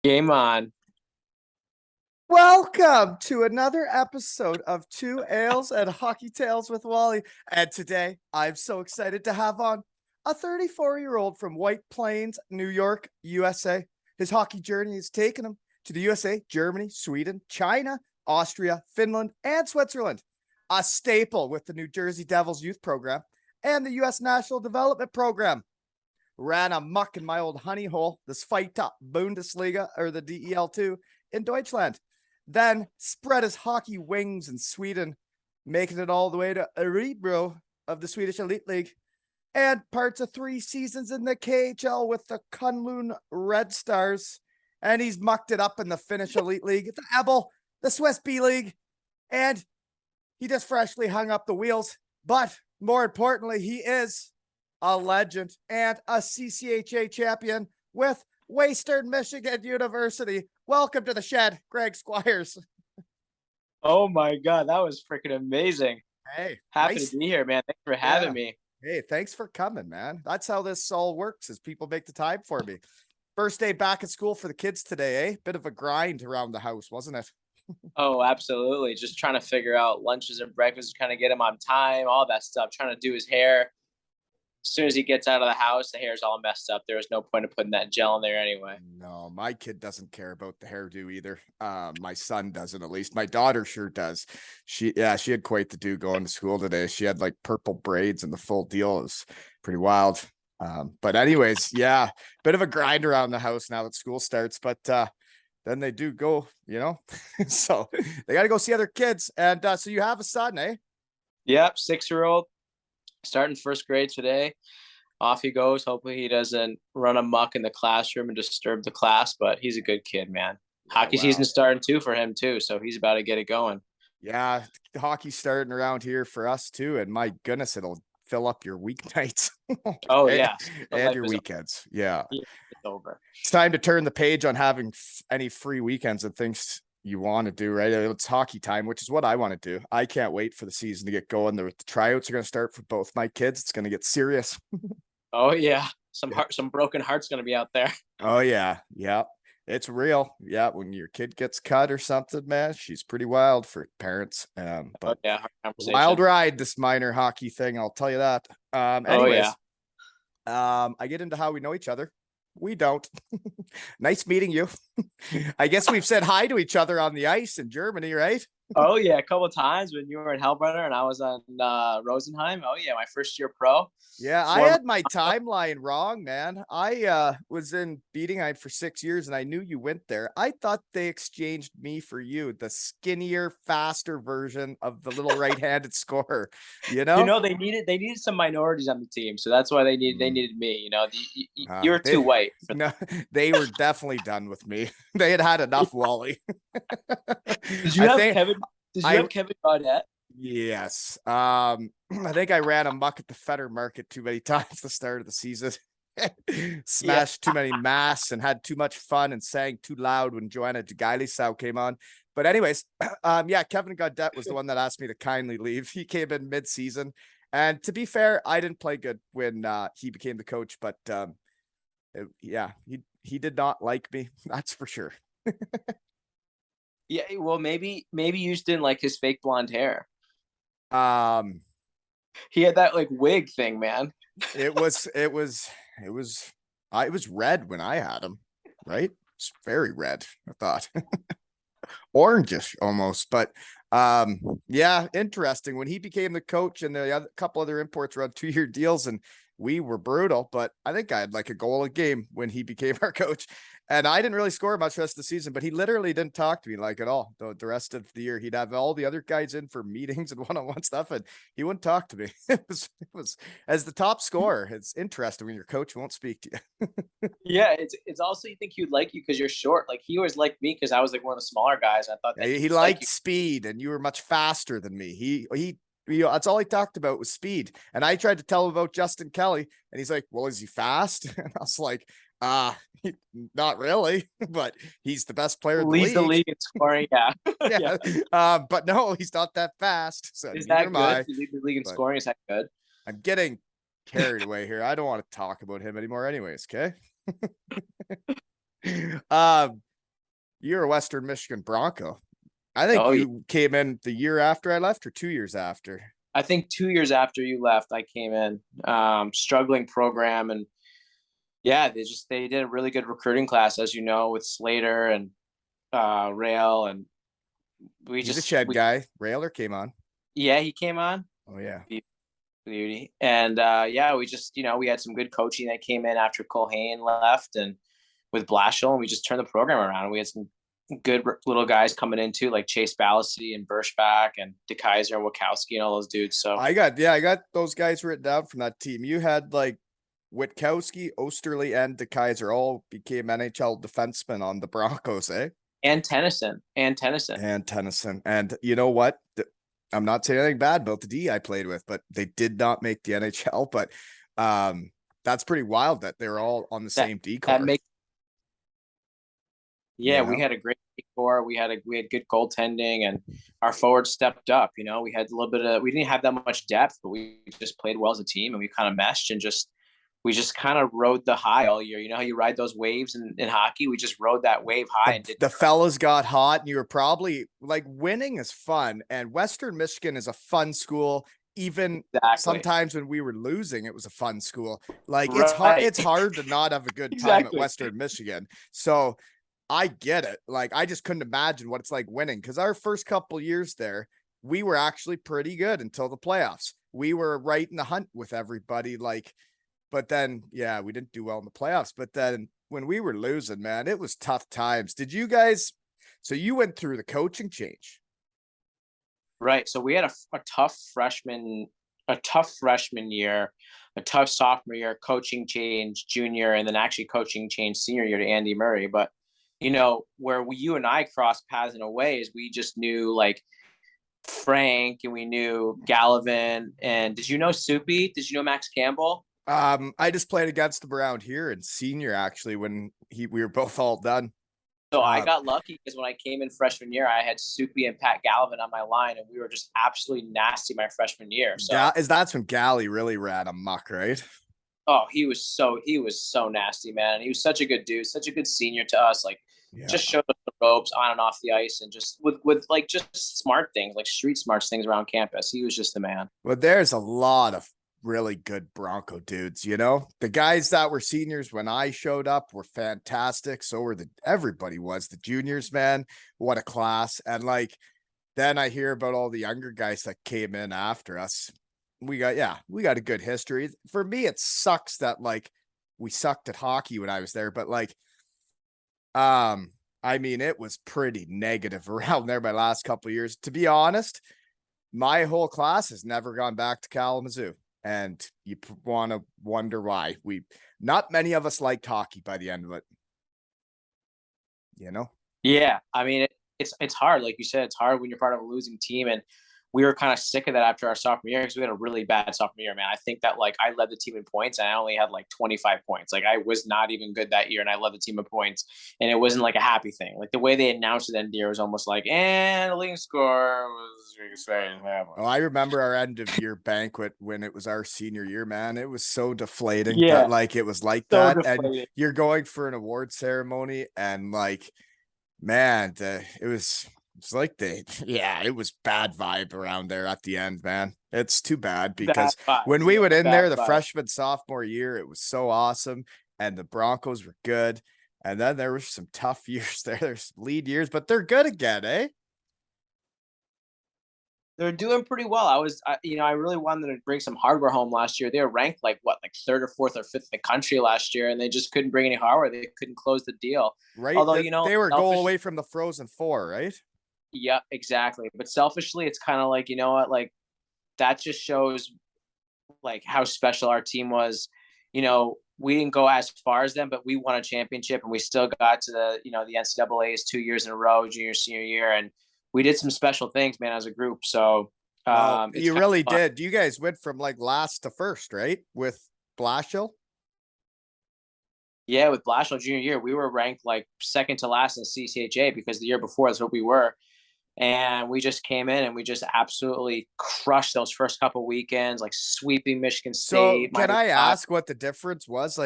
Game on. Welcome to another episode of Two Ales and Hockey Tales with Wally. And today I'm so excited to have on a 34-year-old from White Plains, New York, USA. His hockey journey has taken him to the USA, Germany, Sweden, China, Austria, Finland, and Switzerland. A staple with the New Jersey Devils youth program and the US National Development Program. Ran a muck in my old honey hole, this fight top Bundesliga or the DEL2 in Deutschland. Then spread his hockey wings in Sweden, making it all the way to Örebro of the Swedish Elite League, and parts of 3 seasons in the KHL with the Kunlun Red Stars. And he's mucked it up in the Finnish Elite League, the Ebel, the Swiss B League, and he just freshly hung up the wheels. But more importantly, he is a legend and a CCHA champion with Western Michigan University. Welcome to the shed, Greg Squires. Oh my God, that was freaking amazing. Hey, Happy nice. to be here, man. Thanks for having me. Hey, thanks for coming, man. That's how this all works, is people make the time for me. First day back at school for the kids today, eh? Bit of a grind around the house, wasn't it? Oh, absolutely. Just trying to figure out lunches and breakfast, trying to get him on time, all that stuff, trying to do his hair. As soon as he gets out of the house, the hair's all messed up. There was no point of putting that gel in there anyway. No, my kid doesn't care about the hairdo either. My son doesn't, at least. My daughter sure does. She had quite the do going to school today. She had like purple braids and the full deal. It was pretty wild. But anyways, yeah, bit of a grind around the house now that school starts. But then they do go, so they got to go see other kids. And so you have a son, eh? Yep, 6-year-old, starting first grade today. Off he goes. Hopefully he doesn't run amok in the classroom and disturb the class, but he's a good kid, man. Hockey season's starting too for him too, so he's about to get it going. Yeah, hockey's starting around here for us too, and my goodness, it'll fill up your weeknights. Oh yeah, and your weekends. Yeah, it's over. It's time to turn the page on having any free weekends and things you want to do, right? It's hockey time, which is what I want to do. I can't wait for the season to get going. The tryouts are going to start for both my kids. It's going to get serious. Oh yeah, some broken hearts gonna be out there. Oh yeah, yeah, it's real. Yeah, when your kid gets cut or something, man, she's pretty wild for parents. But yeah, hard conversation. Wild ride, this minor hockey thing. I'll tell you that. Anyways, I get into how we know each other. We don't. Nice meeting you. I guess we've said hi to each other on the ice in Germany, right? Oh yeah, a couple of times when you were in Hellbrunner and I was on Rosenheim. Oh yeah, my first year pro. Yeah, I had my timeline wrong, man. I was in Beatingheim for 6 years and I knew you went there. I thought they exchanged me for you, the skinnier, faster version of the little right-handed scorer. They needed some minorities on the team, so that's why they needed me. You're too white. No, they were definitely done with me. They had enough, Wally. Did you have Kevin Gaudette? Yes. I think I ran amok at the Fetter Market too many times at the start of the season. Smashed too many masks and had too much fun and sang too loud when Joanna DeGailisau came on. But anyways, Kevin Gaudette was the one that asked me to kindly leave. He came in mid-season. And to be fair, I didn't play good when he became the coach, but he did not like me. That's for sure. Yeah, well, maybe you just didn't like his fake blonde hair. He had that like wig thing, man. It was red when I had him, right? It's very red, I thought. Orangish almost, but interesting. When he became the coach and the other couple other imports were on 2-year deals and we were brutal, but I think I had like a goal a game when he became our coach. And I didn't really score much the rest of the season, but he literally didn't talk to me like at all. The rest of the year, he'd have all the other guys in for meetings and one-on-one stuff, and he wouldn't talk to me. It was as the top scorer. It's interesting when your coach won't speak to you. Yeah, it's also you think he'd like you because you're short. Like he always liked me because I was like one of the smaller guys. I thought that he liked speed, and you were much faster than me. He that's all he talked about was speed. And I tried to tell him about Justin Kelly, and he's like, "Well, is he fast?" And I was like, not really, but he's the best player in the league. The league in scoring, yeah. But no, he's not that fast. So is that good? To lead the league in scoring, is that good? I'm getting carried away here. I don't want to talk about him anymore anyways, okay? You're a Western Michigan Bronco. I think Oh, yeah. you came in the year after I left or 2 years after. I think 2 years after you left, I came in, struggling program. And yeah, they did a really good recruiting class, as you know, with Slater and Rail. And He's a Shed we guy. Railer came on. yeah, he came on. Oh yeah. Beauty. And yeah, we just, we had some good coaching that came in after Colhane left and with Blashill, and we just turned the program around. We had some good little guys coming in too, like Chase Ballasy and Birschbach and DeKaiser and Wachowski and all those dudes. So I got those guys written down from that team. You had like Witkowski, Osterley, and DeKaiser all became NHL defensemen on the Broncos, eh? and Tennyson. And Tennyson. And you know what? I'm not saying anything bad about the D I played with, but they did not make the NHL. But that's pretty wild that they're all on the same D card. We had a great core. We had good goaltending, and our forwards stepped up. We had a little bit of, we didn't have that much depth, but we just played well as a team, and we kind of meshed and we just kind of rode the high all year. You know how you ride those waves in hockey? We just rode that wave high. The fellas got hot, and you were probably like, winning is fun, and Western Michigan is a fun school. Even sometimes when we were losing, it was a fun school. Like it's hard to not have a good time at Western Michigan. So I get it. Like, I just couldn't imagine what it's like winning, because our first couple years there, we were actually pretty good until the playoffs. We were right in the hunt with everybody. But then, yeah, we didn't do well in the playoffs. But then when we were losing, man, it was tough times. Did you guys? So you went through the coaching change, right? So we had a tough freshman year, a tough sophomore year, coaching change junior, and then actually coaching change senior year to Andy Murray. But where you and I crossed paths in a way is we just knew like Frank, and we knew Gallivan. And did you know Soupy? Did you know Max Campbell? I just played against him around here in senior, actually, when we were both all done. So I got lucky because when I came in freshman year, I had Soupy and Pat Gallivan on my line, and we were just absolutely nasty my freshman year. So that's when Gally really ran amok, right? Oh, he was so nasty, man. He was such a good dude, such a good senior to us. Like, just showed us the ropes on and off the ice, and just with like just smart things, like street smarts things around campus. He was just the man. But there's a lot of really good Bronco dudes, the guys that were seniors when I showed up were fantastic. So were everybody was the juniors, man. What a class. And then I hear about all the younger guys that came in after us. We got a good history. For me, it sucks that we sucked at hockey when I was there, but I mean, it was pretty negative around there my last couple of years. To be honest, my whole class has never gone back to Kalamazoo. And you want to wonder why. Not many of us liked hockey by the end of it. Yeah, I mean, it's hard. Like you said, it's hard when you're part of a losing team, and we were kind of sick of that after our sophomore year because we had a really bad sophomore year, man. I think that I led the team in points, and I only had 25 points. I was not even good that year, and I led the team in points, and it wasn't a happy thing. The way they announced it at the end of the year was almost and the leading score was exciting. Oh, I remember our end of year banquet when it was our senior year, man. It was so deflating. Yeah, that it was like so that, deflating. And you're going for an award ceremony, and man, it was. It's it was bad vibe around there at the end, man. It's too bad because when we went in there, the freshman, sophomore year, it was so awesome. And the Broncos were good. And then there were some tough years there. There's lead years, but they're good again, eh? They're doing pretty well. I really wanted to bring some hardware home last year. They were ranked third or fourth or fifth in the country last year, and they just couldn't bring any hardware. They couldn't close the deal. Right. Although, they were a goal away from the Frozen Four, right? Yeah, exactly. But selfishly, it's kind of that just shows how special our team was. We didn't go as far as them, but we won a championship, and we still got to the NCAA's 2 years in a row, junior, senior year. And we did some special things, man, as a group. So you really did. You guys went from last to first, right? With Blashill? Yeah, with Blashill junior year, we were ranked second to last in CCHA because the year before that's what we were. And we just came in and we just absolutely crushed those first couple weekends, sweeping Michigan State. So can I ask what the difference was?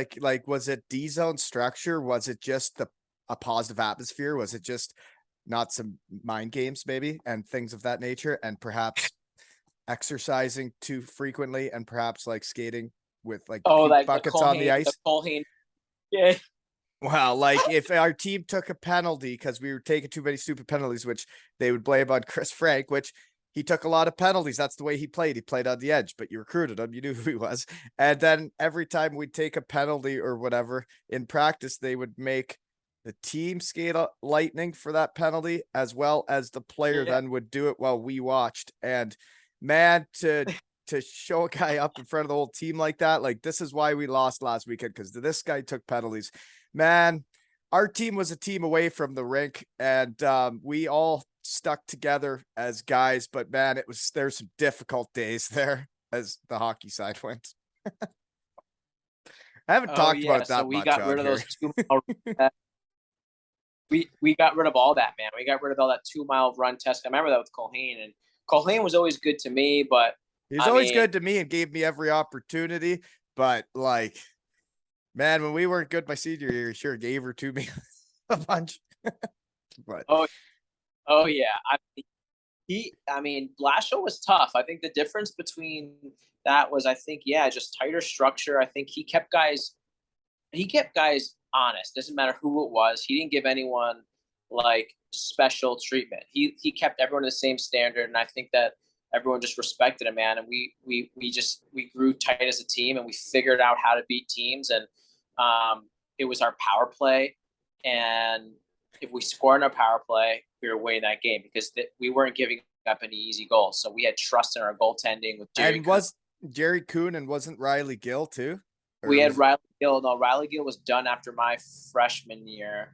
Was it D zone structure? Was it just a positive atmosphere? Was it just not some mind games maybe and things of that nature, and perhaps exercising too frequently and perhaps like skating with like Oh, puke like the buckets on the Colhane, ice? yeah. Wow, like if our team took a penalty because we were taking too many stupid penalties, which they would blame on Chris Frank, which he took a lot of penalties. That's the way he played. He played on the edge, but you recruited him. You knew who he was. And then every time we'd take a penalty or whatever in practice, they would make the team skate lightning for that penalty, as well as the player then would do it while we watched. And man, to show a guy up in front of the whole team like that, like this is why we lost last weekend, because this guy took penalties. Man, our team was a team away from the rink, and we all stuck together as guys, but man, there's some difficult days there as the hockey side went. I haven't talked about that So we much got rid of those 2 mile we got rid of all that, man. We got rid of all that 2 mile run test. I remember that with Colhane, and Colhane was always good to me, but he's always good to me and gave me every opportunity. But like, man, when we weren't good my senior year, he sure gave her to me a bunch. But oh yeah, Blashill was tough. I think the difference between that was, I think, just tighter structure. I think he kept guys honest. Doesn't matter who it was. He didn't give anyone like special treatment. He kept everyone the same standard, and I think that everyone just respected him, man. And we grew tight as a team, and we figured out how to beat teams. And it was our power play, and if we scored in our power play, we were winning that game because we weren't giving up any easy goals. So we had trust in our goaltending with Jerry. And was Jerry Kuhn and wasn't Riley Gill too? We had Riley Gill. No, Riley Gill was done after my freshman year.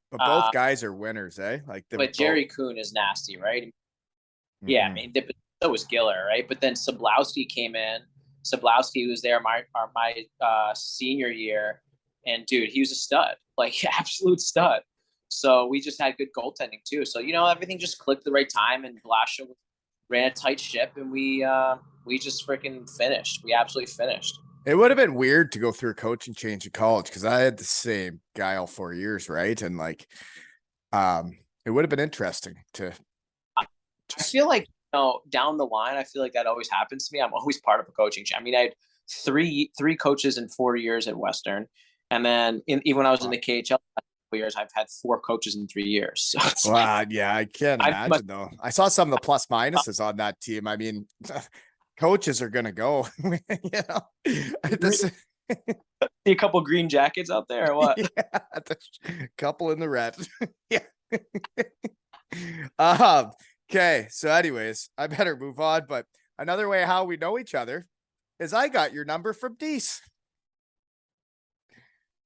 But both guys are winners, eh? Like, but Jerry Kuhn is nasty, right? Mm-hmm. Yeah, I mean, so was Giller, right? But then Sablowski came in. Sablowski was there my senior year, and dude, he was a stud, like absolute stud. So we just had good goaltending too. So everything just clicked the right time, and Blashill ran a tight ship, and we just freaking finished. We absolutely finished. It would have been weird to go through a coaching change in college because I had the same guy all 4 years, right? And like, it would have been interesting to. I feel like down the line, I feel like that always happens to me. I'm always part of a coaching change. I mean, I had three coaches in 4 years at Western, and then even when I was in the KHL years, I've had 4 coaches in 3 years. So wow, yeah, I can't imagine though. I saw some of the plus minuses on that team. I mean, coaches are gonna go. See a couple green jackets out there or what? Yeah, a couple in the red. Yeah. Okay, so anyways, I better move on. But another way how we know each other is I got your number from Dees.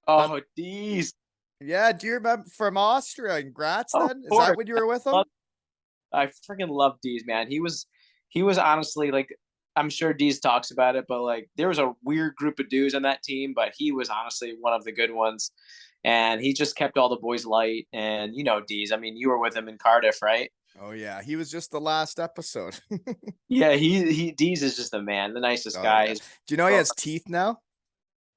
Oh, Dees. Yeah, do you remember from Austria and Graz then? Is that when you were with him? I freaking love Dees, man. He was honestly, like, I'm sure Dees talks about it, but like there was a weird group of dudes on that team, but he was honestly one of the good ones. And he just kept all the boys light. And Dees, I mean, you were with him in Cardiff, right? Oh yeah, he was just the last episode. Yeah, Dees is just the man, the nicest guy. Yeah. Do you know he has teeth now?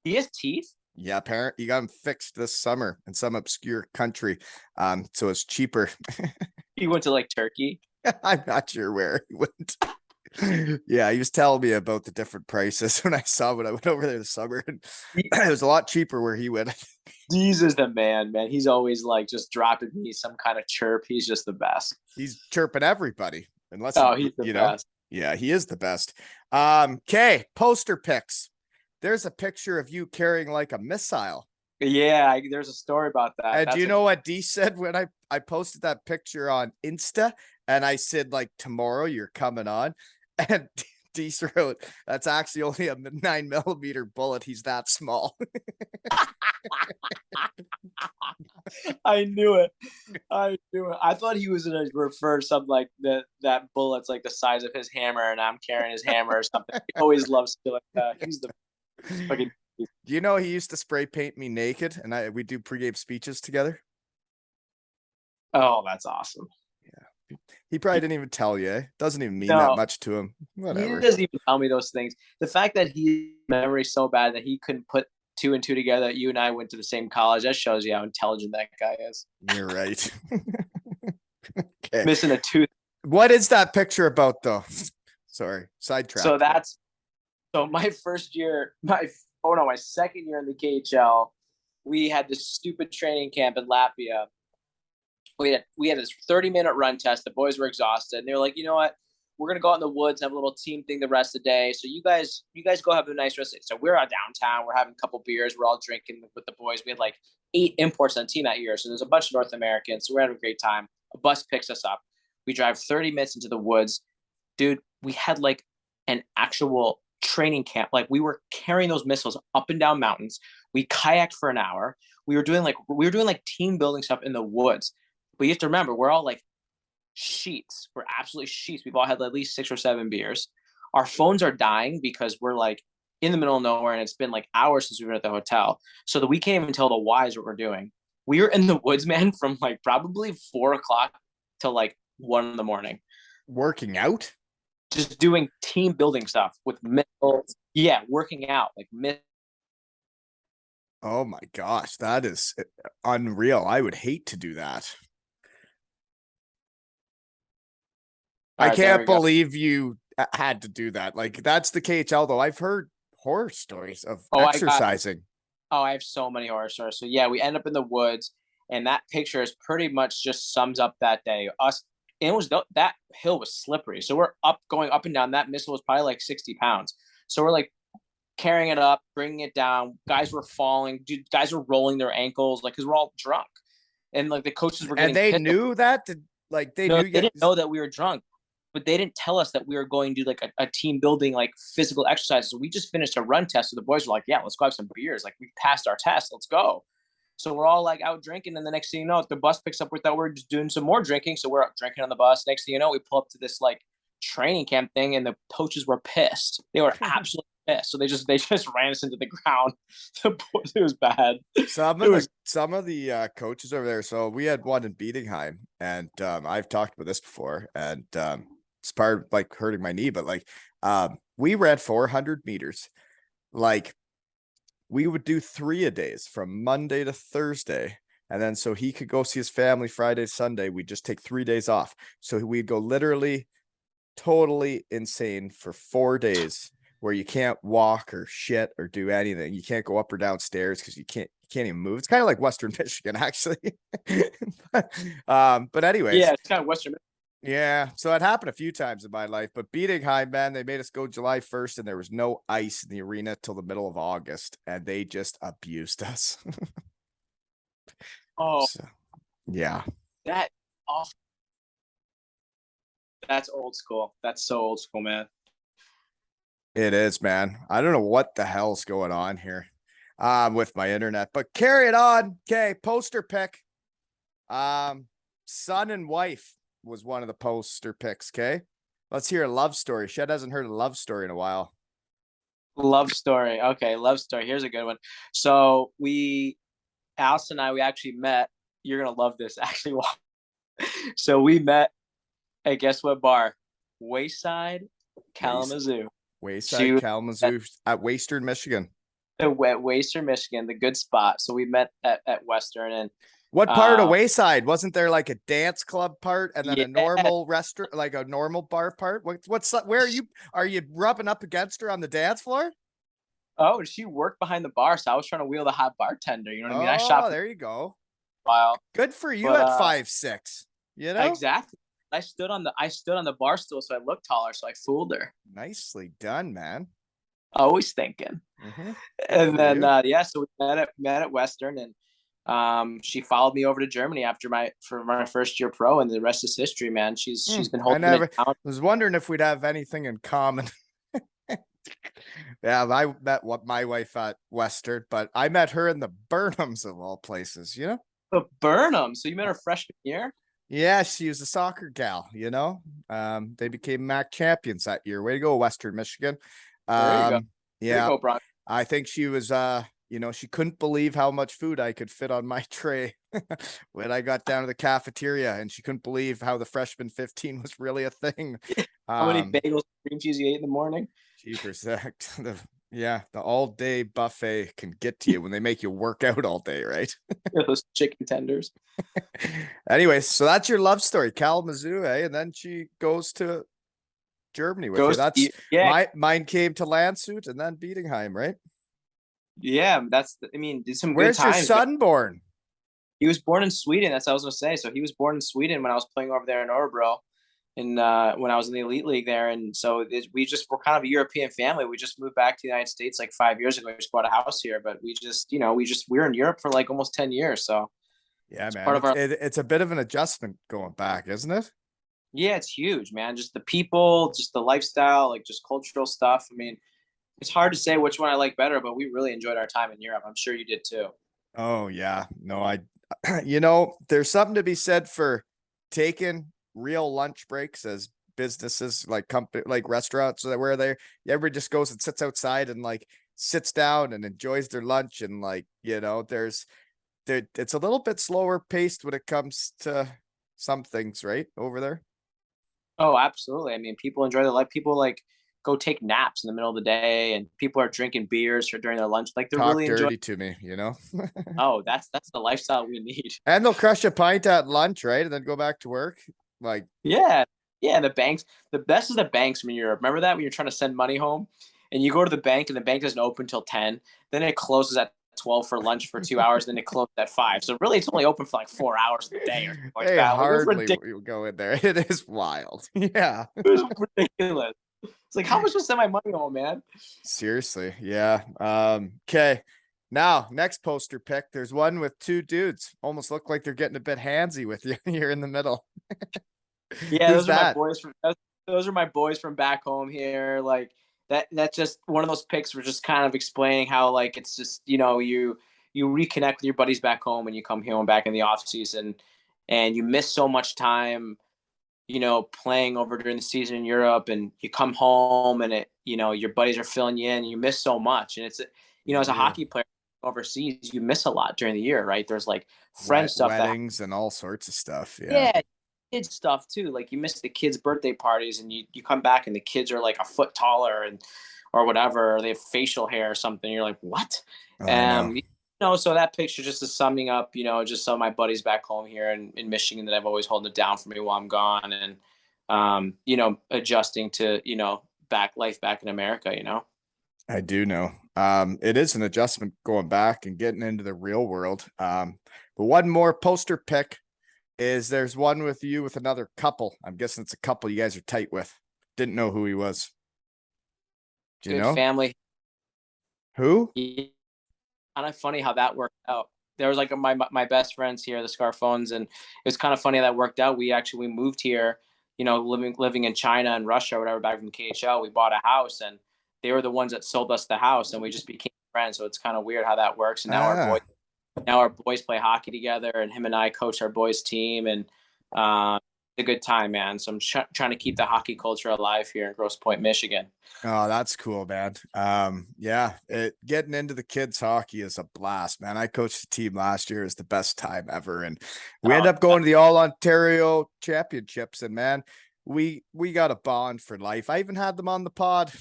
He has teeth? Yeah, apparently he got him fixed this summer in some obscure country. So it's cheaper. He went to like Turkey. I'm not sure where he went. Yeah, he was telling me about the different prices when I went over there this summer, and it was a lot cheaper where he went. Dees is the man. He's always like just dropping me some kind of chirp. He's just the best. He's chirping everybody, unless he's the best. Yeah, he is the best. Okay, poster pics. There's a picture of you carrying like a missile. Yeah, there's a story about that. And do you know what Dee said when I posted that picture on Insta? And I said, like, tomorrow you're coming on. And Dee wrote, that's actually only a 9mm bullet. He's that small. I knew it. I thought he was going to refer something like that bullet's like the size of his hammer, and I'm carrying his hammer or something. He always loves to like that. He's the fucking. Do you know he used to spray paint me naked, and we do pregame speeches together? Oh, that's awesome. Yeah. He probably didn't even tell you. Doesn't even mean that much to him. Whatever. He doesn't even tell me those things. The fact that he memory so bad that he couldn't put two and two together. You and I went to the same college. That shows you how intelligent that guy is. You're right. Okay. Missing a tooth. What is that picture about, though? Sorry, sidetrack. So my first year, my second year in the KHL, we had this stupid training camp in Latvia. We had this 30-minute run test. The boys were exhausted, and they were like, you know what? We're gonna go out in the woods, have a little team thing the rest of the day. So you guys go have a nice rest of the day. So we're out downtown. We're having a couple beers. We're all drinking with the boys. We had like 8 imports on the team that year. So there's a bunch of North Americans. So we're having a great time. A bus picks us up. We drive 30 minutes into the woods. Dude, we had like an actual training camp. Like we were carrying those missiles up and down mountains. We kayaked for an hour. We were doing like team building stuff in the woods. But you have to remember, we're all like sheets. We're absolutely sheets. We've all had at least 6 or 7 beers. Our phones are dying because we're like in the middle of nowhere, and it's been like hours since we were at the hotel. So that we can't even tell the whys what we're doing. We were in the woods, man, from like probably 4 o'clock till like 1 in the morning. Working out? Just doing team building stuff with missiles. Yeah, working out. Like Oh my gosh, that is unreal. I would hate to do that. I can't believe you had to do that. Like, that's the KHL, though. I've heard horror stories of exercising. I have so many horror stories. So yeah, we end up in the woods, and that picture is pretty much just sums up that day. That hill was slippery. So we're going up and down. That missile was probably like 60 pounds. So we're like carrying it up, bringing it down. Guys were falling. Guys were rolling their ankles, like, because we're all drunk. And like the coaches were getting. And they knew that? They didn't know that we were drunk. But they didn't tell us that we were going to do like a team building, like physical exercises. So we just finished a run test. So the boys were like, yeah, let's go have some beers. Like, we passed our test. Let's go. So we're all like out drinking. And the next thing you know, the bus picks up with that. We're just doing some more drinking. So we're out drinking on the bus. Next thing you know, we pull up to this like training camp thing, and the coaches were pissed. They were absolutely pissed. So they just ran us into the ground. It was bad. Some of the coaches over there. So we had one in Bietigheim, and I've talked about this before, and it's part of like hurting my knee, but like we ran 400 meters. Like, we would do 3 a days from Monday to Thursday. And then so he could go see his family Friday, Sunday. We'd just take 3 days off. So we'd go literally totally insane for 4 days, where you can't walk or shit or do anything. You can't go up or down stairs because you can't even move. It's kind of like Western Michigan, actually. But anyways. Yeah, it's kind of Western Michigan. Yeah, so it happened a few times in my life, but Bietigheim, man, they made us go July 1st, and there was no ice in the arena till the middle of August, and they just abused us. So, yeah. That's old school. That's so old school, man. It is, man. I don't know what the hell's going on here with my internet, but carry it on. Okay, poster pick. Son and wife was one of the poster picks. Okay, let's hear a love story. Shed hasn't heard a love story in a while. Love story. Okay, love story. Here's a good one. So Alice and I, we actually met. You're gonna love this, actually. So we met at, guess what bar? Wayside, Kalamazoo. Kalamazoo at Western Michigan. At Western Michigan, the good spot. So we met at Western. And what part of Wayside? Wasn't there like a dance club part and then a normal restaurant, like a normal bar part? Where are you rubbing up against her on the dance floor? Oh, she worked behind the bar, so I was trying to wheel the hot bartender. You know what I mean? I shot. There you go. Wow. Good for you at 5'6". You know? Exactly. I stood on the bar stool, so I looked taller, so I fooled her. Nicely done, man. Always thinking. Mm-hmm. And then so we met at Western, and she followed me over to Germany for my first year pro, and the rest is history, man. She's been holding it down. I was wondering if we'd have anything in common. Yeah, I met my wife at Western, but I met her in the Burnhams of all places, you know? The Burnham. So you met her freshman year? Yeah, she was a soccer gal, you know? They became MAC champions that year. Way to go, Western Michigan. There you go. Yeah. Go, Brock. I think she was she couldn't believe how much food I could fit on my tray when I got down to the cafeteria, and she couldn't believe how the freshman 15 was really a thing. How many bagels and cream cheese you ate in the morning? Jeepers, the Yeah, the all-day buffet can get to you when they make you work out all day, right? Those chicken tenders. Anyways, so that's your love story, Kalamazoo, eh? And then she goes to Germany with you. Goes, That's yeah, mine came to Landshut and then Bietigheim, right? yeah. I mean, did some good Where's your times. son born? He was born in Sweden. That's what I was gonna say. So he was born in Sweden when I was playing over there in Örebro, and when I was in the elite league there. And so we just were kind of a European family. We just moved back to the United States like 5 years ago. We just bought a house here, but we just, we were in Europe for like almost 10 years. So Yeah, it's man. part of our. It's a bit of an adjustment going back, isn't it? Yeah, it's huge, man. Just the people, just the lifestyle, like just cultural stuff. I mean, it's hard to say which one I like better, but we really enjoyed our time in Europe. I'm sure you did too. Oh yeah. No, there's something to be said for taking real lunch breaks as businesses like company like restaurants where everybody just goes and sits outside and like sits down and enjoys their lunch and like, it's a little bit slower paced when it comes to some things, right? Over there. Oh, absolutely. I mean, people enjoy their life. People like go take naps in the middle of the day, and people are drinking beers or during their lunch. Like they're Talk really enjoying. dirty to me. Oh, that's the lifestyle we need. And they'll crush a pint at lunch, right? And then go back to work. Like, Yeah, yeah. The banks. The best is the banks from Europe. Remember that when you're trying to send money home, and you go to the bank, and the bank doesn't open till 10. Then it closes at 12 for lunch for 2 hours. Then it closes at 5. So really, it's only open for like 4 hours a day or something like they that. Like, hardly go in there. It is wild. Yeah. it was ridiculous. It's like, how much to send my money home, man? Seriously. Yeah. Okay. Now, next poster pick. There's one with two dudes. Almost look like they're getting a bit handsy with you here in the middle. Yeah, Who's those are my that? boys from those are my boys from back home here. Like that's just one of those pics we're just kind of explaining how like it's just, you reconnect with your buddies back home when you come home back in the off season, and you miss so much time, playing over during the season in Europe, and you come home and your buddies are filling you in, you miss so much. And it's, as a hockey player overseas, you miss a lot during the year, right? There's like friend stuff Weddings and all sorts of stuff. Yeah. yeah, kids stuff too. Like you miss the kids' birthday parties, and you come back and the kids are like a foot taller and or whatever, or they have facial hair or something. You're like, what? I know. So that picture just is summing up, just some of my buddies back home here in Michigan that I've always holding it down for me while I'm gone, and adjusting to, life back in America. I do know. It is an adjustment going back and getting into the real world. But one more poster pick is there's one with you with another couple. I'm guessing it's a couple you guys are tight with. Didn't know who he was. Do you Good know? family. Who? Yeah. Kind of funny how that worked out. There was like my best friends here, the Scarfones, and it was kind of funny how that worked out. We moved here, living in China and Russia or whatever, back from KHL. We bought a house, and they were the ones that sold us the house, and we just became friends. So it's kind of weird how that works. And now our boys play hockey together, and him and I coach our boys team, and it's a good time, man. So I'm trying to keep the hockey culture alive here in Grosse Pointe, Michigan. Oh, that's cool, man. Yeah, getting into the kids hockey is a blast, man. I coached the team last year. It was the best time ever. And we end up going to the All Ontario Championships, and man, we got a bond for life. I even had them on the pod.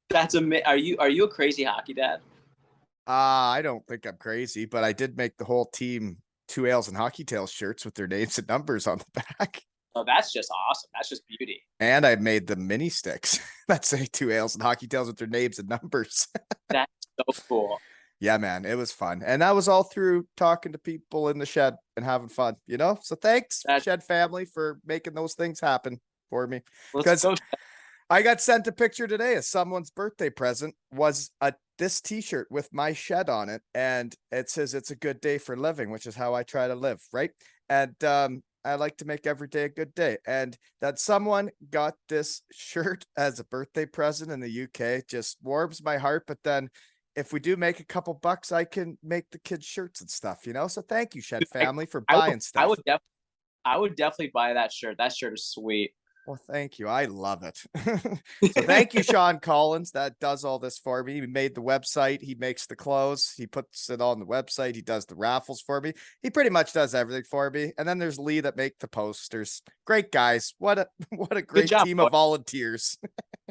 That's are you a crazy hockey dad? I don't think I'm crazy, but I did make the whole team 2 Ales and Hockey Tales shirts with their names and numbers on the back. Oh, that's just awesome. That's just beauty. And I made the mini sticks that say 2 Ales and Hockey Tales with their names and numbers. That's so cool. Yeah, man, it was fun. And that was all through talking to people in the shed and having fun, So thanks, Shed family, for making those things happen for me. Because I got sent a picture today of someone's birthday present was this t-shirt with my shed on it. And it says it's a good day for living, which is how I try to live, right? And I like to make every day a good day. And that someone got this shirt as a birthday present in the UK just warms my heart. But then if we do make a couple bucks, I can make the kids shirts and stuff, So thank you, Shed family, for buying stuff. I would definitely buy that shirt. That shirt is sweet. Well, thank you. I love it. So thank you, Sean Collins, that does all this for me. He made the website. He makes the clothes. He puts it on the website. He does the raffles for me. He pretty much does everything for me. And then there's Lee that make the posters. Great guys. What a great team of volunteers.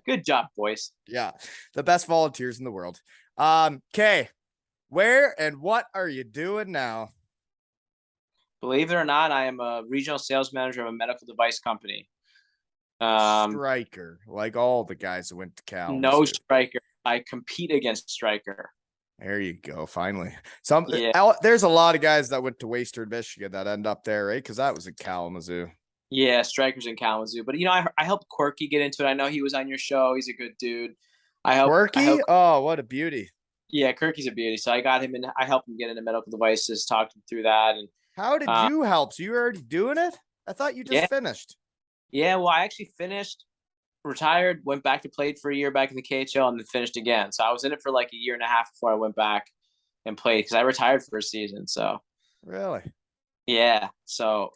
Good job, boys. Yeah, the best volunteers in the world. Okay, where and what are you doing now? Believe it or not, I am a regional sales manager of a medical device company. Striker, like all the guys that went to No Kalamazoo. striker. I compete against striker. There you go. Finally, Yeah. there's a lot of guys that went to Western Michigan that end up there, right? Because that was in Kalamazoo. Yeah, strikers in Kalamazoo. But I helped Corky get into it. I know he was on your show. He's a good dude. I Quirky? hope Oh, what a beauty. Yeah, Kirky's a beauty. So I got him in. I helped him get into medical devices, talked him through that, and How did you help? So you were already doing it? I thought you just yeah, finished. yeah. Well, I actually finished, retired, went back to played for a year back in the KHL, and then finished again. So I was in it for like a year and a half before I went back and played because I retired for a season. So Really? yeah. So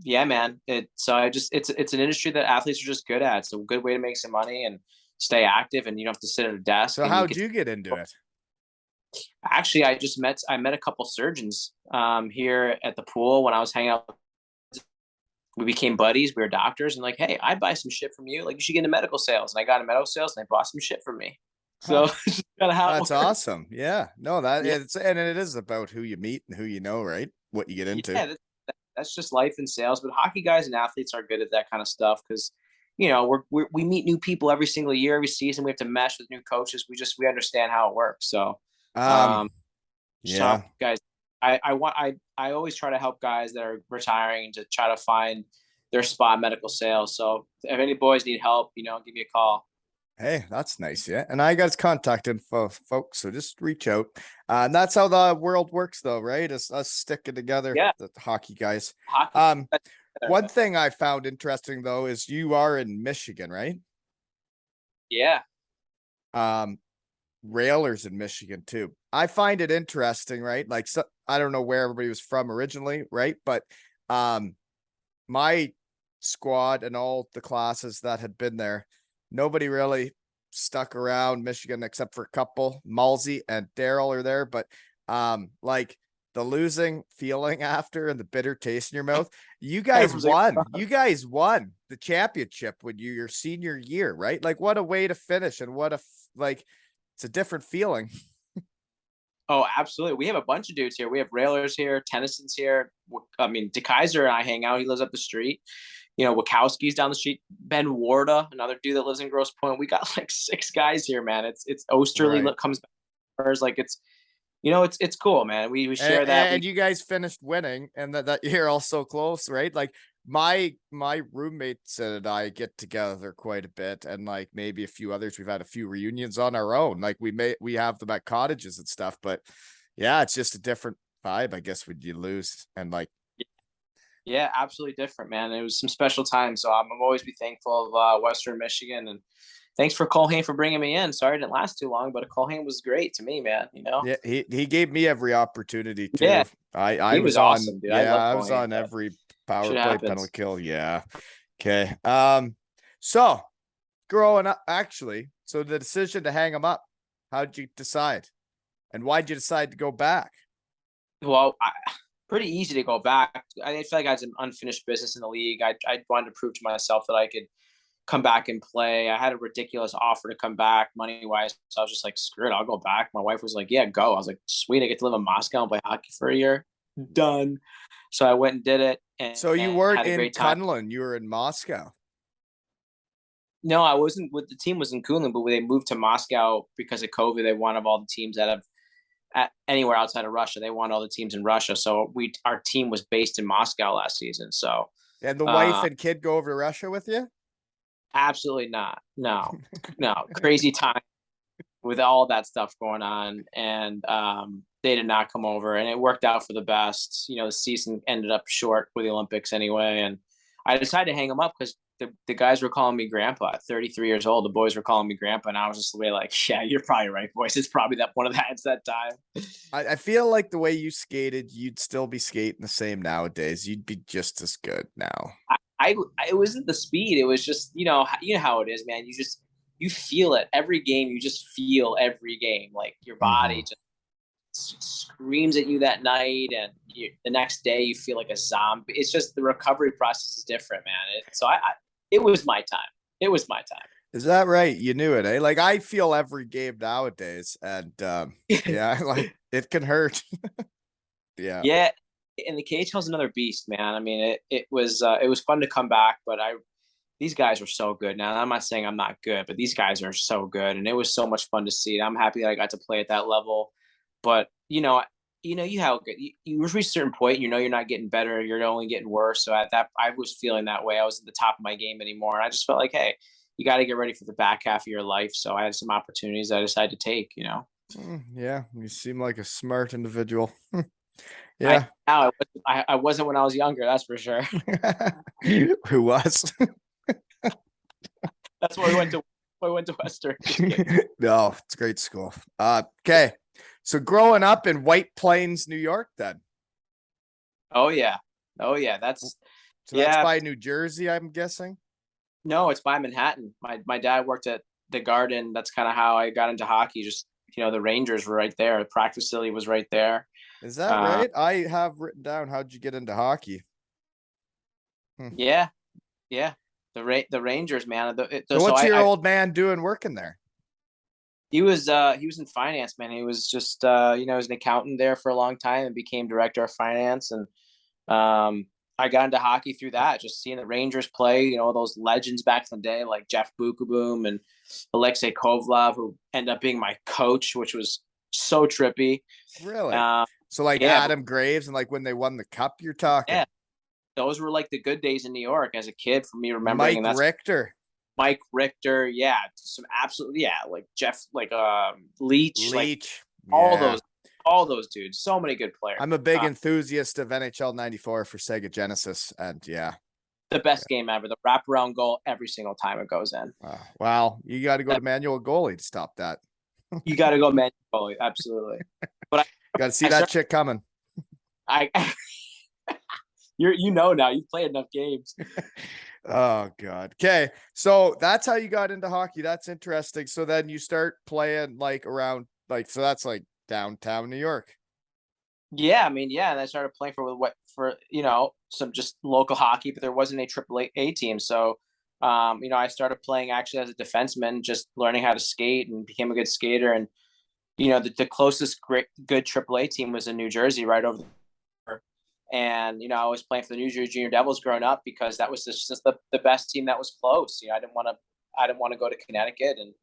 yeah, man. It's an industry that athletes are just good at. It's a good way to make some money and stay active, and you don't have to sit at a desk. So how'd you get into it? Actually, I met a couple surgeons here at the pool when I was hanging out. We became buddies. We were doctors, and like, hey, I'd buy some shit from you. Like, you should get into medical sales. And I got into medical sales, and they bought some shit from me. So Huh. kind of how That's awesome. Yeah. No, that yeah, it's and it is about who you meet and who you know, right? What you get into. yeah. That's just life in sales. But hockey guys and athletes are good at that kind of stuff because we meet new people every single year, every season. We have to mesh with new coaches. We understand how it works. So Um, so yeah. guys, I always try to help guys that are retiring to try to find their spot in medical sales. So if any boys need help, give me a call. Hey, that's nice. Yeah. And I got his contact info, folks. So just reach out. And that's how the world works, though, right? It's us sticking together, Yeah, the hockey guys. hockey. One thing I found interesting, though, is you are in Michigan, right? Yeah. Railers in Michigan, too. I find it interesting, right? Like, so, I don't know where everybody was from originally, right? But my squad and all the classes that had been there, nobody really stuck around Michigan except for a couple. Malsey and Daryl are there, but like the losing feeling after and the bitter taste in your mouth. You guys won. You guys won the championship when your senior year, right? Like, what a way to finish, and what a it's a different feeling. Oh, absolutely. We have a bunch of dudes here. We have railers here, Tennyson's here. I mean, DeKaiser and I hang out. He lives up the street. Wachowski's down the street. Ben Warda, another dude that lives in Grosse Pointe. We got like 6 guys here, man. It's Osterley Right. comes back. Like it's cool, man. We share that. And you guys finished winning, and that you're all so close, right? Like my roommates and I get together quite a bit, and like maybe a few others. We've had a few reunions on our own. Like we have them at cottages and stuff, but yeah, it's just a different vibe, I guess, when you lose. And like, yeah, absolutely different, man. It was some special times. So I'm always be thankful of Western Michigan, and thanks for Colhane for bringing me in. Sorry it didn't last too long, but Colhane was great to me, man. yeah, he gave me every opportunity too. Yeah, I he was was on, awesome, dude. yeah, I was Colhane. on every power Shit play, happens. penalty kill. Yeah. Okay. So growing up, actually, so the decision to hang him up, how'd you decide? And why'd you decide to go back? Well, pretty easy to go back. I feel like I had some unfinished business in the league. I wanted to prove to myself that I could come back and play. I had a ridiculous offer to come back money wise. So I was just like, screw it, I'll go back. My wife was like, yeah, go. I was like, sweet, I get to live in Moscow and play hockey for a year. Done. So I went and did it. And So you weren't had a in great time. Kunlun, you were in Moscow. No, I wasn't with the team was in Kunlun, but they moved to Moscow because of COVID. They wanted all the teams that have anywhere outside of Russia. They want all the teams in Russia. So our team was based in Moscow last season. So And the wife and kid go over to Russia with you? Absolutely not. No, crazy time with all that stuff going on. And they did not come over, and it worked out for the best. The season ended up short with the Olympics anyway. And I decided to hang them up because the guys were calling me grandpa at 33 years old. The boys were calling me grandpa. And I was just the way like, yeah, you're probably right, boys. It's probably it's that time. I feel like the way you skated, you'd still be skating the same nowadays. You'd be just as good now. It wasn't the speed. It was just, you know how it is, man. You feel it every game. You just feel every game. Like your body just screams at you that night. And the next day you feel like a zombie. It's just the recovery process is different, man. It was my time. It was my time. Is that right? You knew it, eh? Like I feel every game nowadays, and yeah, like it can hurt. Yeah. Yeah, and the KHL's another beast, man. I mean, it was fun to come back, but I these guys are so good. Now, I'm not saying I'm not good, but these guys are so good, and it was so much fun to see. I'm happy that I got to play at that level. But you how good you reach a certain point, you're not getting better, you're only getting worse. So at that, I was feeling that way. I was at the top of my game anymore, and I just felt like, hey, you got to get ready for the back half of your life. So I had some opportunities I decided to take. Yeah, you seem like a smart individual. I Yeah. now I wasn't when I was younger, that's for sure. Who was? That's why we went to Western. No, it's a great school. Okay. So growing up in White Plains, New York, then. Oh yeah. Oh yeah. That's So that's yeah. by New Jersey, I'm guessing. No, it's by Manhattan. My dad worked at the Garden. That's kind of how I got into hockey. Just the Rangers were right there. The practice facility was right there. Is that right? I have written down how'd you get into hockey? Yeah, yeah. The Rangers, man. So what's your old man doing working there? He was in finance, man. He was just he was an accountant there for a long time and became director of finance. And I got into hockey through that, just seeing the Rangers play, those legends back in the day like Jeff Bukaboom and Alexei Kovlev, who ended up being my coach, which was so trippy. Really? So like yeah, Adam Graves and like when they won the cup, you're talking. Yeah, those were like the good days in New York as a kid for me remembering. Mike Richter. Mike Richter, yeah, some absolutely, yeah, like Jeff, like Leach, like all those dudes. So many good players. I'm a big enthusiast of NHL '94 for Sega Genesis, and yeah, the best game ever. The wraparound goal every single time it goes in. Wow, you got to go to manual goalie to stop that. You got to go manual goalie, absolutely. But got to see that chick coming. Now you've played enough games. Oh God. Okay. So that's how you got into hockey. That's interesting. So then you start playing like around so that's like downtown New York. Yeah. I mean, yeah. And I started playing for some just local hockey, but there wasn't a AAA team. So, I started playing actually as a defenseman, just learning how to skate and became a good skater. And, the closest good AAA team was in New Jersey, right over there. And, I was playing for the New Jersey Junior Devils growing up because that was just the best team that was close. I didn't want to go to Connecticut. And,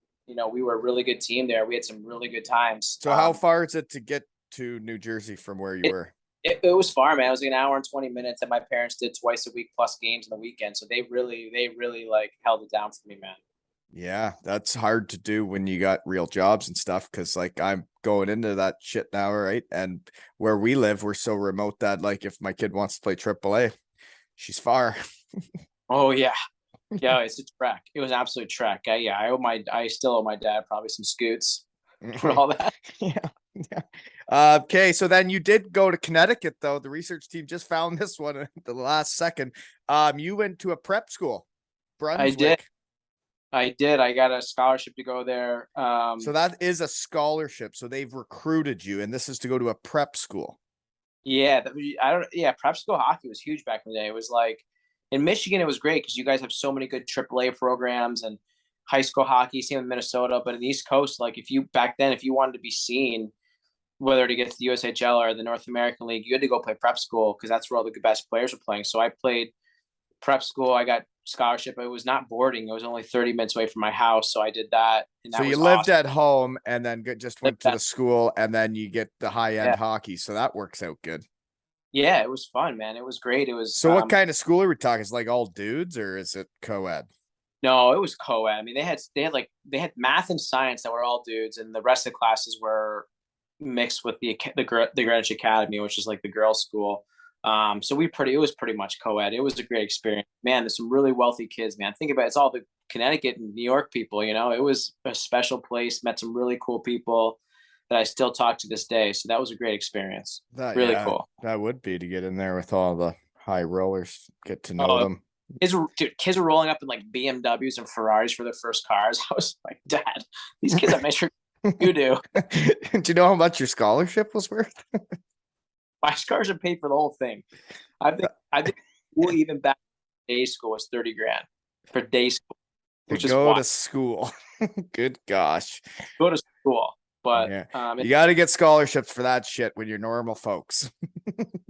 we were a really good team there. We had some really good times. So how far is it to get to New Jersey from where you were? It was far, man. It was an hour and 20 minutes that my parents did twice a week plus games on the weekend. So they really like held it down for me, man. Yeah, that's hard to do when you got real jobs and stuff. Cause like I'm going into that shit now, right? And where we live, we're so remote that like if my kid wants to play AAA, she's far. Oh yeah. Yeah, it's a trek. It was an absolute trek. I still owe my dad probably some scoots for all that. Yeah. Okay, so then you did go to Connecticut, though. The research team just found this one at the last second. You went to a prep school, Brunswick. I did. I got a scholarship to go there. So that is a scholarship. So they've recruited you, and this is to go to a prep school. Yeah, prep school hockey was huge back in the day. It was like in Michigan, it was great because you guys have so many good AAA programs and high school hockey, same in Minnesota. But in the East Coast, like if you wanted to be seen, whether to get to the USHL or the North American League, you had to go play prep school because that's where all the best players were playing. So I played prep school. I got scholarship. It was not boarding. It was only 30 minutes away from my house. So I did that. And so you lived at home and then just went to the school and then you get the high end hockey. So that works out good. Yeah, it was fun, man. It was great. It was. So what kind of school are we talking? Is it like all dudes or is it co-ed? No, it was co-ed. I mean, they had math and science that were all dudes, and the rest of the classes were mixed with the Greenwich Academy, which is like the girls' school. So it was pretty much co-ed. It was a great experience, man. There's some really wealthy kids, man. Think about it, it's all the Connecticut and New York people. It was a special place. Met some really cool people that I still talk to this day. So that was a great experience. Really cool. That would be to get in there with all the high rollers, get to know them. Kids are rolling up in like BMWs and Ferraris for their first cars. I was like, Dad, these kids have nicer you do. Do you know how much your scholarship was worth? My scholarship paid for the whole thing. I think even back day school was $30,000 for day school. To which is go why to school. Good gosh. go to school. But Yeah. You got to get scholarships for that shit when you're normal folks.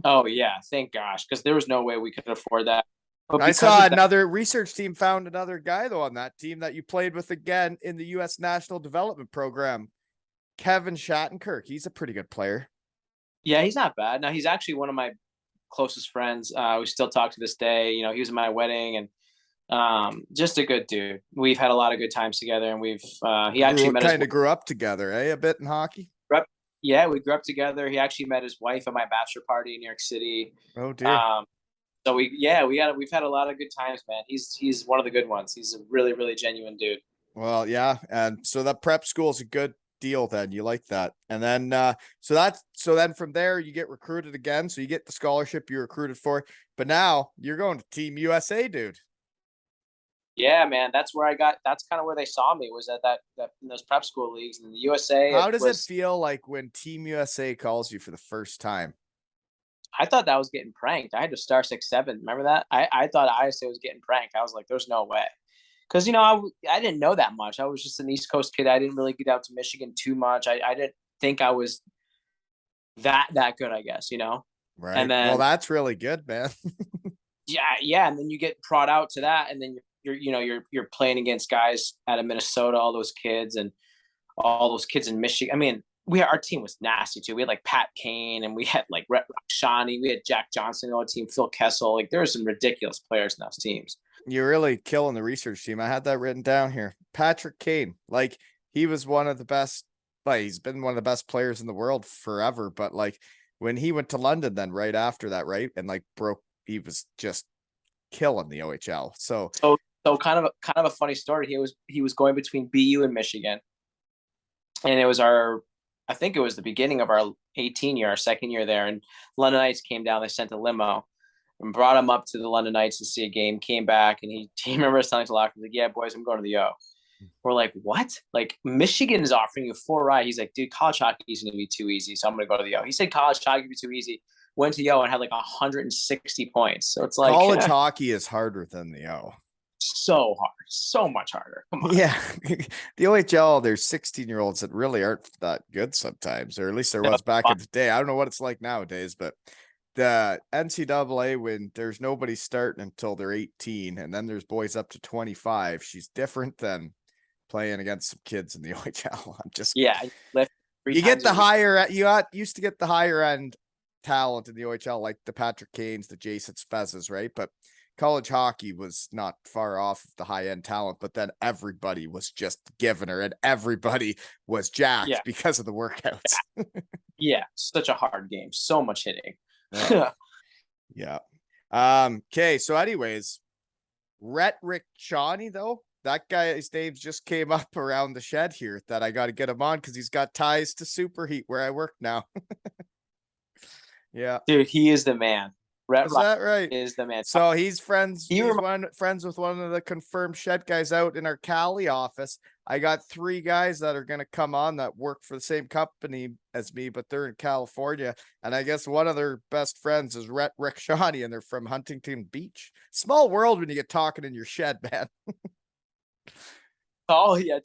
oh yeah, thank gosh, because there was no way we could afford that. But I because saw of that, another research team found another guy though on that team that you played with again in the U.S. National Development Program, Kevin Shattenkirk. He's a pretty good player. yeah, he's not bad. Now he's actually one of my closest friends. We still talk to this day. You know, he was at my wedding, and just a good dude. We've had a lot of good times together, and we've he actually met his Grew up together, eh? A bit in hockey. yeah, we grew up together. He actually met his wife at my bachelor party in New York City. Oh dear. So we've had a lot of good times, man. He's one of the good ones. He's a really really genuine dude. Well, yeah, and so that prep school is a good deal. Then you like that, and then so then from there you get recruited again. So you get the scholarship you recruited for, but now you're going to Team USA, dude. Yeah, man, that's where I got. That's kind of where they saw me was at that in those prep school leagues in the USA. How does it feel like when Team USA calls you for the first time? I thought that was getting pranked. I had to star 6'7". Remember that? I thought ISA was getting pranked. I was like, "There's no way," because I didn't know that much. I was just an East Coast kid. I didn't really get out to Michigan too much. I didn't think I was that good. I guess Right. And then well, that's really good, man. yeah, and then you get brought out to that, and then you're playing against guys out of Minnesota, all those kids, and all those kids in Michigan. I mean, our team was nasty too. We had like Pat Kane, and we had like Rhett Shawnee, we had Jack Johnson on the team, Phil Kessel. Like there were some ridiculous players in those teams. You're really killing the research team. I had that written down here. Patrick Kane, like he was one of the best. Like he's been one of the best players in the world forever. But like when he went to London, then right after that, right, and like he was just killing the OHL. So kind of a funny story. He was going between BU and Michigan, and it was I think it was the beginning of our 18 year, our second year there, and London Knights came down. They sent a limo and brought him up to the London Knights to see a game. Came back, and he remembers telling us a lot. He's like, "Yeah, boys, I'm going to the O." We're like, "What? Like Michigan is offering you a full ride?" He's like, "Dude, college hockey is going to be too easy, so I'm going to go to the O." He said college hockey would be too easy. Went to the O and had like 160 points. So it's like college hockey is harder than the O. So hard, so much harder. Come on. Yeah, the OHL, there's 16-year-olds that really aren't that good sometimes, or at least there was back in the day. I don't know what it's like nowadays, but the NCAA, when there's nobody starting until they're 18, and then there's boys up to 25, she's different than playing against some kids in the OHL. I'm just you get the higher, used to get the higher end talent in the OHL, like the Patrick Kanes, the Jason Spezas, right? But college hockey was not far off of the high end talent, but then everybody was just giving her, and everybody was jacked because of the workouts. Yeah, such a hard game, so much hitting. Yeah. Okay. So, anyways, Rhett Shawnee though, that guy's name just came up around the shed here that I got to get him on because he's got ties to Superheat where I work now. Yeah, dude, he is the man. Rhett is that right? Is the man. So he's friends. He's friends with one of the confirmed shed guys out in our Cali office. I got 3 guys that are gonna come on that work for the same company as me, but they're in California. And I guess one of their best friends is Rick Shawnee, and they're from Huntington Beach. Small world when you get talking in your shed, man. Oh yeah,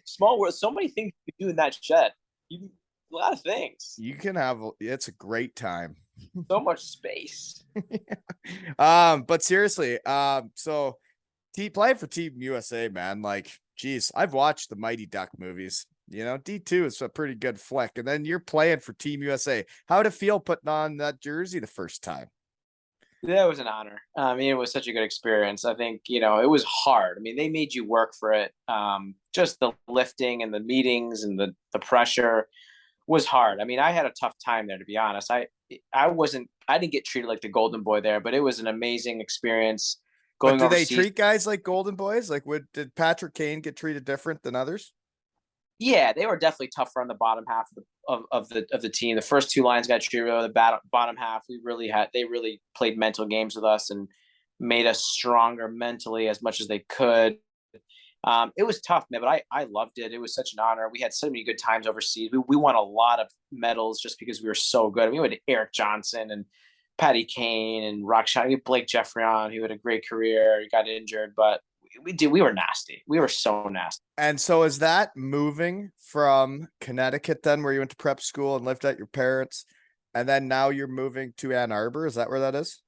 small world. So many things you can do in that shed. A lot of things. You can have. It's a great time. So much space. But seriously, so playing for Team USA, man, like, geez, I've watched the Mighty Duck movies. D2 is a pretty good flick, and then you're playing for Team USA. How'd it feel putting on that jersey the first time? Yeah, it was an honor. I mean, it was such a good experience. I think, it was hard. I mean, they made you work for it. Just the lifting and the meetings and the pressure was hard. I mean, I had a tough time there, to be honest. I didn't get treated like the golden boy there, but it was an amazing experience going overseas. Do they treat guys like golden boys? Like, did Patrick Kane get treated different than others? Yeah, they were definitely tougher on the bottom half of the team. The first 2 lines got treated well. The bottom half, they really played mental games with us and made us stronger mentally as much as they could. It was tough, man, but I loved it. It was such an honor. We had so many good times overseas. We won a lot of medals just because we were so good. I mean, we had Eric Johnson and Patty Kane and Rock Shot. We had Blake Jeffrey on, who had a great career. He got injured, but We were nasty. We were so nasty. And so is that moving from Connecticut then, where you went to prep school and lived at your parents, and then now you're moving to Ann Arbor? Is that where that is?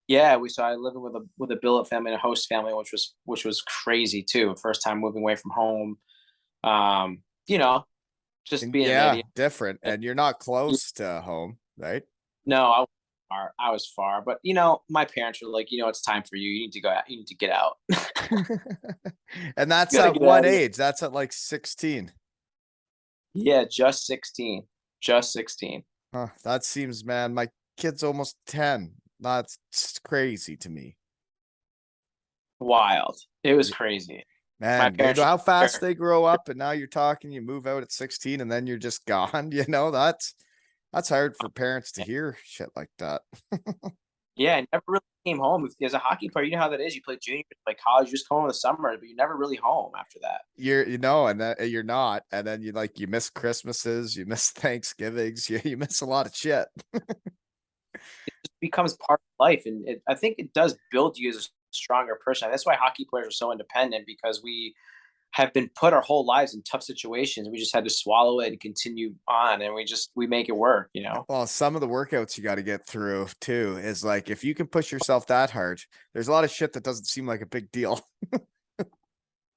Yeah, we started living with a billet family and a host family, which was crazy too. First time moving away from home. You know, just And being an yeah, idiot. different. And you're not close to home, right? No, I was far, but my parents were like, it's time for you. You need to go out. You need to get out. And that's You gotta at get out what of here. age? That's at like 16. Yeah, just 16. Just 16. Huh, that seems, man, my kid's almost 10. That's crazy to me. Wild. It was crazy. My Man, parents how were fast there. they grow up, and now you're talking, you move out at 16 and then you're just gone. That's hard for parents to hear shit like that. Yeah, I never really came home. As a hockey player, you know how that is. You play junior, you play college, you just come home in the summer, but you're never really home after that. And then you're not, and then you miss Christmases, you miss Thanksgivings, you miss a lot of shit. It becomes part of life, and I think it does build you as a stronger person. That's why hockey players are so independent, because we have been put our whole lives in tough situations. We just had to swallow it and continue on, and we make it work. Well, some of the workouts you got to get through too is like, if you can push yourself that hard, there's a lot of shit that doesn't seem like a big deal.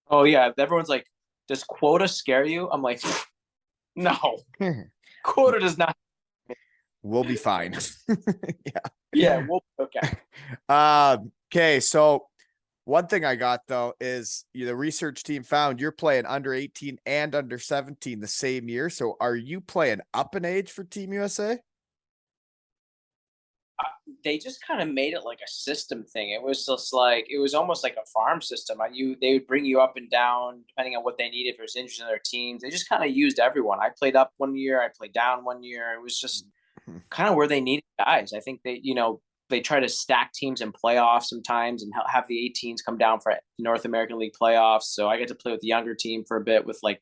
Oh yeah, everyone's like, "Does quota scare you?" I'm like, "No, quota does not." We'll be fine. Yeah, we'll okay. Okay, so one thing I got though is the research team found you're playing under 18 and under 17 the same year. So are you playing up in age for Team USA? They just kind of made it like a system thing. It was just like it was almost like a farm system. They would bring you up and down depending on what they needed. If there's injuries in their teams, they just kind of used everyone. I played up one year, I played down one year. It was just kind of where they needed guys. I think they try to stack teams in playoffs sometimes and have the 18s come down for North American League playoffs. So I get to play with the younger team for a bit with like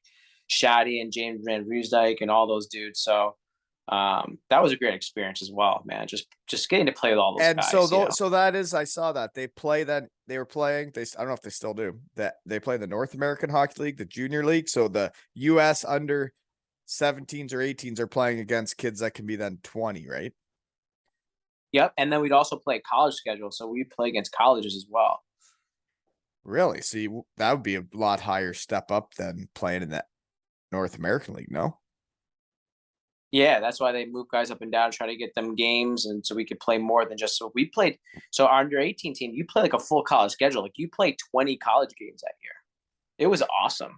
Shaddy and James Van Riesdijk and all those dudes. So that was a great experience as well, man. Just getting to play with all those And guys. so that is, I saw that they were playing. I don't know if they still do that. They play the North American Hockey League, the Junior League. So the US under 17s or 18s are playing against kids that can be then 20, right? Yep, and then we'd also play college schedule, so we play against colleges as well. Really? See, that would be a lot higher step up than playing in that North American League, no? Yeah, that's why they move guys up and down, try to get them games, and so we could play more than just. So we played. So our under 18 team, you play like a full college schedule. Like you play 20 college games that year. It was awesome.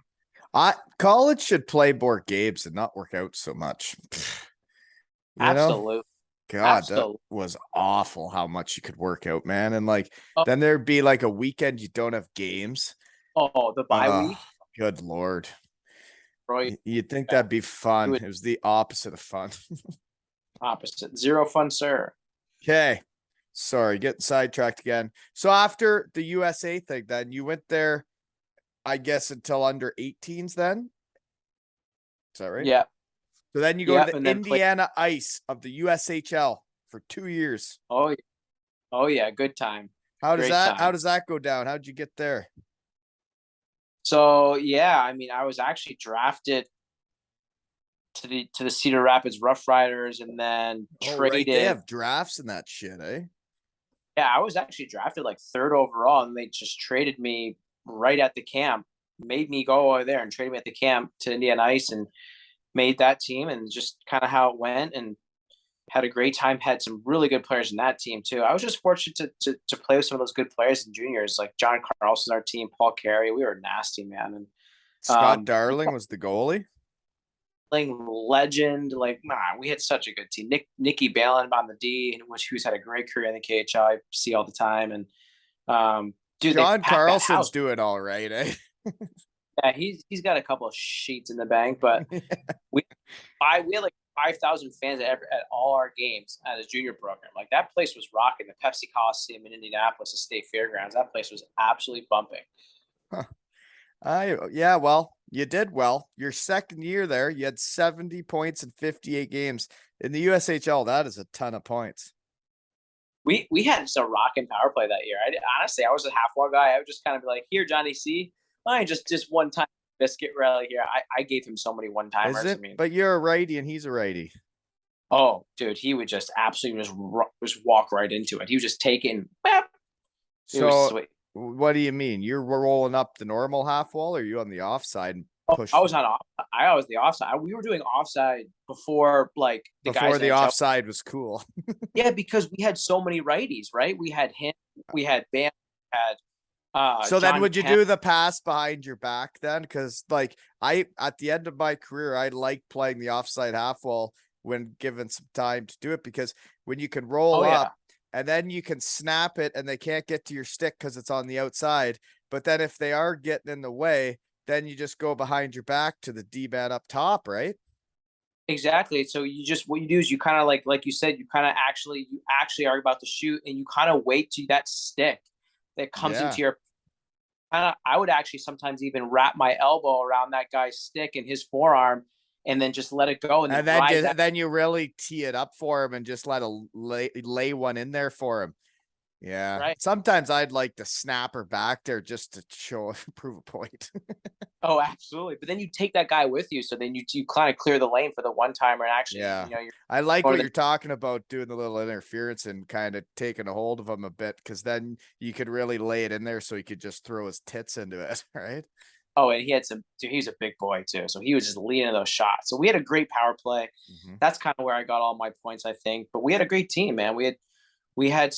College should play more games and not work out so much. You know? Absolutely. God, that Absolutely. was awful how much you could work out, man. And Oh, then there'd be like a weekend you don't have games. oh, the bye Oh, week, good Lord. Roy. You'd think that'd be fun. Do it It was the opposite of fun. opposite. Zero fun, sir. Okay. Sorry, getting sidetracked again. So after the USA thing, then you went there, I guess, until under 18s then? Is that right? Yeah. So then you go Yep, to the and then play. Indiana Ice of the USHL for 2 years. Oh, yeah. Oh yeah, good time. How Great time. does that go down? How'd you get there? So yeah, I mean, I was actually drafted to the Cedar Rapids Rough Riders, and then Oh, right. They traded. have drafts and that shit, eh? Yeah, I was actually drafted like third overall, and they just traded me right at the camp, made me go over there and traded me at the camp to Indiana Ice, and made that team, and just kind of how it went, and had a great time. Had some really good players in that team too. I was just fortunate to play with some of those good players in juniors, like John Carlson, our team, Paul Carey. We were nasty, man, and Scott Darling was the goalie. playing legend. Like, we had such a good team. Nicky Balin on the D, who's had a great career in the KHL. I see all the time, and dude, they John packed that Carlson's house. doing all right, eh? Yeah, he's got a couple of sheets in the bank, but we had like 5,000 fans at all our games at his junior program. Like that place was rocking. The Pepsi Coliseum in Indianapolis, the state fairgrounds. That place was absolutely bumping. Yeah, well, you did well. Your second year there, you had 70 points in 58 games. In the USHL, that is a ton of points. We had just a rocking power play that year. Honestly, I was a half wall guy. I would just kind of be like, here, Johnny C. I just one time biscuit rally here. I gave him so many one Is timers. I it? mean, But you're a righty and he's a righty. oh, dude, he would just absolutely just walk right into it. He was just taking. It was So sweet. what do you mean? You're rolling up the normal half wall, or are you on the offside and Oh, I push was not off. I was the offside. We were doing offside before, like the before guys in the NHL. offside was cool? Yeah, because we had so many righties, right? We had him, we had Bam, we had So then John would you Kemp. do the pass behind your back then? Because like at the end of my career, I like playing the offside half wall when given some time to do it, because when you can roll Oh yeah, up and then you can snap it and they can't get to your stick because it's on the outside. But then if they are getting in the way, then you just go behind your back to the D-man up top, right? exactly. So you just what you do is you kind of like you said, you actually are about to shoot, and you kind of wait to that stick that comes Yeah. into your kind of. I would actually sometimes even wrap my elbow around that guy's stick and his forearm, and then just let it go, and And then ride that. then you really tee it up for him and just let a lay one in there for him. Yeah. Right. Sometimes I'd like to snap her back there just to show prove a point. Oh, absolutely. But then you take that guy with you, so then you kind of clear the lane for the one timer, and actually, Yeah. you're I like going what to you're talking about, doing the little interference and kind of taking a hold of him a bit, because then you could really lay it in there so he could just throw his tits into it, right? Oh, and he had some. Dude, he's a big boy too, so he was just leading those shots. So we had a great power play. Mm-hmm. That's kind of where I got all my points, I think. But we had a great team, man. We had we had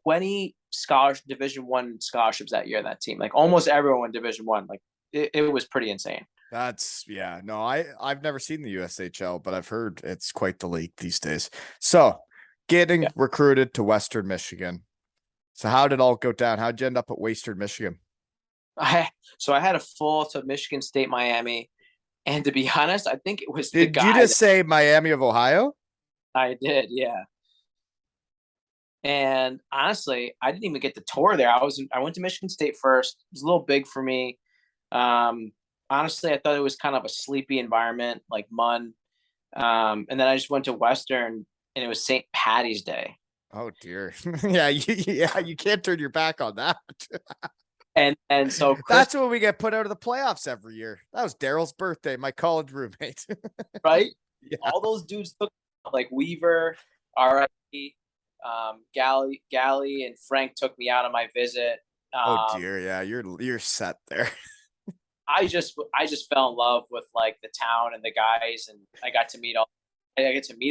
20 scholarship Division 1 scholarships that year. That team, like almost everyone in Division 1, like it was pretty insane. That's yeah. No, I've never seen the USHL, but I've heard it's quite the league these days. So getting Yeah. recruited to Western Michigan. So how did it all go down? How'd you end up at Western Michigan? So I had a full to Michigan State, Miami, and to be honest, I think it was the Did you guy just that say Miami of Ohio? I did, yeah. And honestly, I didn't even get the tour there. I went to Michigan State first. It was a little big for me. Honestly, I thought it was kind of a sleepy environment, like MUN. And then I just went to Western, and it was St. Patty's Day. Oh dear. Yeah, you can't turn your back on that. And so That's when we get put out of the playoffs every year. That was Daryl's birthday, my college roommate. right, Yeah. all those dudes took like Weaver, R.I.P. Galley, and Frank took me out on my visit. Oh dear, yeah, you're set there. I just fell in love with like the town and the guys, and I get to meet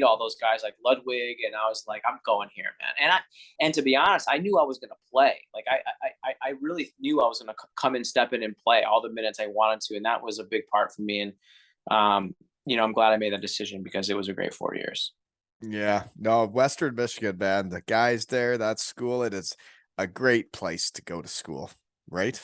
all those guys like Ludwig, and I was like, I'm going here, man. And to be honest, I knew I was gonna play. Like I really knew I was gonna come in, step in, and play all the minutes I wanted to, and that was a big part for me. And I'm glad I made that decision because it was a great 4 years. Yeah, no, Western Michigan, man, the guys there, that school, it is a great place to go to school, right?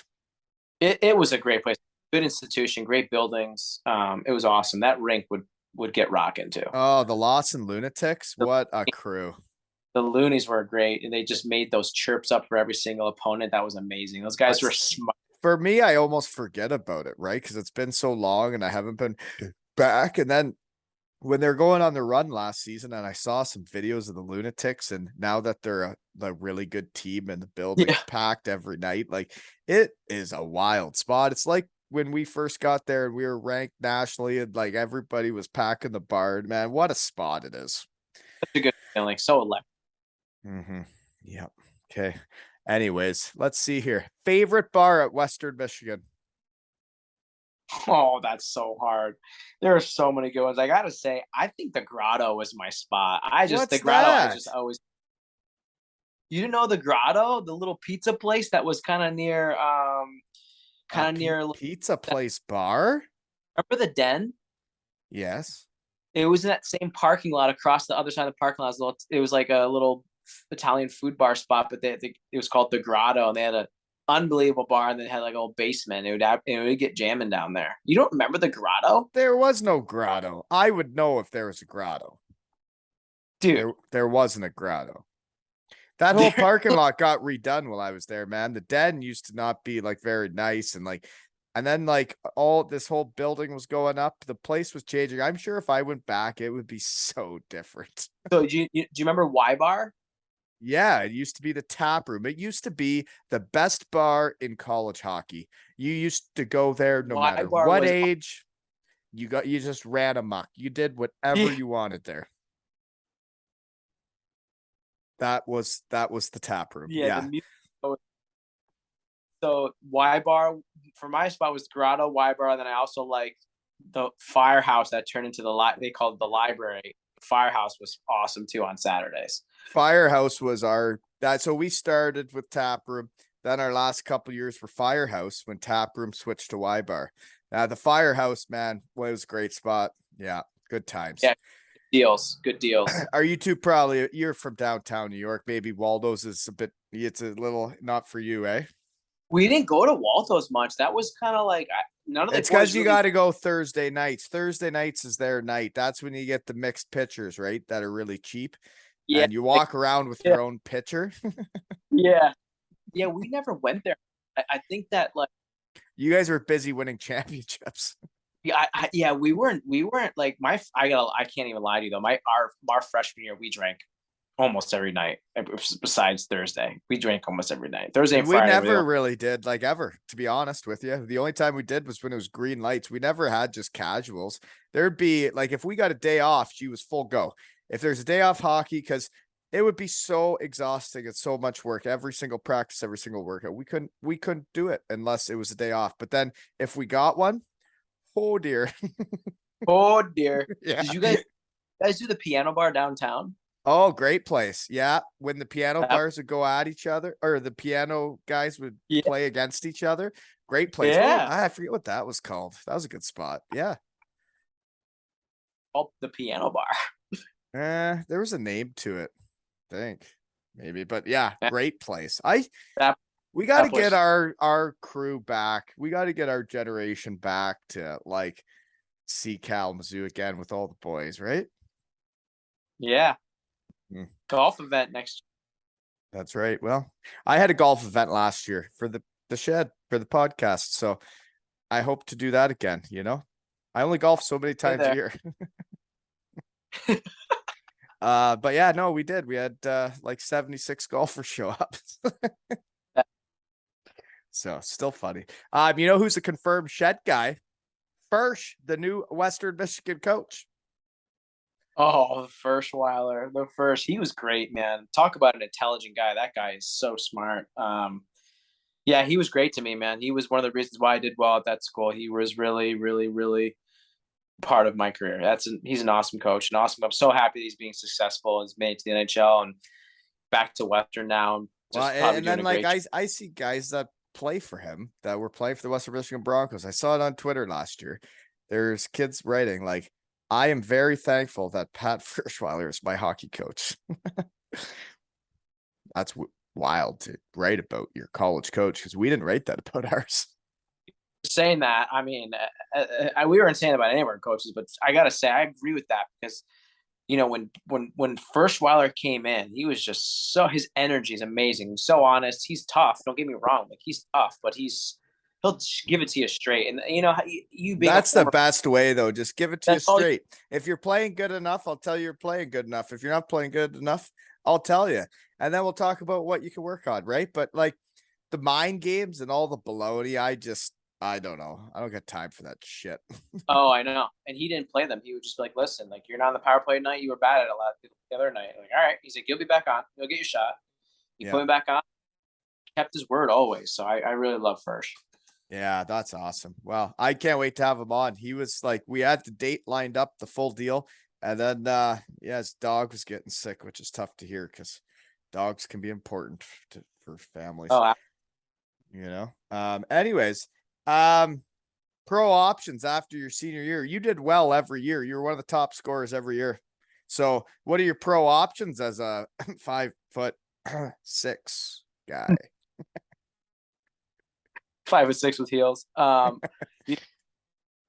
It was a great place, good institution, great buildings. It was awesome. That rink would get rocking too. Oh, the Lawson Lunatics, what a crew. The Loonies were great, and they just made those chirps up for every single opponent. That was amazing. Those guys were smart. For me, I almost forget about it, right? Because it's been so long and I haven't been back. And then when they're going on the run last season, and I saw some videos of the Lunatics, and now that they're a really good team and the building's packed every night, like it is a wild spot. It's like when we first got there and we were ranked nationally, and like everybody was packing the barn, man. What a spot it is. Such a good feeling. So electric. Mm-hmm. Yep. Okay. Anyways, let's see here. Favorite bar at Western Michigan? Oh, that's so hard. There are so many good ones. I gotta say, I think the Grotto was my spot. What's the Grotto, that? I just always. You didn't know the Grotto, the little pizza place that was kind of near, Pizza place bar? Remember the Den? Yes. It was in that same parking lot across the other side of the parking lot. It was like a little Italian food bar spot, but it was called the Grotto, and they had an unbelievable bar, and then had like a little basement. It would get jamming down there. You don't remember the Grotto? There was no grotto. I would know if there was a grotto. Dude. There wasn't a grotto. That whole parking lot got redone while I was there, man. The Den used to not be like very nice, and then like all this whole building was going up. The place was changing. I'm sure if I went back, it would be so different. So do you remember Y Bar? Yeah, it used to be the tap room. It used to be the best bar in college hockey. You used to go there no Y matter bar what was age. You just ran amok. You did whatever yeah, you wanted there. That was the tap room. yeah the Yeah. music. So Y bar for my spot was Grotto Y bar, and then I also like the firehouse that turned into they called it the library. Firehouse was awesome too on Saturdays. Firehouse was our that so we started with tap room. Then our last couple years were Firehouse when tap room switched to Y bar. The Firehouse, man, was a great spot. Yeah, good times. Yeah, deals, good deals. Are you two probably you're from downtown New York? Maybe Waldo's is a bit it's a little not for you, eh? We didn't go to Walto's much. That was kind of like none of the It's boys because you really. got to go Thursday nights. Thursday nights is their night. That's when you get the mixed pitchers, right? That are really cheap. Yeah, And you walk around with yeah, your own pitcher. yeah, yeah. We never went there. I think that like You guys were busy winning championships. yeah, yeah. We weren't like I can't even lie to you though. Our freshman year, we drank almost every night. Besides Thursday, we drank almost every night. Thursday And and we Friday, never really did, like ever, to be honest with you. The only time we did was when it was green lights. We never had just casuals. There'd be like if we got a day off, she was full go. If there's a day off hockey, because it would be so exhausting. It's so much work. Every single practice, every single workout. We couldn't do it unless it was a day off. But then if we got one, oh dear. oh dear. Yeah. Did you guys do the piano bar downtown? Oh, great place. Yeah. When the piano That, bars would go at each other, or the piano guys would yeah, play against each other. Great place. Well, yeah. I forget what that was called. That was a good spot. Yeah. Oh, the piano bar. There was a name to it, I think. Maybe, but yeah, That great place. that, We got to that place. get our crew back. We got to get our generation back to like see Kalamazoo again with all the boys, right? Yeah. Mm. Golf event next. That's right. Well, I had a golf event last year for the shed for the podcast, so I hope to do that again. I only golf so many times a There. year. But yeah, no, we did. We had like 76 golfers show up. So still funny. You know who's a confirmed shed guy? Fersh, the new Western Michigan coach. Oh, the first Weiler, the first. He was great, man. Talk about an intelligent guy. That guy is so smart. Yeah, he was great to me, man. He was one of the reasons why I did well at that school. He was really, really, really part of my career. He's an awesome coach, and awesome. I'm so happy he's being successful and he's made it to the NHL and back to Western now. Well, Just probably and doing then a like great job. I see guys that play for him that were playing for the Western Michigan Broncos. I saw it on Twitter last year. There's kids writing like, I am very thankful that Pat Frischweiler is my hockey coach. That's wild to write about your college coach because we didn't write that about ours. Saying that, I mean, we weren't saying about any of our coaches, but I gotta say I agree with that because when first Weiler came in, he was just his energy is amazing. He's so honest. He's tough. Don't get me wrong. Like he's tough, but he'll give it to you straight. And you being That's the best way though. Just give it to you that's all straight. If you're playing good enough, I'll tell you you're playing good enough. If you're not playing good enough, I'll tell you. And then we'll talk about what you can work on, right? But like the mind games and all the baloney, I don't know. I don't got time for that shit. Oh, I know. And he didn't play them. He would just be like, listen, like you're not on the power play tonight. You were bad at it the other night. Like, all right. He's like, you'll be back on. You'll get your shot. You put Yeah. me back on. Kept his word always. So I really love First. Yeah, that's awesome. Well, I can't wait to have him on. He was like, we had the date lined up, the full deal. And then yeah, his dog was getting sick, which is tough to hear because dogs can be important for families. Oh, Anyways, pro options after your senior year. You did well every year. You were one of the top scorers every year. So what are your pro options as a 5'6" guy? 5'6" with heels.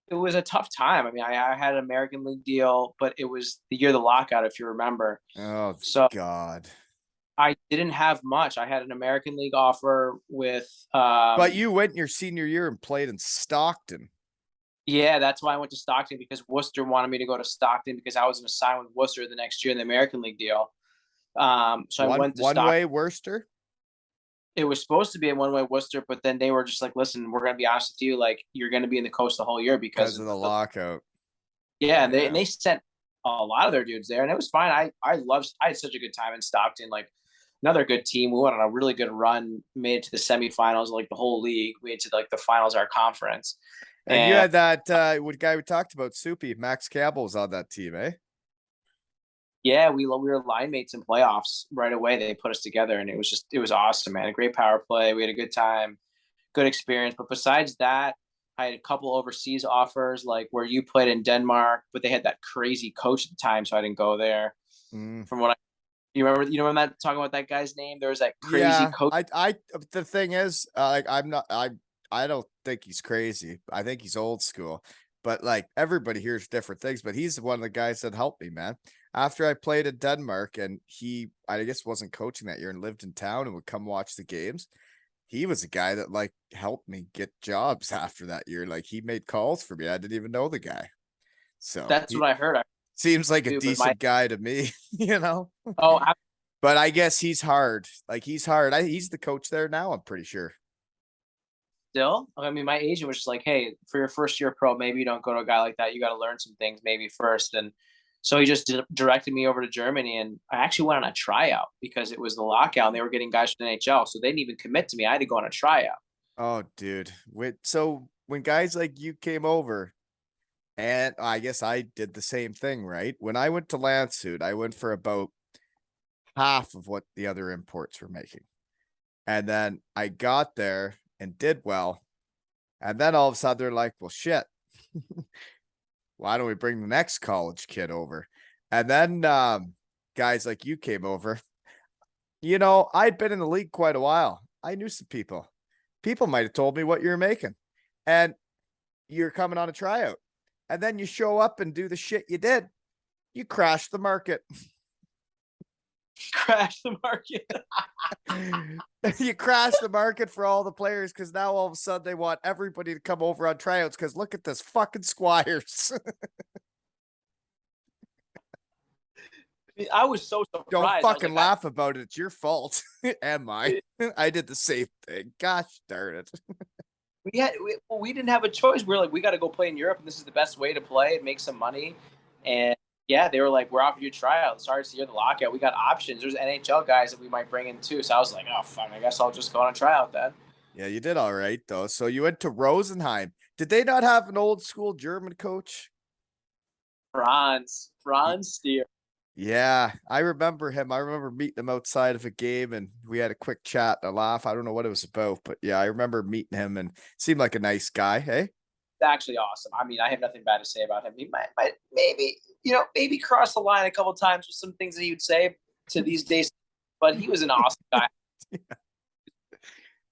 It was a tough time. I mean, I had an American League deal, but it was the year of the lockout, if you remember. Oh, So God. I didn't have much. I had an American League offer with But you went your senior year and played in Stockton. yeah, that's why I went to Stockton because Worcester wanted me to go to Stockton because I was going to sign with Worcester the next year in the American League deal. So I went to one Stock. way Worcester. It was supposed to be a one-way Worcester, but then they were just like, listen, we're gonna be honest with you, like you're gonna be in the coast the whole year because Of the lockout. yeah, Yeah. they sent a lot of their dudes there, and it was fine. I had such a good time in Stockton. Like another good team. We went on a really good run, made it to the semifinals, like the whole league, made it to like the finals of our conference. And you And had that what guy we talked about, Soupy, Max Campbell was on that team, eh? yeah, we were line mates in playoffs right away. They put us together, and it was awesome, man. A great power play. We had a good time, good experience. But besides that, I had a couple overseas offers, like where you played in Denmark, but they had that crazy coach at the time, so I didn't go there. Mm. From what you remember that talking about that guy's name? There was that crazy Yeah, coach. the thing is, like, I don't think he's crazy. I think he's old school, but like everybody hears different things. But he's one of the guys that helped me, man. After I played in Denmark, and he, I guess, wasn't coaching that year and lived in town and would come watch the games. He was a guy that like helped me get jobs after that year. Like he made calls for me. I didn't even know the guy. So That's he what I heard. I seems like a do, but my decent guy to me, you know. oh, But I guess he's hard. Like he's hard. He's the coach there now, I'm pretty sure. still, I mean, my agent was just like, "Hey, for your first year pro, maybe you don't go to a guy like that. You got to learn some things maybe first." And so he just directed me over to Germany, and I actually went on a tryout because it was the lockout, and they were getting guys from the NHL, so they didn't even commit to me. I had to go on a tryout. Oh, dude. So when guys like you came over, and I guess I did the same thing, right? When I went to Landshut, I went for about half of what the other imports were making. And then I got there and did well. And then all of a sudden they're like, well, shit. Why don't we bring the next college kid over? And then guys like you came over. You know, I'd been in the league quite a while. I knew some people. People might have told me what you're making. And you're coming on a tryout. And then you show up and do the shit you did. You crash the market. Crash the market. You crash the market for all the players because now all of a sudden they want everybody to come over on tryouts because look at this fucking Squires. I was so surprised. Don't fucking laugh about it. It's your fault. Am I? I did the same thing. Gosh darn it. We didn't have a choice. We were like, we got to go play in Europe, and this is the best way to play and make some money. And yeah, they were like, we're offering you a tryout. Sorry to hear the lockout. We got options. There's NHL guys that we might bring in too. So I was like, oh, fine. I guess I'll just go on a tryout then. Yeah, you did all right though. So you went to Rosenheim. Did they not have an old school German coach? Franz Steer. Yeah, I remember him. I remember meeting him outside of a game and we had a quick chat and a laugh. I don't know what it was about, but yeah, I remember meeting him and seemed like a nice guy. Hey, It's actually awesome. I mean, I have nothing bad to say about him. He might maybe cross the line a couple of times with some things that he would say to these days, but he was an awesome guy.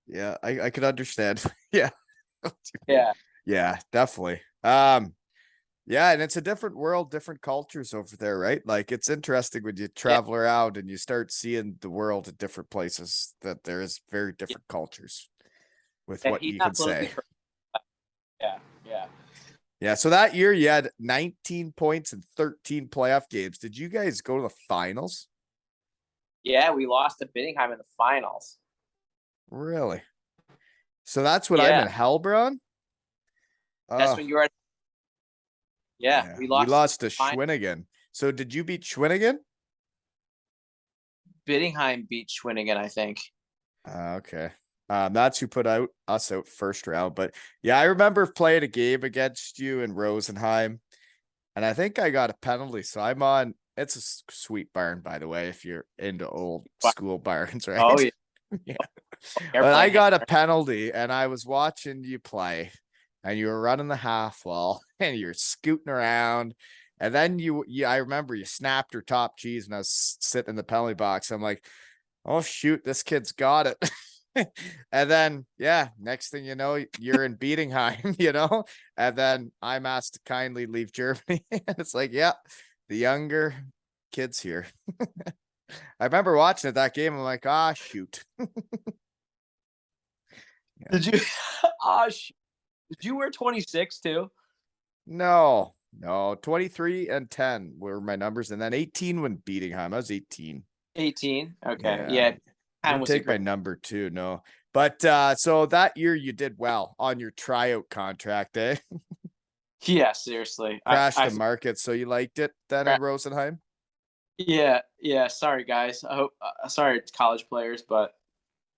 Yeah, I could understand. Yeah. Yeah. Yeah, definitely. Yeah, and it's a different world, different cultures over there, right? Like it's interesting when you travel around and you start seeing the world at different places that there is very different cultures with what you can say. Yeah. Yeah, so that year you had 19 points and 13 playoff games. Did you guys go to the finals? Yeah, we lost to Biddingham in the finals. Really? So that's what I'm in Hellbron? That's when you were. Yeah, we lost to Schwinnigan. So did you beat Schwinnigan? Biddingham beat Schwinnigan, I think. Okay. That's who put us out first round. But yeah, I remember playing a game against you in Rosenheim, and I think I got a penalty. So I'm on. It's a sweet barn, by the way, if you're into old school barns, right? Oh yeah. Yeah. But I got a penalty, and I was watching you play, and you were running the half wall, and you're scooting around. And then I remember you snapped your top cheese, and I was sitting in the penalty box. I'm like, oh shoot, this kid's got it. And then, yeah, next thing you know, you're in Bietigheim, you know, and then I'm asked to kindly leave Germany. And it's like, yeah, the younger kids here. I remember watching it that game. I'm like, shoot. Yeah. Did you? Did you wear 26 too? No, 23 and 10 were my numbers, and then 18 when Bietigheim. I was 18. 18. Okay. Yeah. Yeah. Time Didn't was a take my great. number too, no. But so that year you did well on your tryout contract, eh? Yeah, seriously. Crashed the market, so you liked it then in Rosenheim? Yeah, yeah. Sorry, guys. I hope. Sorry, college players, but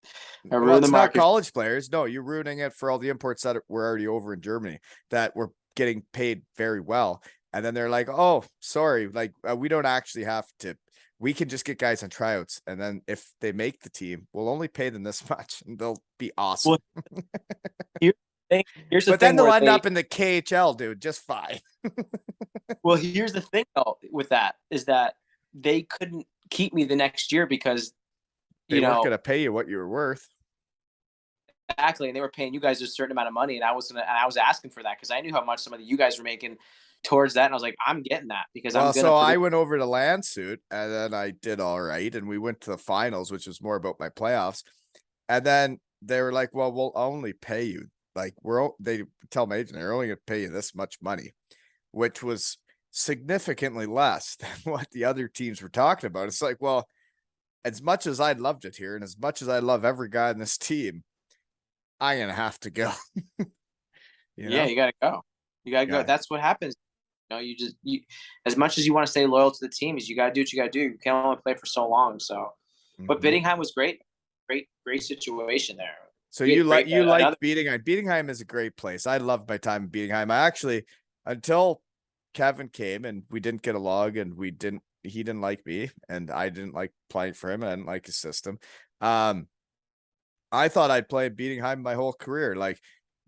I Well, ruined the it's not market. college players. No, you're ruining it for all the imports that were already over in Germany that were getting paid very well. And then they're like, oh, sorry, like we don't actually have to. We can just get guys on tryouts. And then if they make the team, we'll only pay them this much and they'll be awesome. Well, here's the But then thing they'll where end they. up in the KHL, dude, just fine. Well, here's the thing though with that is that they couldn't keep me the next year because They you weren't know going to pay you what you were worth. exactly, and they were paying you guys a certain amount of money, and I was asking for that because I knew how much some of you guys were making towards that, and I was like, I'm getting that because I'm Well, gonna so produce. I went over to Landsuit and then I did all right. And we went to the finals, which was more about my playoffs. And then they were like, well, we'll only pay you. Like they tell my agent, they're only going to pay you this much money, which was significantly less than what the other teams were talking about. It's like, well, as much as I loved it here and as much as I love every guy in this team, I'm going to have to go. Yeah, you gotta go. You gotta go. Yeah. That's what happens. You as much as you want to stay loyal to the team, is you gotta do what you gotta do. You can only play for so long. So, but Mhm. Biddingham was great, great situation there. So We had great you like another. Bietigheim. Bietigheim is a great place. I loved my time in Bietigheim. I actually, until Kevin came and we didn't get along and he didn't like me and I didn't like playing for him. I didn't like his system. I thought I'd play in Bietigheim my whole career. Like,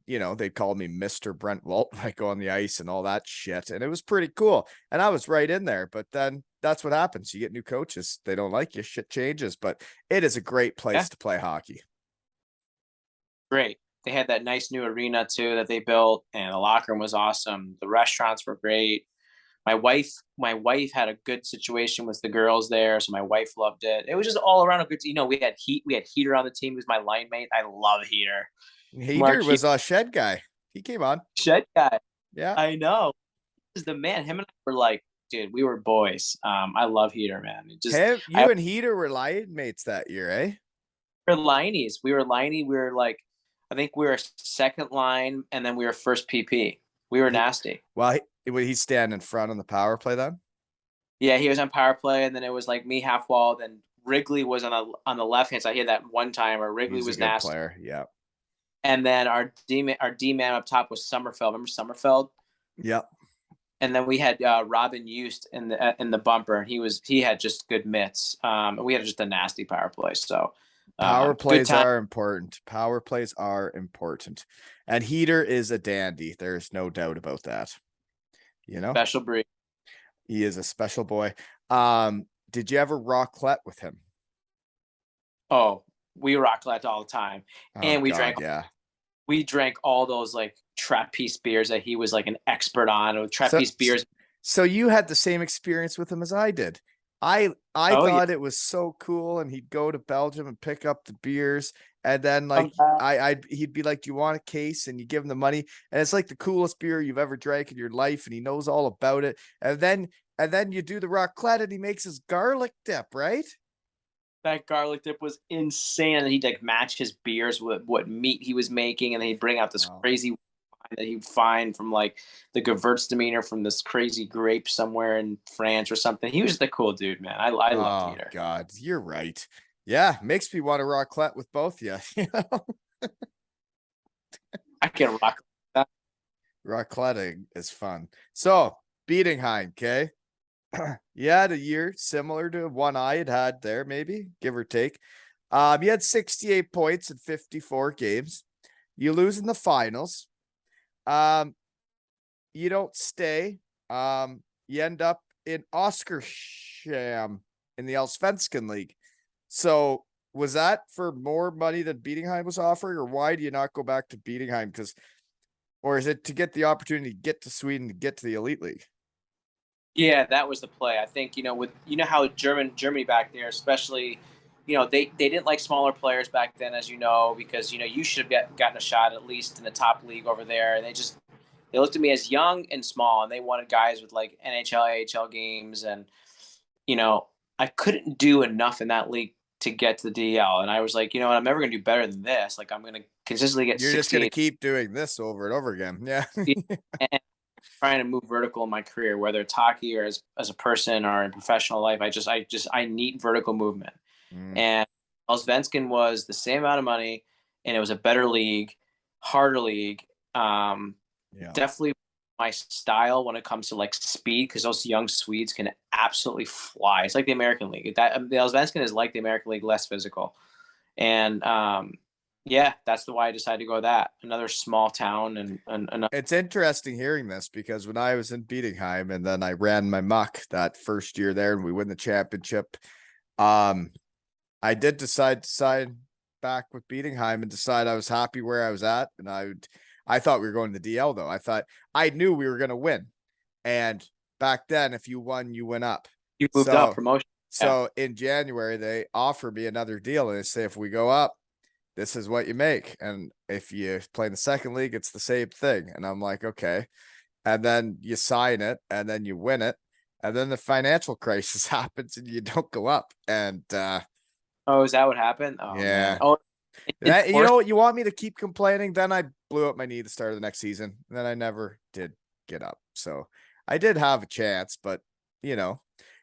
they called me Mr. Brent Walt, like go on the ice and all that shit. And it was pretty cool. And I was right in there, but then that's what happens. You get new coaches. They don't like you. Shit changes, but it is a great place to play hockey. Great. They had that nice new arena too that they built, and the locker room was awesome. The restaurants were great. My wife had a good situation with the girls there, so my wife loved it. It was just all around a good. We had Heater on the team. He was my line mate. I love Heater. Heater Mark was a shed guy. He came on. Shed guy. Yeah. I know. This is the man. Him and I were like, dude, we were boys. I love Heater, man. You and Heater were line mates that year, eh? We were lineies. We were liney. We were like, I think we were second line, and then we were first PP. We were nasty. Well, would he stand in front on the power play then? Yeah, he was on power play, and then it was like me half wall. Then Wrigley was on the left hand side. He had that one time where Wrigley He's was a good nasty. player. Yeah. And then our D man up top was Summerfeld. Remember Summerfeld? Yep. And then we had Robin Eust in the bumper, and he had just good mitts. We had just a nasty power play. So power plays are important. Power plays are important, and Heater is a dandy. There's no doubt about that. Special breed. He is a special boy. Did you ever raclette with him? Oh, we raclette all the time, and we drank. Yeah. We drank all those like Trappiste beers that he was like an expert on. Trappiste beers. So you had the same experience with him as I did. I thought it was so cool, and he'd go to Belgium and pick up the beers, and then like he'd be like, "Do you want a case?" And you give him the money, and it's like the coolest beer you've ever drank in your life, and he knows all about it. And then you do the raclette, and he makes his garlic dip, right? That garlic dip was insane, and he'd like match his beers with what meat he was making, and then he'd bring out this crazy wine that he'd find from like the Gewürztraminer from this crazy grape somewhere in France or something. He was the cool dude, man. I loved Peter. God, you're right. Yeah, makes me want to raclette with both you. I can rock that. Racletting is fun. So Bietigheim, okay. You had a year similar to one I had there, maybe give or take. You had 68 points in 54 games. You lose in the finals. You don't stay. You end up in Oskarsham in the Allsvenskan League. So was that for more money than Bietigheim was offering, or why do you not go back to Bietigheim? Or is it to get the opportunity to get to Sweden, to get to the Elite League? Yeah, that was the play. I think, with how Germany back there, especially, they didn't like smaller players back then, as because you should have gotten a shot at least in the top league over there. And they looked at me as young and small, and they wanted guys with like NHL, AHL games, and I couldn't do enough in that league to get to the DL. And I was like, you know what, I'm never gonna do better than this. Like I'm gonna consistently get You're just gonna 68 keep doing this over and over again. Yeah. and trying to move vertical in my career, whether it's hockey or as a person or in professional life. I need vertical movement. Mm, And Allsvenskan was the same amount of money, and it was a better league, harder league. yeah. Definitely my style when it comes to like speed, because those young Swedes can absolutely fly. It's like the American League. That the Allsvenskan is like the American League, less physical. And yeah, that's the why I decided to go that. Another small town and It's interesting hearing this because when I was in Bietigheim and then I ran my muck that first year there and we win the championship, I did decide to sign back with Bietigheim and decide I was happy where I was at. And I thought we were going to the DL though. I knew we were going to win. And back then, if you won, you went up. you moved up promotion. So in January, they offer me another deal and they say, if we go up, this is what you make. And if you play in the second league, it's the same thing. And I'm like, okay. And then you sign it and then you win it. And then the financial crisis happens and you don't go up. And Oh, is that what happened? Oh yeah. man. Oh, You know what? You want me to keep complaining? Then I blew up my knee at the start of the next season. And then I never did get up. So I did have a chance, but you know,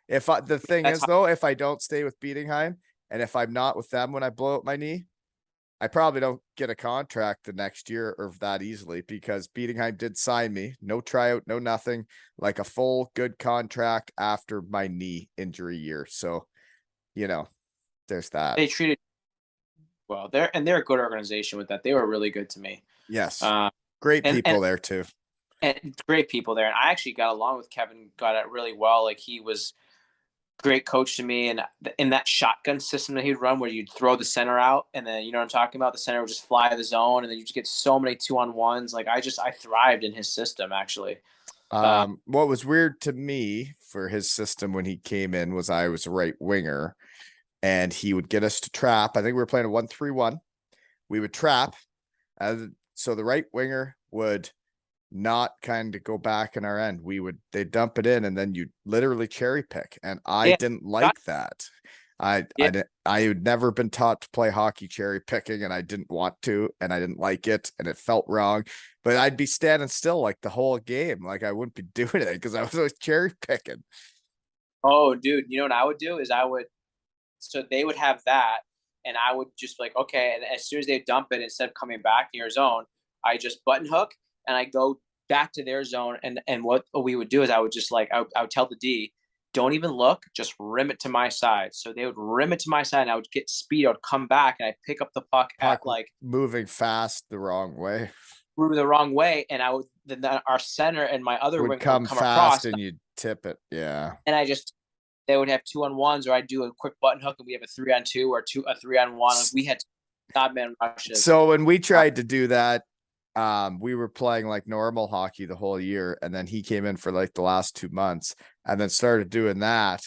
the thing is though, if I don't stay with Bietigheim and if I'm not with them when I blow up my knee, I probably don't get a contract the next year or that easily because Bietigheim did sign me. No tryout, no nothing, like a full good contract after my knee injury year. So, you know, there's that. they treated well. They're a good organization with that. They were really good to me. Yes. Uh, Great and, people and there too. and great people there. And I actually got along with Kevin, got it really well. Like he was great coach to me, and in that shotgun system that he'd run where you'd throw the center out and then, you know what I'm talking about, the center would just fly the zone and then you just get so many 2-on-1s. Like I thrived in his system actually. What was weird to me for his system when he came in was I was a right winger and he would get us to trap. I think we were playing a 1-3-1. We would trap. So the right winger would not kind of go back in our end. They dump it in and then you literally cherry pick. And I Yeah, didn't like that. I had never been taught to play hockey cherry picking and I didn't want to, and I didn't like it and it felt wrong, but I'd be standing still like the whole game. Like I wouldn't be doing it because I was always cherry picking. oh dude, you know what I would do is so they would have that and I would just like, okay, and as soon as they dump it, instead of coming back in your zone, I just button hook and I go back to their zone. And what we would do is I would just like I would tell the D, don't even look, just rim it to my side. So they would rim it to my side and I would get speed. I would come back and I'd pick up the puck at like moving fast the wrong way. moving the wrong way. And I would then our center and my other Would wing come would come fast across and you'd tip it. Yeah. and they would have 2-on-1s, or I'd do a quick button hook and we have a 3-on-2 or a 3-on-1. We had stop man rushes. So when we tried to do that, we were playing like normal hockey the whole year, and then he came in for like the last 2 months and then started doing that.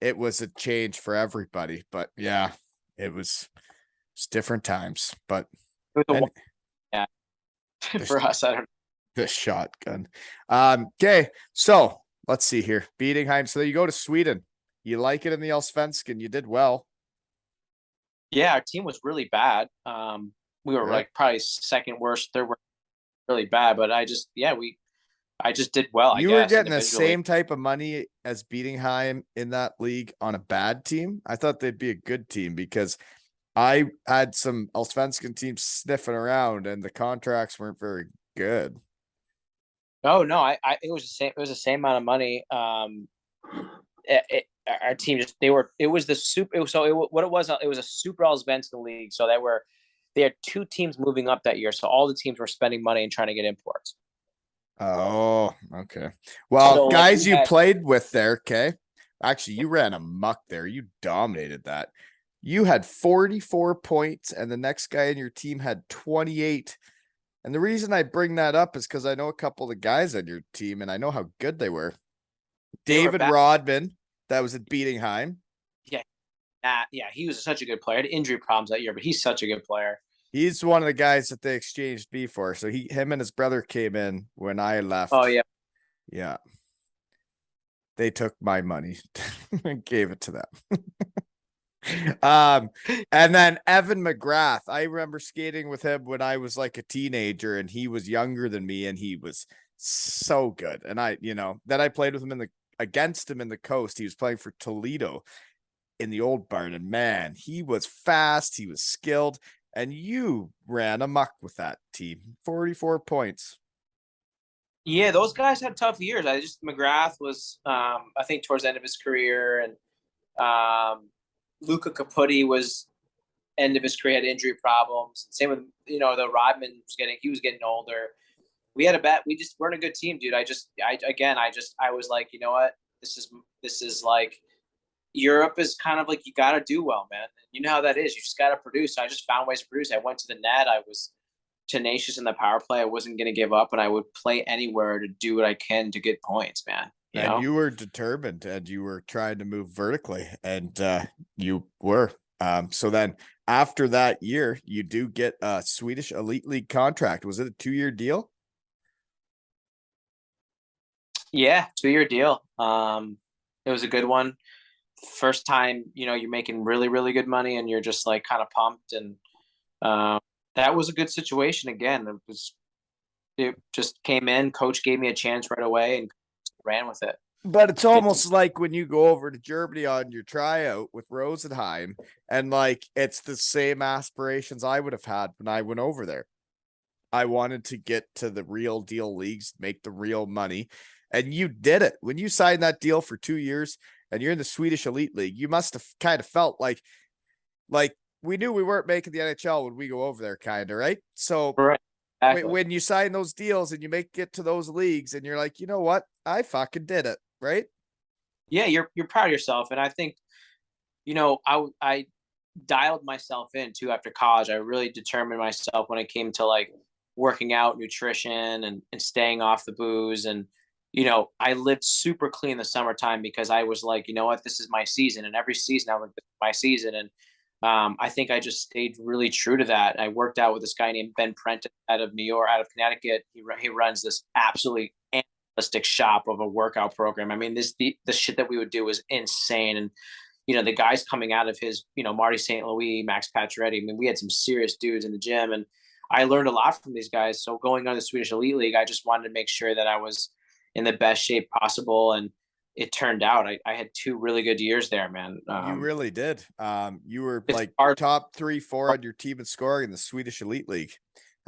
It was a change for everybody, but yeah, it's different times. But yeah, for us, I don't. The shotgun. Okay, so let's see here. Bietigheim. So you go to Sweden. You like it in the Allsvenskan. You did well. Yeah, our team was really bad. We were like probably second worst, third worst, really bad. But I just did well. You were getting the same type of money as Bietigheim in that league on a bad team. I thought they'd be a good team because I had some Allsvenskan teams sniffing around and the contracts weren't very good. Oh no, it was the same. It was the same amount of money. Our team just it was the super. What it was a super Allsvenskan league. So they had 2 teams moving up that year. So all the teams were spending money and trying to get imports. Oh, okay. Well, So, guys, you played with there. Okay. Actually, you ran a muck there. You dominated that. You had 44 points, and the next guy in your team had 28. And the reason I bring that up is because I know a couple of the guys on your team, and I know how good they were. David Rodman, that was at Bietigheim. Yeah, he was such a good player. He had injury problems that year, but he's such a good player. He's one of the guys that they exchanged B for. So him and his brother came in when I left. Oh yeah. Yeah. They took my money and gave it to them. And then Evan McGrath, I remember skating with him when I was like a teenager, and he was younger than me, and he was so good. And then I played with him against him in the coast. He was playing for Toledo in the old barn, and man, he was fast, he was skilled, and you ran amok with that team. 44 points. Yeah, those guys had tough years. McGrath was, I think, towards the end of his career, and Luca Caputi was end of his career, had injury problems. Same with the Rodman was getting older. We had a bet. We just weren't a good team, dude. I was like, you know what? This is like Europe is kind of like, you got to do well, man. You know how that is. You just got to produce. I just found ways to produce. I went to the net. I was tenacious in the power play. I wasn't going to give up, and I would play anywhere to do what I can to get points, man. You were determined, and you were trying to move vertically, and you were. So then after that year, you do get a Swedish Elite League contract. Was it a 2-year deal? Yeah, 2-year deal. It was a good one. First time, you're making really, really good money, and you're just like kind of pumped. And that was a good situation. Again, it just came in. Coach gave me a chance right away and ran with it. But it's almost like when you go over to Germany on your tryout with Rosenheim, and like it's the same aspirations I would have had when I went over there. I wanted to get to the real deal leagues, make the real money. And you did it. When you signed that deal for 2 years and you're in the Swedish Elite League, you must have kind of felt like we knew we weren't making the NHL when we go over there, kind of, right? So right. Exactly. When you sign those deals and you make it to those leagues, and you're like, you know what? I fucking did it, right? Yeah, you're proud of yourself. And I think, I dialed myself in too after college. I really determined myself when it came to like working out, nutrition, and staying off the booze. And I lived super clean the summertime because I was like, you know what, this is my season. And every season I was my season. And I think I just stayed really true to that. I worked out with this guy named Ben Prentice out of Connecticut. He runs this absolutely animalistic shop of a workout program. I mean, the shit that we would do was insane. And the guys coming out of his, Marty St. Louis, Max Pacioretty. I mean, we had some serious dudes in the gym, and I learned a lot from these guys. So going on the Swedish Elite League, I just wanted to make sure that I was in the best shape possible. And it turned out I had 2 really good years there, man. You really did. You were like top 3, 4 on your team in scoring in the Swedish Elite League,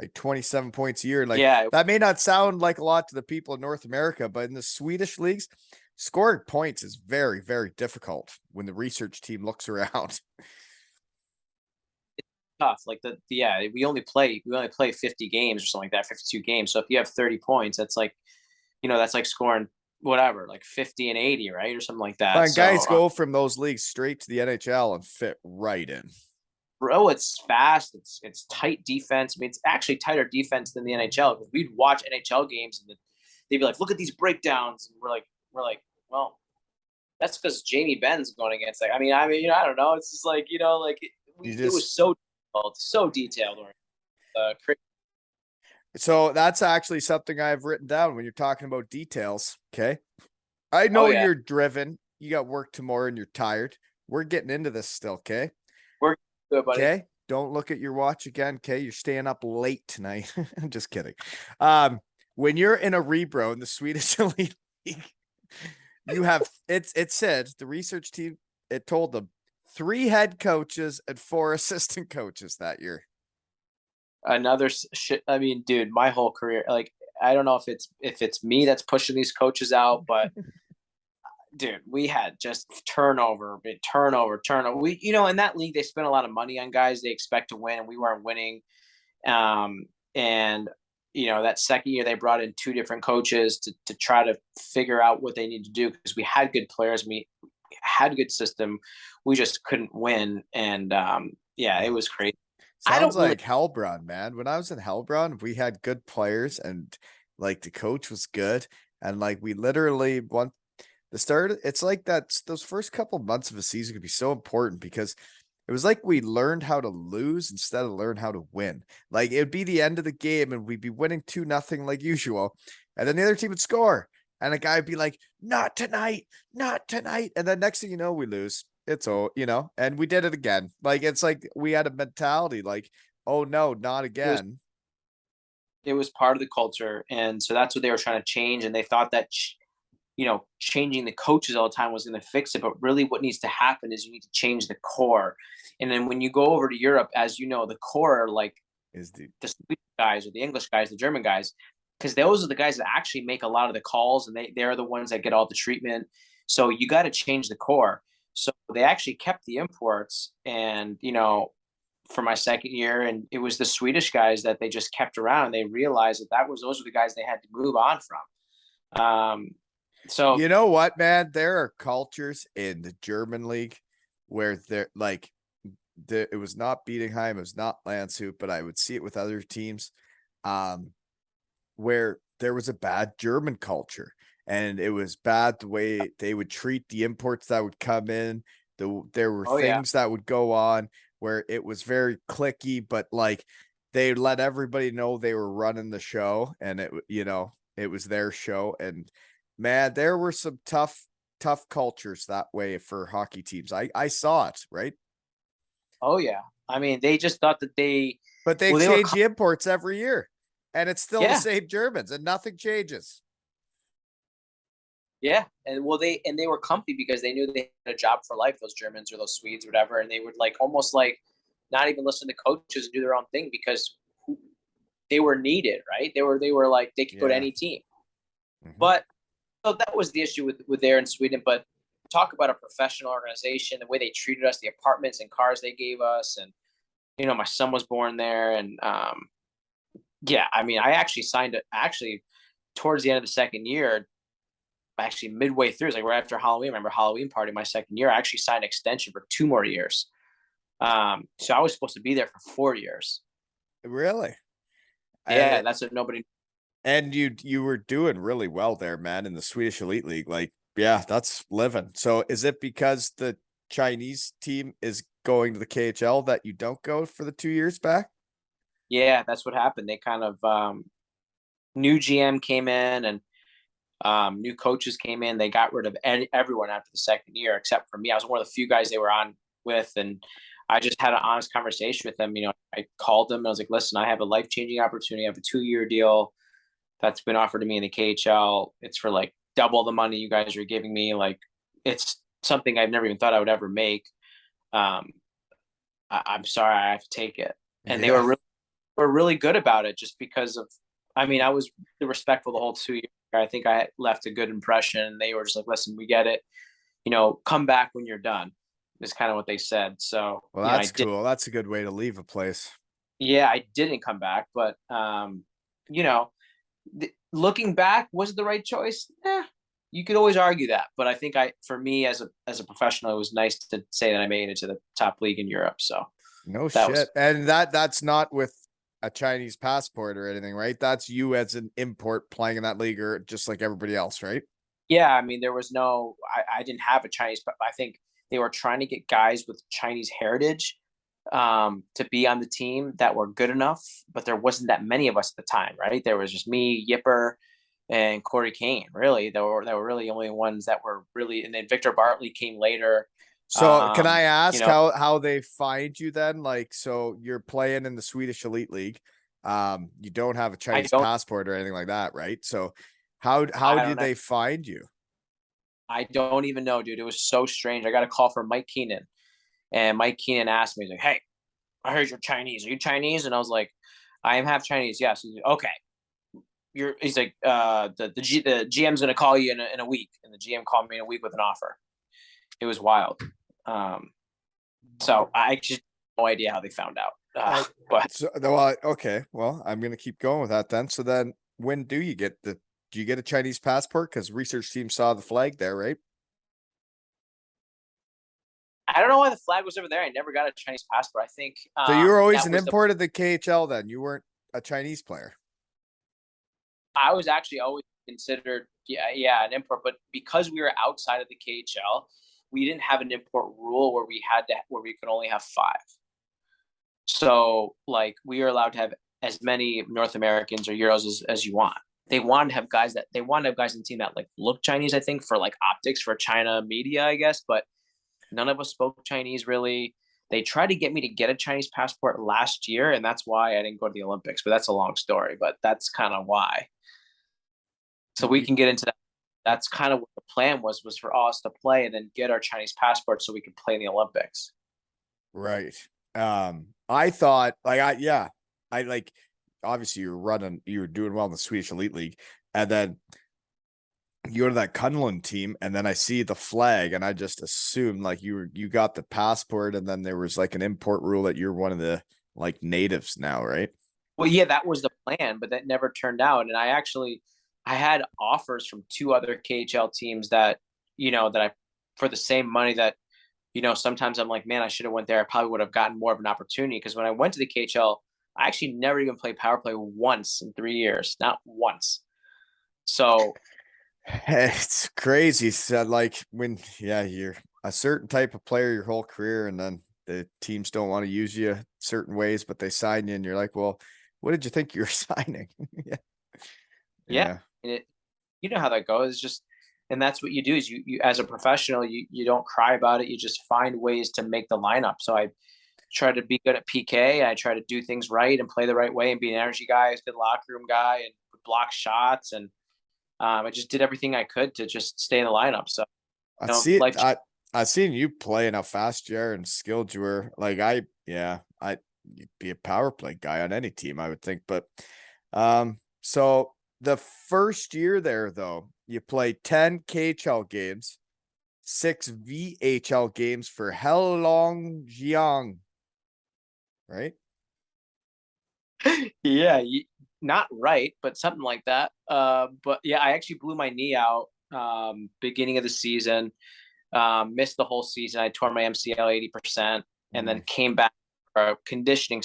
like 27 points a year. Like, yeah, that may not sound like a lot to the people in North America, but in the Swedish leagues, scoring points is very, very difficult when the research team looks around. It's tough. Like we only play 50 games or something like that, 52 games. So if you have 30 points, that's like, that's like scoring whatever, like 50 and 80, right? Or something like that. And guys go from those leagues straight to the NHL and fit right in. Bro, it's fast. It's tight defense. I mean, it's actually tighter defense than the NHL, because we'd watch NHL games and they'd be like, look at these breakdowns. And we're like, well, that's because Jamie Benn's going against. Like, I mean, I don't know. It's just like, it was so detailed. So that's actually something I've written down when you're talking about details. Okay. I know you're driven. You got work tomorrow and you're tired. We're getting into this still. Okay. We're good, buddy. Okay. Don't look at your watch again. Okay. You're staying up late tonight. I'm just kidding. When you're in a rebro in the Swedish Elite League, you have, it said the research team, it told them 3 head coaches and 4 assistant coaches that year. Another shit. I mean, dude, my whole career, like, I don't know if it's me that's pushing these coaches out, but dude, we had just turnover. We, in that league, they spent a lot of money on guys they expect to win, and we weren't winning. And that second year they brought in 2 different coaches to try to figure out what they need to do, because we had good players, we had a good system, we just couldn't win. And it was crazy. Sounds like Hellbrun, man. When I was in Hellbrun, we had good players, and like the coach was good, and like we literally won the start. It's like those first couple months of a season could be so important, because it was like we learned how to lose instead of learn how to win. Like, it'd be the end of the game and we'd be winning 2-0 like usual, and then the other team would score, And a guy would be like, not tonight, not tonight. And then next thing you know, we lose. It's all, and we did it again. Like, it's like we had a mentality like, oh no, not again. It was part of the culture. And so that's what they were trying to change. And they thought that, changing the coaches all the time was going to fix it. But really what needs to happen is you need to change the core. And then when you go over to Europe, as you know, the core are like Is the Swedish guys or the English guys, the German guys, because those are the guys that actually make a lot of the calls, and they're the ones that get all the treatment. So you got to change the core. So they actually kept the imports, and for my second year, and it was the Swedish guys that they just kept around. And they realized those were the guys they had to move on from. So you know what, man? There are cultures in the German league where they're like, it was not Bietigheim, it was not Landshut, but I would see it with other teams, where there was a bad German culture, and it was bad the way they would treat the imports that would come in. There were things that would go on where it was very cliquey, but like they let everybody know they were running the show, and it was their show. And man, there were some tough cultures that way for hockey teams. I saw it, right? Oh yeah. I mean, they just thought that but they exchange the imports every year, and it's still the same Germans, and nothing changes. Yeah, and they were comfy because they knew they had a job for life, those Germans or those Swedes or whatever, and they would like almost like not even listen to coaches and do their own thing because they were needed, right? They were like they could go to any team. But so that was the issue with there in Sweden. But talk about a professional organization, the way they treated us, the apartments and cars they gave us, and my son was born there, and I mean, I actually signed it towards the end of the second year. Actually, midway through, like right after Halloween. Remember Halloween party my second year? I actually signed an extension for 2 more years. So I was supposed to be there for 4 years. Really? Yeah, that's what nobody. And you were doing really well there, man, in the Swedish Elite League. Like, yeah, that's living. So is it because the Chinese team is going to the KHL that you don't go for the 2 years back? Yeah, that's what happened. They kind of new GM came in, and new coaches came in. They got rid of everyone after the second year, except for me. I was one of the few guys they were on with, and I just had an honest conversation with them. I called them and I was like, listen, I have a life-changing opportunity. I have a 2-year deal that's been offered to me in the KHL. It's for like double the money you guys are giving me. Like, it's something I've never even thought I would ever make. I'm sorry, I have to take it. And they were really good about it, just because of, I mean, I was respectful the whole 2 years. I think I left a good impression. They were just like, listen, we get it. Come back when you're done, is kind of what they said. So, well, that's cool. That's a good way to leave a place. Yeah, I didn't come back, but, looking back, was it the right choice? You could always argue that. But I think for me as a professional, it was nice to say that I made it to the top league in Europe. So no shit. And that's not with a Chinese passport or anything, right? That's you as an import playing in that league, or just like everybody else, right? Yeah, I mean, there was I didn't have a Chinese, but I think they were trying to get guys with Chinese heritage to be on the team that were good enough, but there wasn't that many of us at the time, right? There was just me, Yipper, and Corey Kane. Really, they were really the only ones that were really, and then Victor Bartley came later. So can I ask how they find you then? Like, so you're playing in the Swedish Elite League. You don't have a Chinese passport or anything like that, right? So how did they find you? I don't even know, dude. It was so strange. I got a call from Mike Keenan, and Mike Keenan asked me, he's like, hey, I heard you're Chinese. Are you Chinese? And I was like, I am half Chinese. Yes. He's like, okay. He's like, the GM's going to call you in a week. And the GM called me in a week with an offer. It was wild. So I just no idea how they found out. Okay. Well, I'm going to keep going with that then. So then when do you get a Chinese passport? Because research team saw the flag there, right? I don't know why the flag was over there. I never got a Chinese passport. I think. So you were always an import of the KHL then? You weren't a Chinese player? I was actually always considered, an import. But because we were outside of the KHL, we didn't have an import rule where we could only have 5. So, like, we are allowed to have as many North Americans or Euros as you want. they wanted to have guys in the team that like look Chinese, I think, for like optics for China media, I guess. But none of us spoke Chinese really. They tried to get me to get a Chinese passport last year, and that's why I didn't go to the Olympics. But that's a long story. But that's kind of why. So we can get into that. That's kind of what the plan was for us to play and then get our Chinese passport so we could play in the Olympics. Right. I thought I like obviously you were doing well in the Swedish Elite League, and then you go to that Kunlun team, and then I see the flag, and I just assumed like you got the passport, and then there was like an import rule that you're one of the like natives now, right? Well, yeah, that was the plan, but that never turned out. And I had offers from two other KHL teams that, that I, for the same money that, sometimes I'm like, man, I should have went there. I probably would have gotten more of an opportunity. Because when I went to the KHL, I actually never even played power play once in 3 years, not once. So it's crazy. So like you're a certain type of player your whole career, and then the teams don't want to use you certain ways, but they sign you, and you're like, well, what did you think you were signing? Yeah. yeah, and you know how that goes. It's just, and that's what you do is you as a professional, you don't cry about it. You just find ways to make the lineup. So I try to be good at PK. I try to do things right and play the right way and be an energy guy, good locker room guy, and block shots. And I just did everything I could to just stay in the lineup. So, I see it. life. I seen you play and how fast you are and skilled you were. Like you'd be a power play guy on any team, I would think. But so the first year there, though, you played 10 KHL games, 6 VHL games for Heilongjiang, right? Yeah, not right, but something like that. But yeah, I actually blew my knee out beginning of the season. Missed the whole season. I tore my MCL 80%, and then came back for conditioning.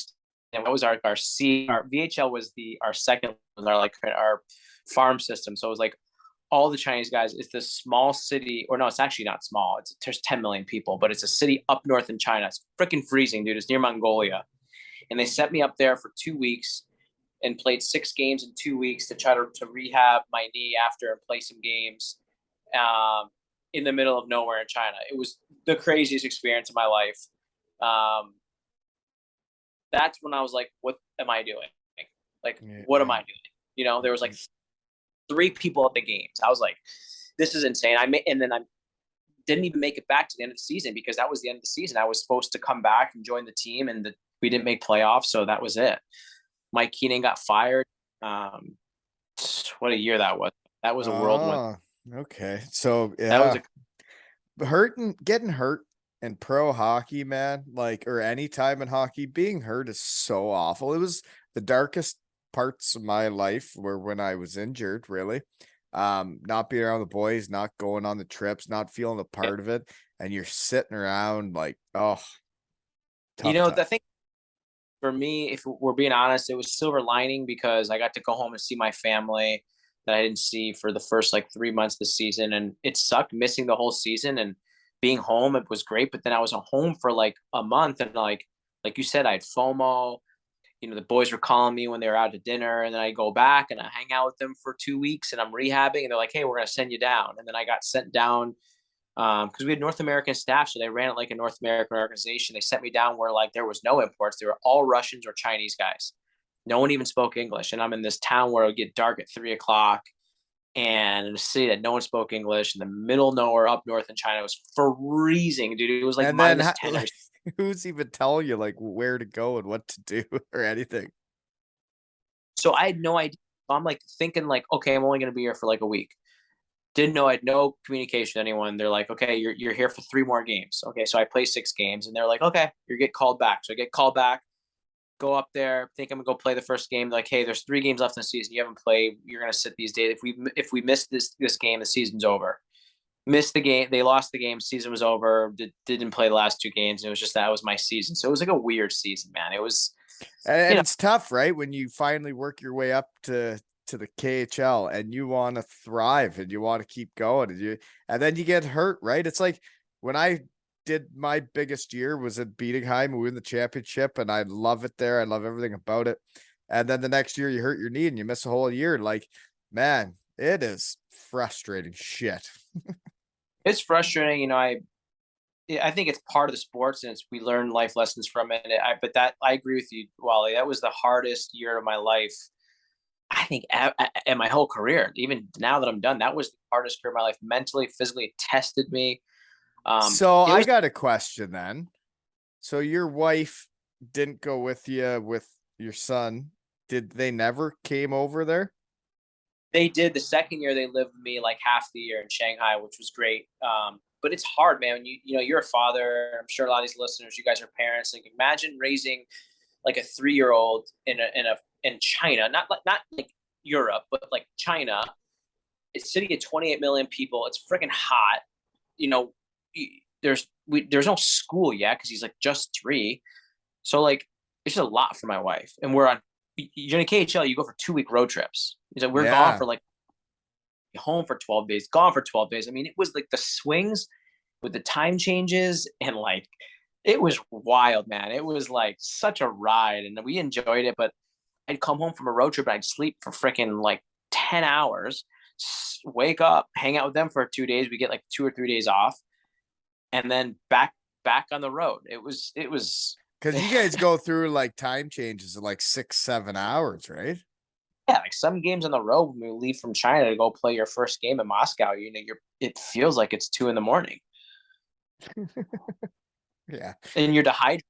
And what was our VHL was our second, our farm system. So it was like all the Chinese guys. It's this small city, or no, it's actually not small. There's 10 million people, but it's a city up north in China. It's freaking freezing, dude. It's near Mongolia, and they sent me up there for 2 weeks and played 6 games in 2 weeks to try to rehab my knee after and play some games. In the middle of nowhere in China. It was the craziest experience of my life. That's when I was like, what am I doing? What am I doing? There was like 3 people at the games. I was like, this is insane. And then I didn't even make it back to the end of the season because that was the end of the season. I was supposed to come back and join the team, and we didn't make playoffs. So that was it. Mike Keenan got fired. What a year that was. That was a whirlwind. Okay. So That was getting hurt in pro hockey, man, or any time in hockey, being hurt is so awful. It was the darkest parts of my life were when I was injured, really. Not being around the boys, not going on the trips, not feeling a part of it. And you're sitting around like, oh, tough. I think for me, if we're being honest, it was silver lining because I got to go home and see my family that I didn't see for the first 3 months of the season. And it sucked missing the whole season, and being home, it was great. But then I was at home for a month, and like you said, I had FOMO. The boys were calling me when they were out to dinner, and then I go back and I hang out with them for 2 weeks, and I'm rehabbing, and they're like, hey, we're going to send you down. And then I got sent down because we had North American staff. So they ran it like a North American organization. They sent me down where there was no imports. They were all Russians or Chinese guys. No one even spoke English. And I'm in this town where it would get dark at 3:00, and in a city that no one spoke English in the middle of nowhere up north in China. It was freezing, dude. It was like minus 10. Who's even telling you where to go and what to do or anything? So I had no idea. I'm thinking okay, I'm only going to be here for a week. Didn't know. I had no communication with anyone. They're like, okay, you're here for 3 more games. Okay, so I play 6 games, and they're like, okay, you get called back. So I get called back, go up there, think I'm gonna go play the first game. Like, hey, there's 3 games left in the season. You haven't played. You're gonna sit these days. If we miss this game, the season's over. Missed the game. They lost the game. Season was over. Didn't play the last 2 games. And it was just that was my season. So it was a weird season, man. It was, and it's tough, right? When you finally work your way up to the KHL and you want to thrive and you want to keep going, and then you get hurt, right? It's like when I did my biggest year was at Bietigheim. We win the championship, and I love it there. I love everything about it. And then the next year you hurt your knee and you miss a whole year. Man, it is frustrating shit. It's frustrating, I think it's part of the sports, and we learn life lessons from it. But I agree with you, Wally. That was the hardest year of my life. I think in my whole career, even now that I'm done, that was the hardest year of my life. Mentally, physically, it tested me. So I got a question then. So your wife didn't go with you with your son. Did they never came over there? They did. The second year they lived with me like half the year in Shanghai, which was great. But it's hard, man. When you're a father. I'm sure a lot of these listeners, you guys are parents. Like, imagine raising like a 3-year-old in China, not like Europe, but like China. It's a city of 28 million people. It's freaking hot. You know, there's no school yet because he's like just 3. So like it's just a lot for my wife. And you're in KHL, you go for 2-week road trips. He's like, we're gone for like home for 12 days, gone for 12 days. I mean, it was like the swings with the time changes, and like it was wild, man. It was like such a ride, and we enjoyed it. But I'd come home from a road trip and I'd sleep for freaking like 10 hours, wake up, hang out with them for 2 days. We get like 2 or 3 days off, and then back on the road. It was because you guys go through like time changes of like 6-7 hours, right? Yeah, like some games on the road when we leave from China to go play your first game in Moscow, it feels like it's 2 a.m. Yeah. And you're dehydrated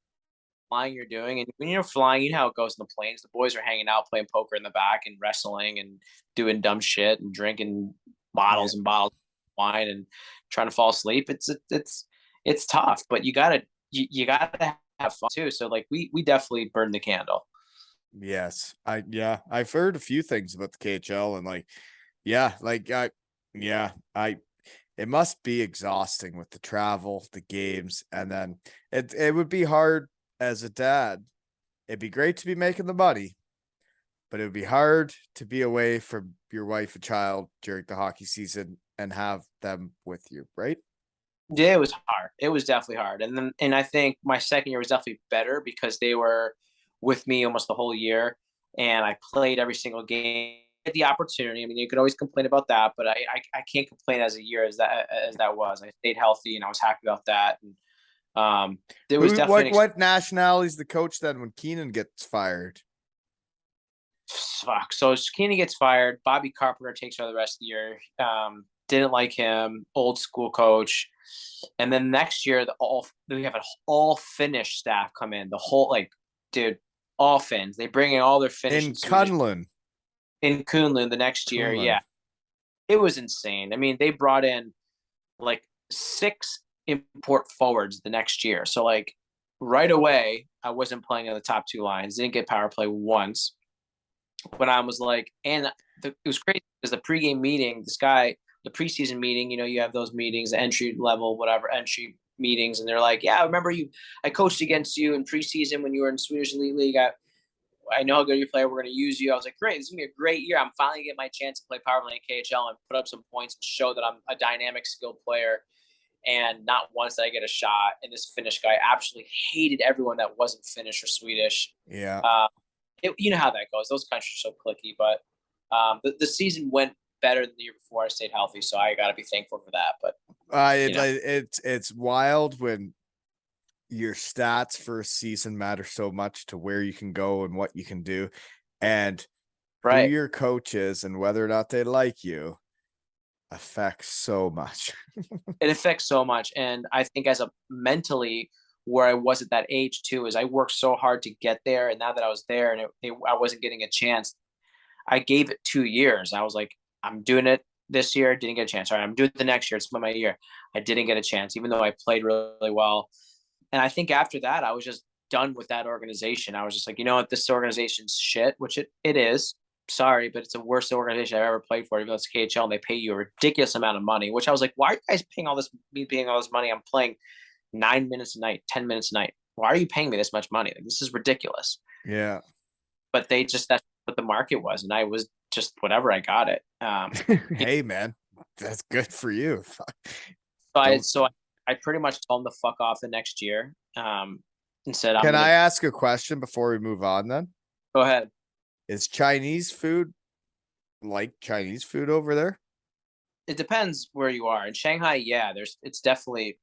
flying you're doing. And when you're flying, you know how it goes in the planes. The boys are hanging out, playing poker in the back and wrestling and doing dumb shit and drinking bottles and bottles of wine and trying to fall asleep. It's tough, but you gotta have fun too. So like we definitely burn the candle. Yes. I've heard a few things about the KHL and like, it must be exhausting with the travel, the games, and then it would be hard as a dad. It'd be great to be making the money, but it would be hard to be away from your wife and child during the hockey season and have them with you, right? Yeah, it was hard. It was definitely hard. And I think my second year was definitely better because they were with me almost the whole year, and I played every single game. The opportunity. I mean, you could always complain about that, but I can't complain as a year as that was. I stayed healthy and I was happy about that. And there was definitely what nationality is the coach then when Keenan gets fired? fuck. So Keenan gets fired. Bobby Carpenter takes over the rest of the year. Didn't like him. Old school coach. And then next year, we have an all Finnish staff come in. The whole all Finns. They bring in all their Finnish in Kunlun. In Kunlun the next year. Yeah. It was insane. I mean, they brought in like 6 import forwards the next year. So like right away, I wasn't playing in the top 2 lines. Didn't get power play once. When I was like, it was crazy because the pregame meeting, the preseason meeting, you have those meetings, entry level, whatever, entry meetings, and they're like, yeah, I remember I coached against you in preseason when you were in Swedish Elite League. I know how good you play. We're going to use you. I was like, great. This is going to be a great year. I'm finally getting my chance to play power play in KHL and put up some points and show that I'm a dynamic, skilled player. And not once did I get a shot. And this Finnish guy absolutely hated everyone that wasn't Finnish or Swedish. Yeah. You know how that goes. Those countries are so cliquey. But the season went better than the year before. I stayed healthy, so I got to be thankful for that. But it's wild when your stats for a season matter so much to where you can go and what you can do, and who your coach is and whether or not they like you affects so much. It affects so much. And I think as a mentally where I was at that age too, is I worked so hard to get there. And now that I was there and I wasn't getting a chance, I gave it 2 years. I was like, I'm doing it this year. Didn't get a chance. All right, I'm doing it the next year. It's my year. I didn't get a chance, even though I played really, really well. And I think after that, I was just done with that organization. I was just like, you know what, this organization's shit, which it is. Sorry, but it's the worst organization I've ever played for, even though it's KHL and they pay you a ridiculous amount of money, which I was like, why are you guys paying all this money? I'm playing 9 minutes a night, 10 minutes a night. Why are you paying me this much money? Like, this is ridiculous. Yeah. But that's what the market was. And I was just whatever, I got it. Hey man, that's good for you. So I pretty much told him to fuck off the next year. And said, Can I ask a question before we move on then? Go ahead. Is Chinese food like Chinese food over there? It depends where you are. In Shanghai, yeah, it's definitely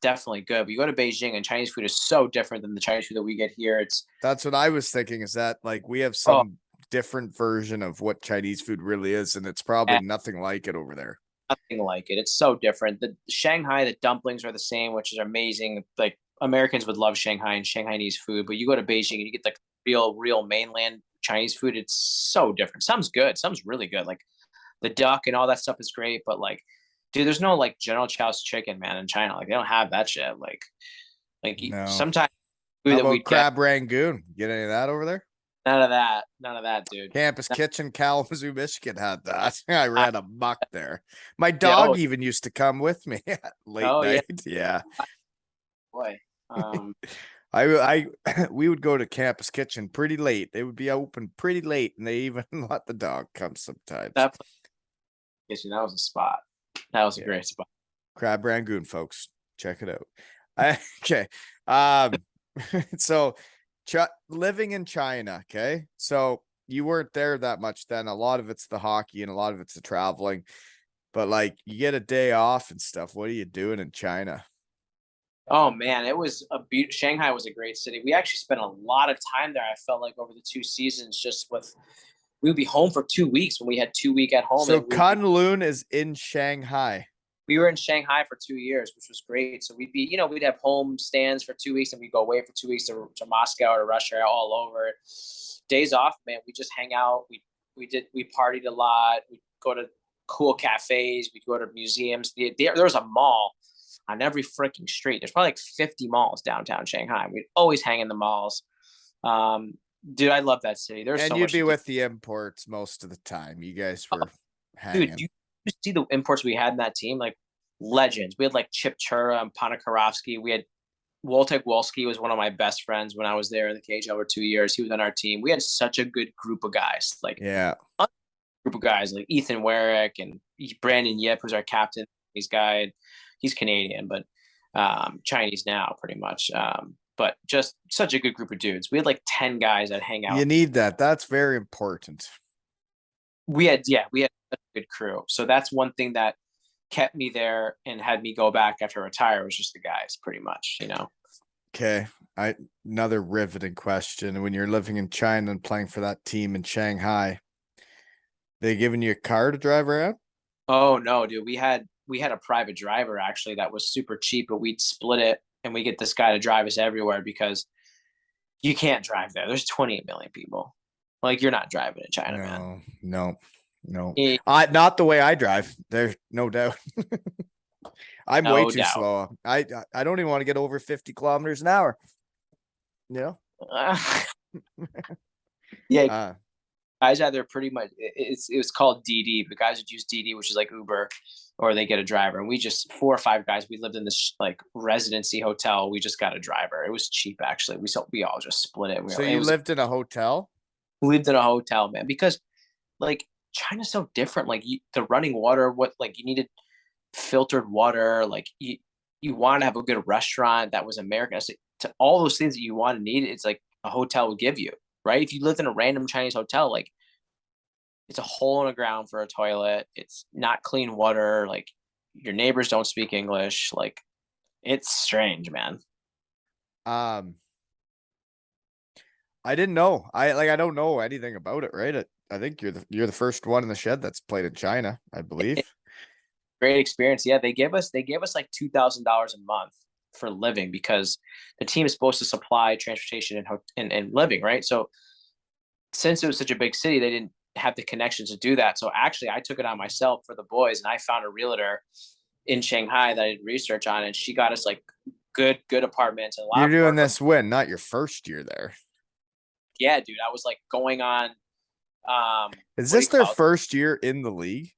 good. But you go to Beijing and Chinese food is so different than the Chinese food that we get here. That's what I was thinking, is that like we have Oh, some different version of what Chinese food really is, and it's probably yeah, nothing like it over there. nothing like it. It's so different. The Shanghai, the dumplings are the same, which is amazing. Like Americans would love Shanghai and Shanghainese food, but you go to Beijing and you get like real mainland Chinese food. It's so different. Some's good. Some's really good. Like the duck and all that stuff is great, but like, dude, there's no like General Chow's chicken, man, in China. Like they don't have that shit. Like No. sometimes How food that we about get, crab rangoon? Get any of that over there? none of that, dude. Campus Kitchen, Kalamazoo, Michigan had that. I ran a muck there. My Yeah, dog even used to come with me at late yeah, night. Yeah. boy. We would go to Campus Kitchen pretty late. They would be open pretty late, and they even let the dog come sometimes. That that was a spot. That was a Yeah. great spot. Crab Rangoon, folks. Check it out. Okay. So living in China, okay? So you weren't there that much then. A lot of it's the hockey and a lot of it's the traveling. But like you get a day off and stuff. What are you doing in China? Oh man, it was Shanghai was a great city. We actually spent a lot of time there. I felt like over the 2 seasons, just with we would be home for 2 weeks when we had 2 week at home. So Kunlun is in Shanghai. We were in Shanghai for 2 years, which was great. So we'd be, we'd have home stands for 2 weeks and we'd go away for 2 weeks to Moscow or to Russia, all over. Days off, man, we just hang out. We partied a lot. We'd go to cool cafes. We'd go to museums. There was a mall on every freaking street. There's probably like 50 malls downtown Shanghai. We'd always hang in the malls. Dude, I love that city. There's And so you'd much be with the imports most of the time. You guys were hanging. dude, you see the imports we had in that team, like legends. We had like Chip Chura and Ponikarovsky. We had Woltek Wolski was one of my best friends when I was there in the KHL for 2 years. He was on our team. We had such a good group of guys, like yeah, group of guys like Ethan Warwick and Brandon Yip, who's our captain. He's Canadian, but Chinese now, pretty much. But just such a good group of dudes. We had like 10 guys that hang out. You need that. That's very important. We had a good crew. So that's one thing that kept me there and had me go back after I retire was just the guys, pretty much, Okay. Another riveting question. When you're living in China and playing for that team in Shanghai, they giving you a car to drive around? Oh no, dude. We had a private driver actually that was super cheap, but we'd split it and we get this guy to drive us everywhere because you can't drive there. There's 28 million people. Like you're not driving in China, man. No. Not the way I drive. There's no doubt. I'm way too slow. I don't even want to get over 50 kilometers an hour. Yeah. Guys either pretty much it was called DD, but guys would use DD, which is like Uber, or they get a driver. And we just 4 or 5 guys. We lived in this like residency hotel. We just got a driver. It was cheap actually. We all just split it. So you lived in a hotel? We lived in a hotel, man, because like China's so different. Like the running water, you needed filtered water. Like you want to have a good restaurant that was American. To all those things that you want to need, it's like a hotel would give you, right? If you lived in a random Chinese hotel, like it's a hole in the ground for a toilet. It's not clean water. Like your neighbors don't speak English. Like it's strange, man. I didn't know. I don't know anything about it, right? I think you're the first one in the shed that's played in China, I believe. Great experience. Yeah, they gave us like $2,000 a month for living because the team is supposed to supply transportation and living, right? So since it was such a big city, they didn't have the connections to do that. So actually, I took it on myself for the boys, and I found a realtor in Shanghai that I did research on, and she got us like good apartments and a lot. You're doing this when not your first year there. Yeah, dude, I was like going on. Is this their first year in the league?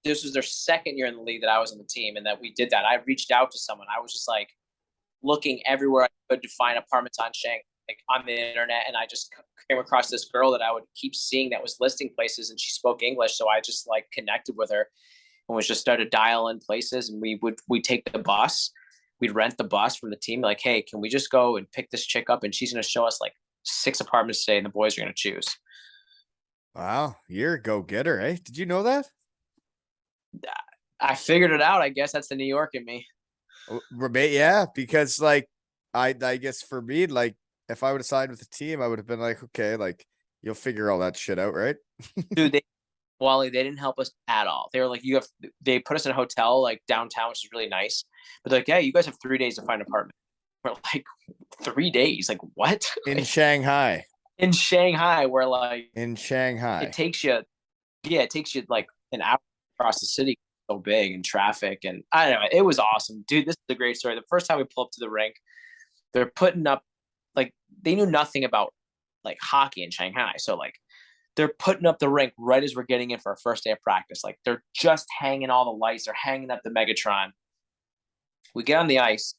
This was their second year in the league that I was on the team, and that we did that. I reached out to someone. I was just like looking everywhere I could to find apartments on Shanghai, like on the internet, and I just came across this girl that I would keep seeing that was listing places, and she spoke English, so I just like connected with her and was just started dialing places, and we'd take the bus. We'd rent the bus from the team, like, hey, can we just go and pick this chick up, and she's gonna show us like 6 apartments today, and the boys are gonna choose. Wow, you're a go-getter, eh? Did you know that? I figured it out. I guess that's the New York in me. Yeah, because like I guess for me, like if I would have signed with the team, I would have been like, okay, like you'll figure all that shit out, right? Dude, Wally, they didn't help us at all. They were like, they put us in a hotel like downtown, which is really nice. But they're like, yeah, you guys have 3 days to find an apartment. We're like, 3 days? Like what? In Like, Shanghai. in Shanghai, where like In it Shanghai. takes you, yeah, it takes you like an hour across the city, so big and traffic. And I don't know, it was awesome. Dude, this is a great story. The first time we pull up to the rink, they're putting up like they knew nothing about like hockey in Shanghai. So like they're putting up the rink right as we're getting in for our first day of practice. Like they're just hanging all the lights, they're hanging up the Megatron. We get on the ice.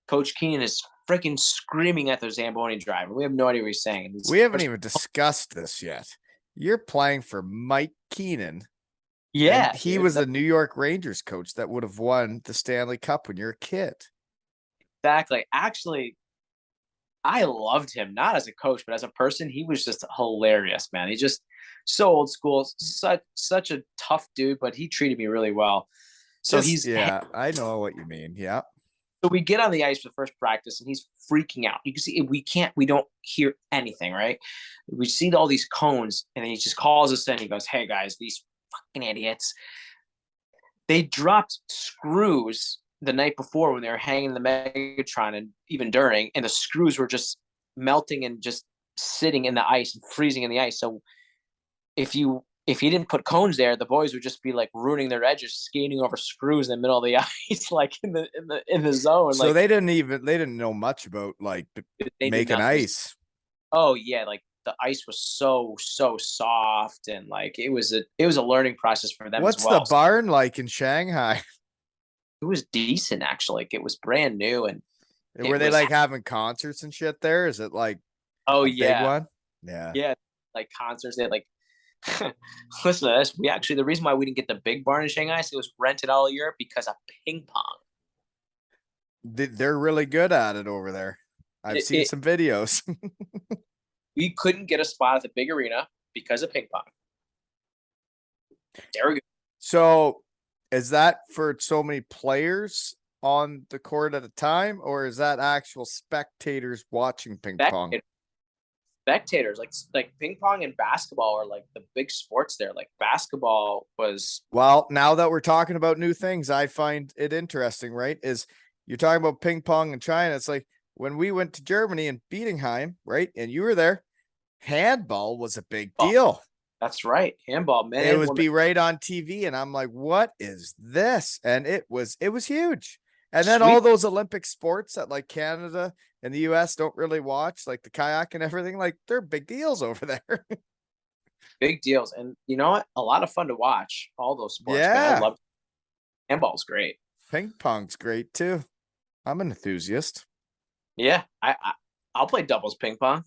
Coach Keenan is freaking screaming at the Zamboni driver. We have no idea what he's saying. We haven't even discussed this yet. You're playing for Mike Keenan. Yeah, and he dude, was the New York Rangers coach that would have won the Stanley Cup when you're a kid. exactly. Actually, I loved him, not as a coach, but as a person. He was just hilarious, man. He's just so old school, such a tough dude, but he treated me really well. So yeah, I know what you mean. Yeah. So we get on the ice for the first practice, and he's freaking out. You can see we don't hear anything, right? We see all these cones, and he just calls us in. He goes, "Hey guys, these fucking idiots! They dropped screws the night before when they were hanging the Megatron, and even during, and the screws were just melting and just sitting in the ice and freezing in the ice. So if you didn't put cones there, the boys would just be like ruining their edges, skating over screws in the middle of the ice, like in the zone. So like they didn't know much about like they knew making nothing. ice. Oh yeah, like the ice was so soft, and like it was a learning process for them as What's well. the barn like in Shanghai? It was decent actually. Like it was brand new, and Were it they was like having concerts and shit there? Is it like oh a big yeah, one? Yeah. yeah, like concerts. They had like listen to this. We actually the reason why we didn't get the big barn in Shanghai is it was rented all year because of ping pong. They're really good at it over there. I've It, seen it some videos. we couldn't get a spot at the big arena because of ping pong. There we go. So is that for so many players on the court at a time, or is that actual spectators watching ping pong? Spectators like ping pong and basketball are like the big sports there. Like basketball was Well, now that we're talking about new things, I find it interesting, right? Is you're talking about ping pong in China. It's like when we went to Germany and Bietigheim, right? And you were there, handball was a big deal. That's right. Handball, men It and was women. be right on TV, and I'm like, what is this? And it was huge. And then all those Olympic sports that like Canada and the US don't really watch, like the kayak and everything, like they're big deals over there. Big deals. And you know what? A lot of fun to watch all those sports, man. I Yeah. love handball's great. Ping pong's great too. I'm an enthusiast. Yeah. I'll play doubles ping pong.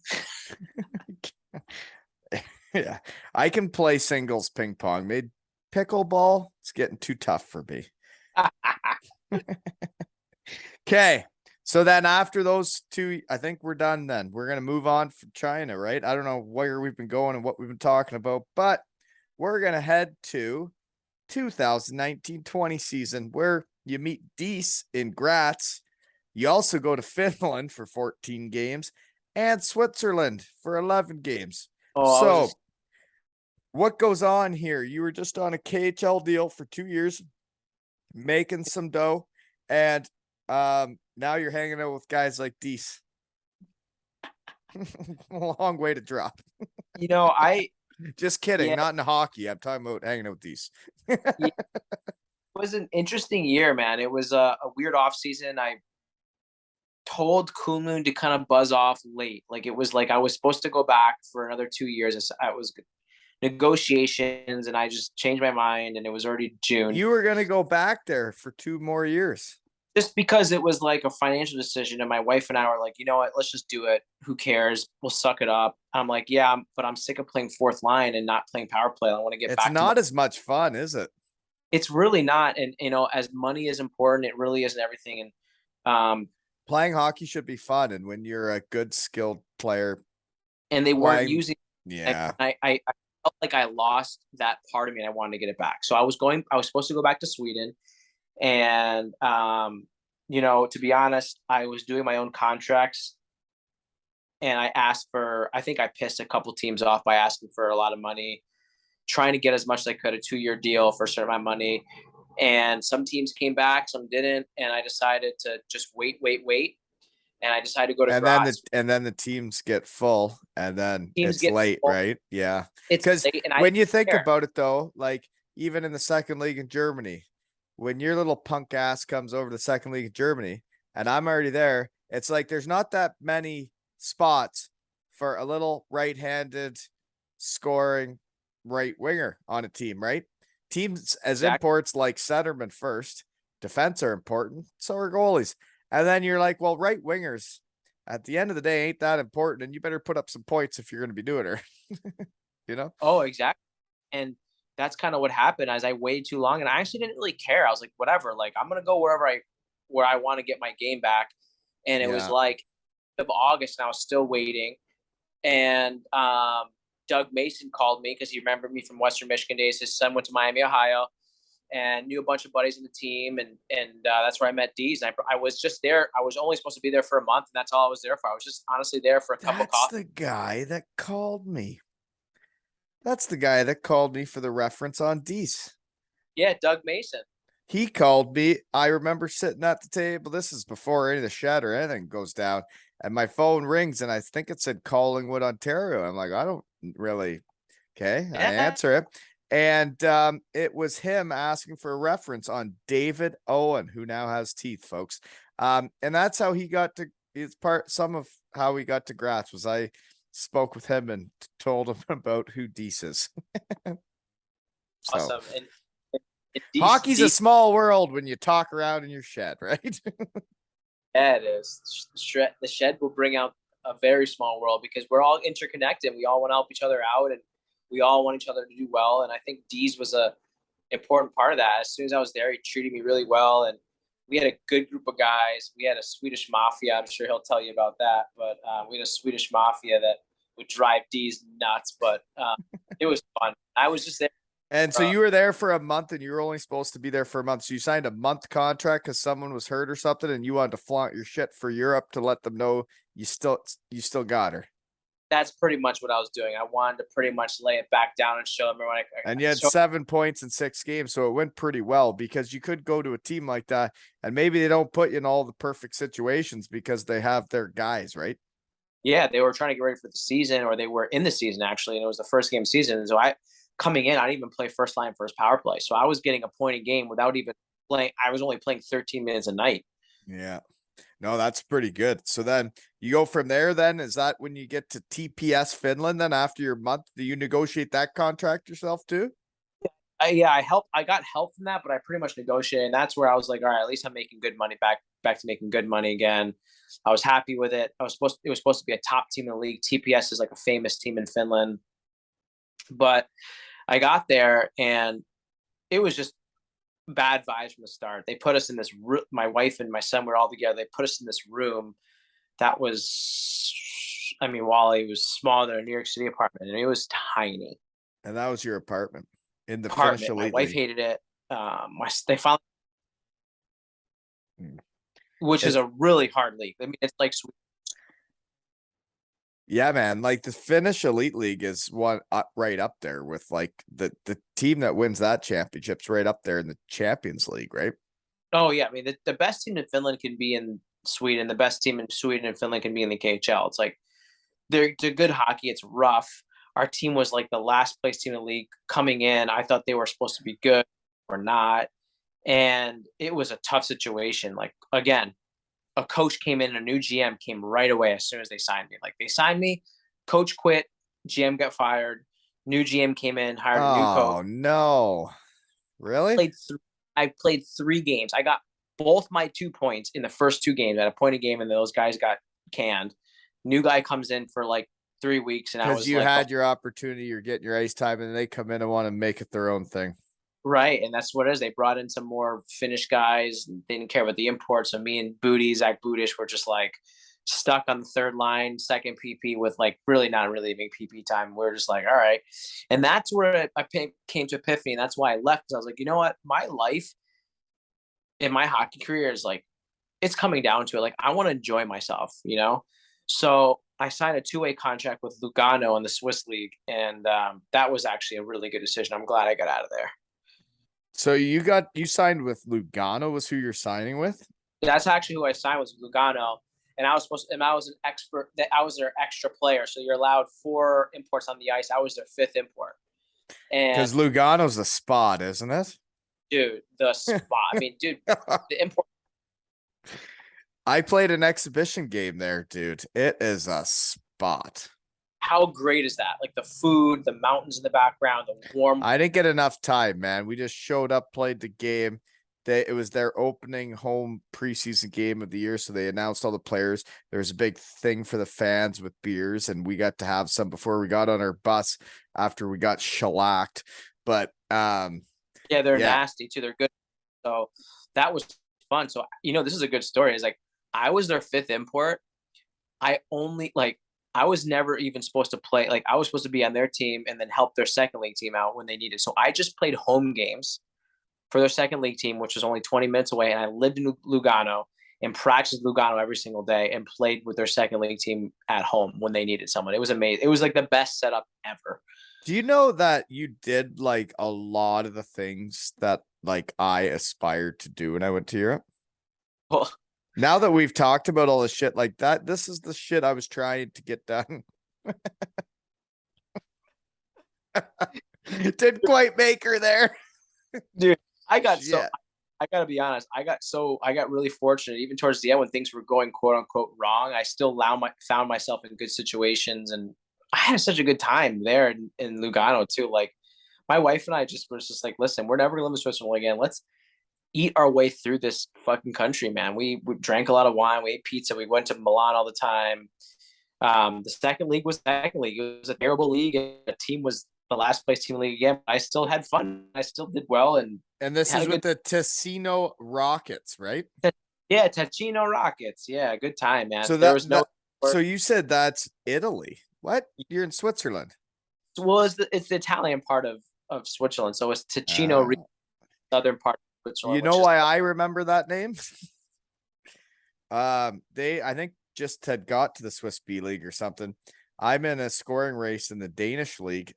Yeah. I can play singles ping pong. Made pickleball, it's getting too tough for me. Okay. So then after those two, I think we're done then. We're going to move on from China, right? I don't know where we've been going and what we've been talking about, but we're going to head to 2019-20 season where you meet Dees in Graz. You also go to Finland for 14 games and Switzerland for 11 games. So what goes on here? You were just on a KHL deal for 2 years, making some dough, and now you're hanging out with guys like Dees. Long way to drop. You know, just kidding. Not in hockey. I'm talking about hanging out with Dees. It was an interesting year, man. It was a weird off season. I told Kunlun to kind of buzz off late. Like it was like I was supposed to go back for another 2 years. I was negotiations, and I just changed my mind, and it was already June. You were going to go back there for 2 more years. Just because it was like a financial decision, and my wife and I were like, you know what, let's just do it. Who cares? We'll suck it up. I'm like, yeah, but I'm sick of playing fourth line and not playing power play. I want to get back. It's not as much fun, is it? It's really not. And you know, as money is important, it really isn't everything. And playing hockey should be fun. And when you're a good skilled player, and they weren't using. Yeah. I felt like I lost that part of me and I wanted to get it back. So I was supposed to go back to Sweden. And, to be honest, I was doing my own contracts and I think I pissed a couple teams off by asking for a lot of money, trying to get as much as I could, a 2-year deal for a certain amount of money. And some teams came back, some didn't. And I decided to just wait. And I decided to go to Graz. And then the teams get full and then Teams it's get late, full. right? Yeah. It's Because late, and when you think care. about it though, like even in the second league in Germany, when your little punk ass comes over to the second league in Germany and I'm already there, it's like there's not that many spots for a little right-handed scoring right winger on a team, right? Teams as imports like centerman first, defense are important, so are goalies. And then you're like, well, right wingers at the end of the day ain't that important, and you better put up some points if you're going to be doing it. Oh, exactly. And that's kind of what happened as I waited too long. And I actually didn't really care. I was like, whatever, like I'm going to go where I want to get my game back. And it was like of August and I was still waiting. And Doug Mason called me because he remembered me from Western Michigan days. His son went to Miami, Ohio, and knew a bunch of buddies in the team. And that's where I met Dees. And I was just there. I was only supposed to be there for a month, and that's all I was there for. I was just honestly there for a cup of coffee. That's the guy that called me. That's the guy that called me for the reference on Dees. Yeah, Doug Mason. He called me. I remember sitting at the table. This is before any of the shed or anything goes down. And my phone rings and I think it said Collingwood, Ontario. I'm like, I don't really. Okay. I answer it. And it was him asking for a reference on David Owen, who now has teeth, folks. And that's how he got to, some of how he got to Graz was I spoke with him and told him about who Dees is. Awesome. And hockey's a small world when you talk around in your shed, right? Yeah, it is. The shed will bring out a very small world because we're all interconnected. We all want to help each other out, and we all want each other to do well. And I think Dees was a important part of that. As soon as I was there, he treated me really well, and we had a good group of guys. We had a Swedish mafia. I'm sure he'll tell you about that. But we had a Swedish mafia that would drive Dees nuts. But it was fun. I was just there. And so you were there for a month and you were only supposed to be there for a month. So you signed a month contract because someone was hurt or something and you wanted to flaunt your shit for Europe to let them know you still got her. That's pretty much what I was doing. I wanted to pretty much lay it back down and show them. And you had 7 points in 6 games. So it went pretty well because you could go to a team like that and maybe they don't put you in all the perfect situations because they have their guys, right? Yeah, they were trying to get ready for the season, or they were in the season actually. And it was the first game season. So coming in, I didn't even play first line, first power play. So I was getting a point a game without even playing. I was only playing 13 minutes a night. Yeah. No, that's pretty good. So then you go from there then? Is that when you get to TPS Finland then after your month? Do you negotiate that contract yourself too? I got help from that, but I pretty much negotiated. And that's where I was like, all right, at least I'm making good money back to making good money again. I was happy with it. It was supposed to be a top team in the league. TPS is like a famous team in Finland. But I got there and it was just bad vibes from the start. They put us in this room. My wife and my son were all together. They put us in this room that was, Wally, was smaller than a New York City apartment, and it was tiny. And that was your apartment in the Finnish Elite League. My wife hated it. They finally, which is a really hard league. I mean, it's like yeah, man. Like the Finnish Elite League is one right up there with like the team that wins that championship's right up there in the Champions League, right? Oh yeah, I mean the best team in Finland can be in Sweden. The best team in Sweden and Finland can be in the KHL. It's like they're good hockey. It's rough. Our team was like the last place team in the league coming in. I thought they were supposed to be good or not, and it was a tough situation. Like again, a coach came in, a new GM came right away as soon as they signed me. Like they signed me, coach quit, GM got fired, new GM came in, hired a new coach. Oh no, really? I played 3 games. I got both my 2 points in the first 2 games. I had a point a game, and those guys got canned. New guy comes in for like 3 weeks, and I was because you had your opportunity, you're getting your ice time, and they come in and want to make it their own thing. Right, and that's what it is. They brought in some more Finnish guys. They didn't care about the imports. So me and Zach Budish were just like stuck on the third line, second PP with like really not really big PP time. We're just like, all right. And that's where I came to epiphany. And that's why I left. Because I was like, you know what? My life in my hockey career is like, it's coming down to it. Like, I want to enjoy myself, you know? So I signed a 2-way contract with Lugano in the Swiss league. And that was actually a really good decision. I'm glad I got out of there. So you signed with Lugano was who you're signing with? That's actually who I signed was Lugano. And I was an expert that I was their extra player. So you're allowed 4 imports on the ice. I was their 5th import. Because And Lugano's a spot, isn't it? dude, the spot. I mean, dude, the import. I played an exhibition game there, dude. It is a spot. How great is that? Like the food, the mountains in the background, the warm. I didn't get enough time, man. We just showed up, played the game. It was their opening home preseason game of the year, so they announced all the players. There was a big thing for the fans with beers, and we got to have some before we got on our bus after we got shellacked. But yeah, they're nasty too. They're good. So that was fun. So this is a good story. It's like I was their 5th import. I was never even supposed to play. Like I was supposed to be on their team and then help their second league team out when they needed. So I just played home games for their second league team, which was only 20 minutes away. And I lived in Lugano and practiced Lugano every single day and played with their second league team at home when they needed someone. It was amazing. It was like the best setup ever. Do you know that you did like a lot of the things that like I aspired to do when I went to Europe? Well, now that we've talked about all the shit like that, this is the shit I was trying to get done. Didn't quite make her there. Dude, I gotta be honest. I got really fortunate. Even towards the end, when things were going quote unquote wrong, I still found myself in good situations, and I had such a good time there in Lugano too. Like my wife and I was just like, listen, we're never gonna live in Switzerland again. Let's eat our way through this fucking country, man. We drank a lot of wine. We ate pizza. We went to Milan all the time. The second league was second league. It was a terrible league. The team was the last place team in the league again. I still had fun. I still did well. And this is with the Ticino Rockets, right? Yeah, Ticino Rockets. Yeah, good time, man. So there was no. So you said that's Italy. What? You're in Switzerland. Well, it's the Italian part of Switzerland. So it's Ticino, southern part of Switzerland. You know why I remember that name? I think just had got to the Swiss B League or something. I'm in a scoring race in the Danish league.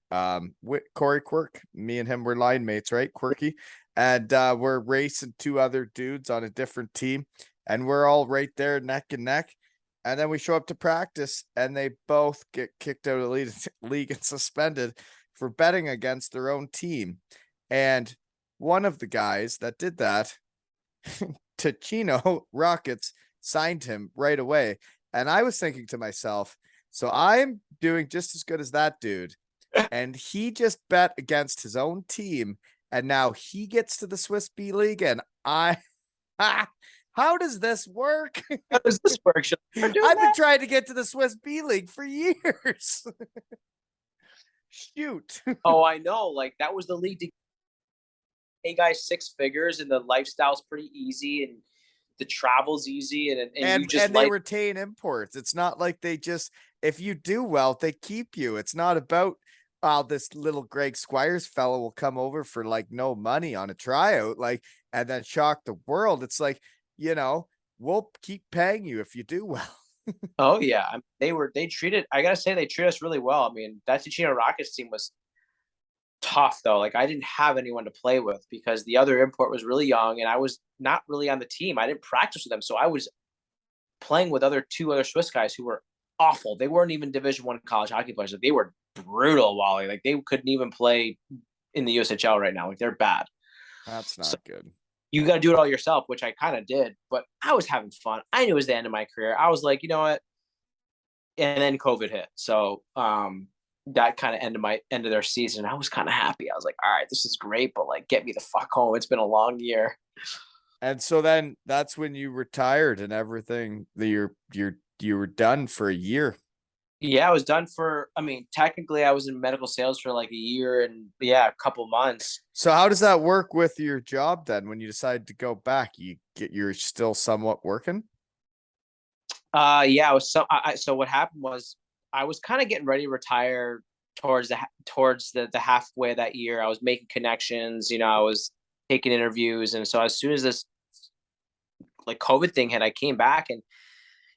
With Corey Quirk, me and him were line mates, right? Quirky. And we're racing 2 other dudes on a different team. And we're all right there neck and neck. And then we show up to practice and they both get kicked out of the league and suspended for betting against their own team. And one of the guys that did that, Ticino Rockets, signed him right away. And I was thinking to myself, so I'm doing just as good as that dude. And he just bet against his own team. And now he gets to the Swiss B League. And how does this work? How does this work? I've been trying to get to the Swiss B League for years. Shoot. Oh, I know. Like that was the league to pay guys 6 figures, and the lifestyle's pretty easy, and the travel's easy, and you just they retain imports. It's not like they just, if you do well, they keep you. It's not about this little Greg Squires fellow will come over for like no money on a tryout, like, and then shock the world. It's like, we'll keep paying you if you do well. Oh yeah, I mean, they treated us really well. I mean, that Ticino Rockets team was tough though. Like I didn't have anyone to play with because the other import was really young and I was not really on the team. I didn't practice with them. So I was playing with 2 other Swiss guys who were awful. They weren't even Division I college hockey players. They were brutal, Wally. Like they couldn't even play in the USHL right now. Like they're bad. That's not good. You got to do it all yourself, which I kind of did, but I was having fun. I knew it was the end of my career. I was like, you know what? And then COVID hit. So, that kind of ended their season. I was kind of happy. I was like, all right, this is great, but like, get me the fuck home. It's been a long year. And so then that's when you retired and everything. You were done for a year. Yeah, I was done technically I was in medical sales for like a year and a couple months. So how does that work with your job then? When you decide to go back, you're still somewhat working? Yeah, so what happened was I was kind of getting ready to retire towards the halfway of that year. I was making connections, I was taking interviews, and so as soon as this like COVID thing hit, I came back, and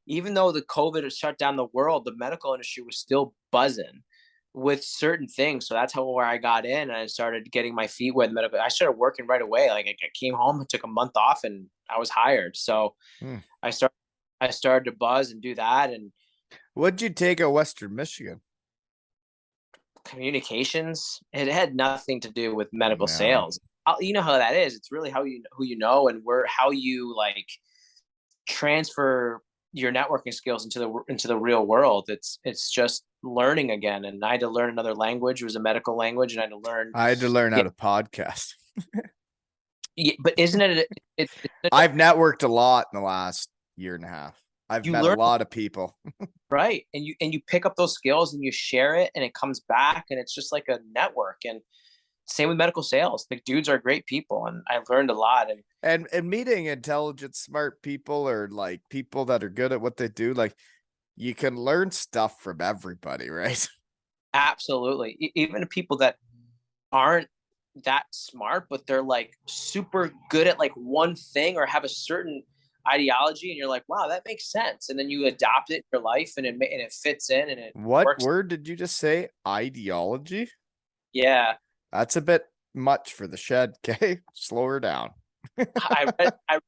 even though the COVID had shut down the world, the medical industry was still buzzing with certain things. So that's how where I got in, and I started getting my feet wet in medical. I started working right away. Like I came home, I took a month off, and I was hired. So Hmm. I started I started to buzz and do that, and What'd you take at Western Michigan? communications. It had nothing to do with medical No. sales. You know how that is. It's really how you who you know and where how you like transfer your networking skills into the real world. It's just learning again, and I had to learn another language. It was a medical language, and I had to learn. I had to learn how Yeah, to podcast. yeah, but isn't it I've networked a lot in the last year and a half. I've you met a learn lot of people. right, and you pick up those skills and you share it, and it comes back, and it's just like a network. And same with medical sales. The dudes are great people, and I learned a lot. And And meeting intelligent, smart people, or like people that are good at what they do, like you can learn stuff from everybody, right? absolutely, even people that aren't that smart, but they're like super good at like one thing or have a certain ideology, and you're like, wow, that makes sense. And then you adopt it in your life, and it fits in, and it What works. word did you just say? Ideology? Yeah, That's a bit much for the shed, okay? Slow her down. I read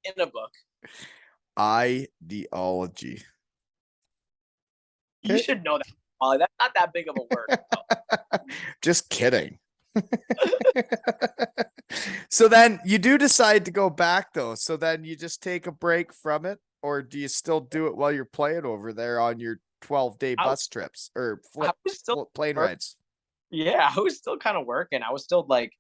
in a book. Ideology. You Okay. should know that, Molly. That's not that big of a word. Just kidding. So then you do decide to go back though. So then you just take a break from it, or do you still do it while you're playing over there on your 12-day I, bus trips or I was still plane working. rides? Yeah, I was still kind of working. I was still like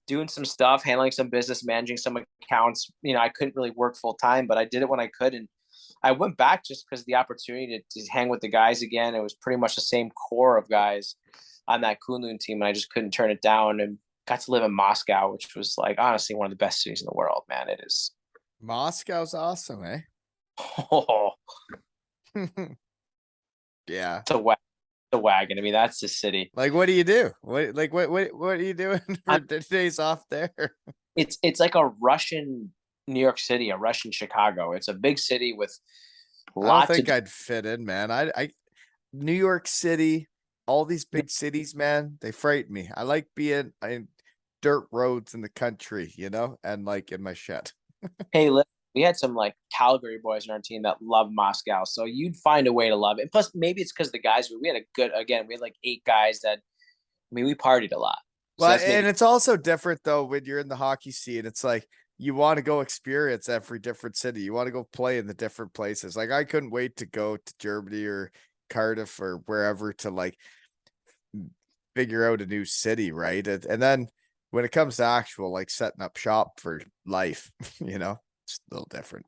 doing some stuff, handling some business, managing some accounts. I couldn't really work full time, but I did it when I could. And I went back just because the opportunity to hang with the guys again. It was pretty much the same core of guys on that Kunlun team, and I just couldn't turn it down. And got to live in Moscow, which was like honestly one of the best cities in the world, man. It is. Moscow's awesome, eh? Oh, Yeah. it's a wagon. I mean, that's the city. Like, what do you do? What are you doing for the days off there? It's like a Russian New York City, a Russian Chicago. It's a big city with I don't lots of think I'd fit in, man. New York City, all these big cities, man, they frighten me. I like being in dirt roads in the country, and like in my shed. hey, we had some like Calgary boys on our team that love Moscow, so you'd find a way to love it. And plus, maybe it's because the guys we had a good again. We had like 8 guys that we partied a lot, so Well, that's and maybe it's also different though when you're in the hockey scene. It's like you want to go experience every different city. You want to go play in the different places. Like I couldn't wait to go to Germany or Cardiff or wherever to like figure out a new city, right? And then when it comes to actual like setting up shop for life, it's a little different.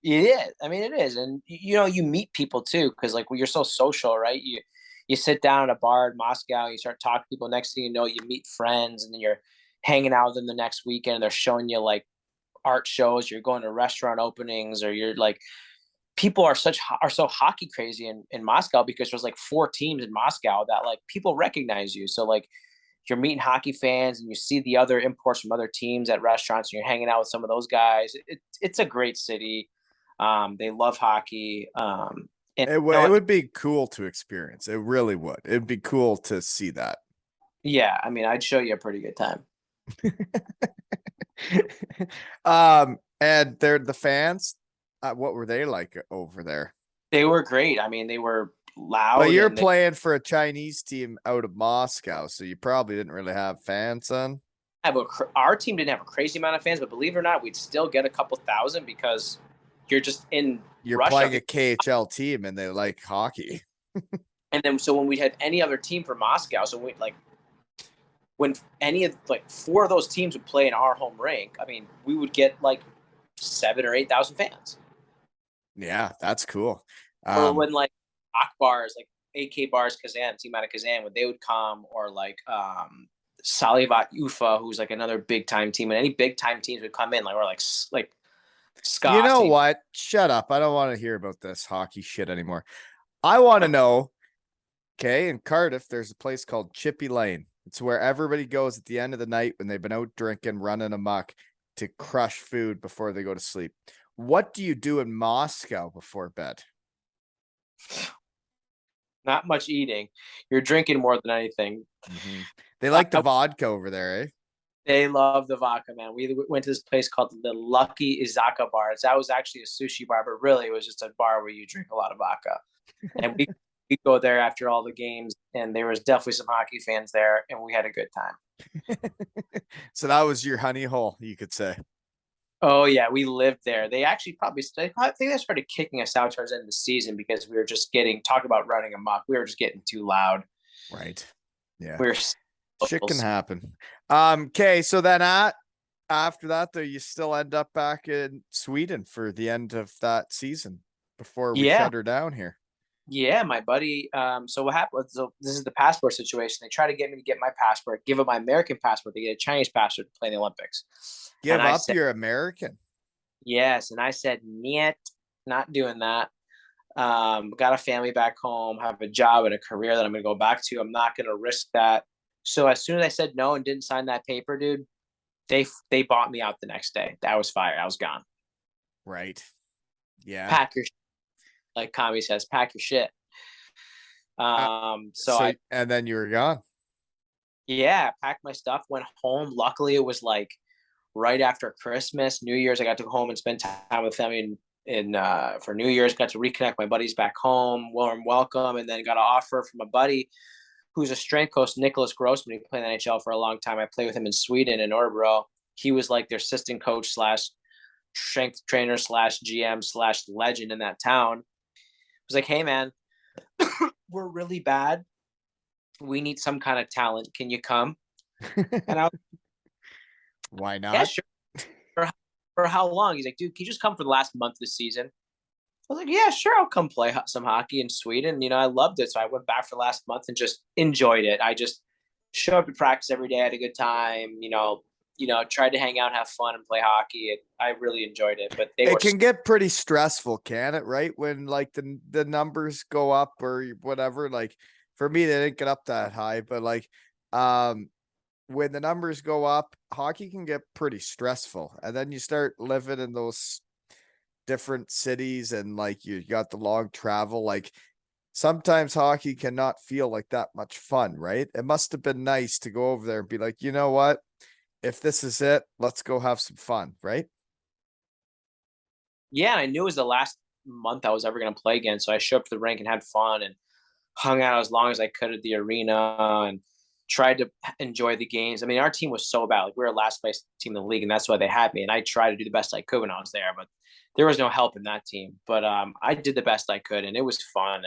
it is. I mean, it is, and you meet people too because like when you're so social, right? You sit down at a bar in Moscow, you start talking to people. Next thing you know, you meet friends, and then you're hanging out with them the next weekend. And they're showing you like art shows. You're going to restaurant openings, or you're like people are so hockey crazy in Moscow because there's like 4 teams in Moscow that like people recognize you. So like you're meeting hockey fans, and you see the other imports from other teams at restaurants, and you're hanging out with some of those guys. It's a great city. They love hockey. And It would be cool to experience. It really would. It'd be cool to see that. yeah, I mean, I'd show you a pretty good time. And they're the fans. What were they like over there? They were great. I mean, they were But loud, you're and playing for a Chinese team out of Moscow, so you probably didn't really have fans on. our team didn't have a crazy amount of fans, but believe it or not, we'd still get a couple thousand because you're just in You're Russia. playing a KHL team and they like hockey. And then so when we'd had any other team from Moscow, so when any of like 4 of those teams would play in our home rink, I mean, we would get like 7 or 8 thousand fans. Yeah, that's cool. Or when like bars, like AK Bars Kazan, team out of Kazan, when they would come, or like Salivat Ufa, who's like another big time team, and any big time teams would come in, like we're like You know Scotty. what? Shut up. I don't want to hear about this hockey shit anymore. I want to know, okay, in Cardiff, there's a place called Chippy Lane. It's where everybody goes at the end of the night when they've been out drinking, running amok to crush food before they go to sleep. What do you do in Moscow before bed? Not much eating. You're drinking more than anything. They like the I vodka over there, eh? They love the vodka, man. We went to this place called the Lucky Izaka Bar. That was actually a sushi bar, but really it was just a bar where you drink a lot of vodka. And we go there after all the games, and there was definitely some hockey fans there, and we had a good time. So that was your honey hole, you could say. Oh yeah, we lived there. I think they started kicking us out towards the end of the season because we were just talk about running amok. We were just getting too loud. Right. Yeah. We were Shit can happen. Okay, so then after that, though, you still end up back in Sweden for the end of that season before we yeah. shut her down here. Yeah, my buddy. So what happened? So this is the passport situation. They try to get me to get my passport, give up my American passport to get a Chinese passport to play in the Olympics. Give and I up said, your American. yes, and I said, "Niet, not doing that. Got a family back home, have a job and a career that I'm going to go back to. I'm not going to risk that." So as soon as I said no and didn't sign that paper, dude, they bought me out the next day. That was fired. I was gone. Right. Yeah. Pack your, like Kami says, pack your shit. So and then you were gone. Yeah, packed my stuff, went home. Luckily, it was like right after Christmas, New Year's. I got to go home and spend time with family. For New Year's, got to reconnect my buddies back home, warm welcome, and then got an offer from a buddy who's a strength coach, Nicholas Grossman. He played in the NHL for a long time. I played with him in Sweden in Örebro. He was like their assistant coach slash strength trainer slash GM slash legend in that town. I was like, hey man, we're really bad. We need some kind of talent. Can you come? And I was, why not? yeah, sure. For how long? He's like, dude, can you just come for the last month of the season? I was like, yeah, sure, I'll come play some hockey in Sweden. I loved it. So I went back for the last month and just enjoyed it. I just showed up to practice every day, had a good time, tried to hang out, have fun, and play hockey. I really enjoyed it. But it can get pretty stressful, can it? Right? When like the numbers go up or whatever. Like for me, they didn't get up that high, but like when the numbers go up, hockey can get pretty stressful. And then you start living in those different cities and like you got the long travel. Like sometimes hockey cannot feel like that much fun, right? It must have been nice to go over there and be like, you know what? If this is it, let's go have some fun, right? Yeah, I knew it was the last month I was ever going to play again. So I showed up to the rink and had fun and hung out as long as I could at the arena and tried to enjoy the games. I mean, our team was so bad. Like we were last place team in the league, and that's why they had me. And I tried to do the best I could when I was there, but there was no help in that team. But I did the best I could, and it was fun.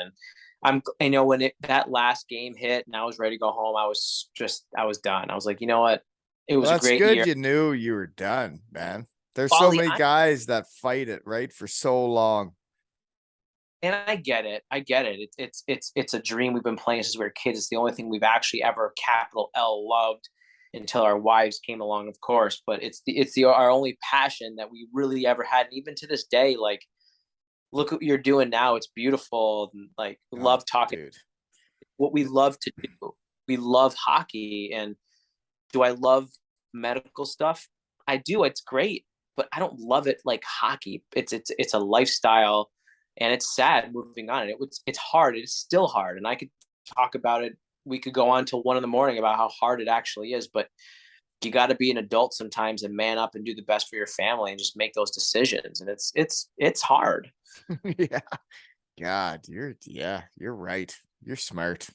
And when that last game hit, and I was ready to go home, I was done. I was like, you know what? It was well, a that's great good. year. You knew you were done, man. There's so many guys that fight it, right, for so long. And I get it. It's a dream we've been playing since we were kids. It's the only thing we've actually ever capital L loved until our wives came along, of course. But it's our only passion that we really ever had. And even to this day, like, look what you're doing now. It's beautiful. And, like, love talking. Dude. What we love to do. We love hockey. And do I love medical stuff? I do. It's great, but I don't love it like hockey. It's a lifestyle. And it's sad moving on. It's hard. It's still hard. And I could talk about it. We could go on till 1 a.m. about how hard it actually is. But you got to be an adult sometimes and man up and do the best for your family and just make those decisions. And it's hard. Yeah. God, you're right. You're smart.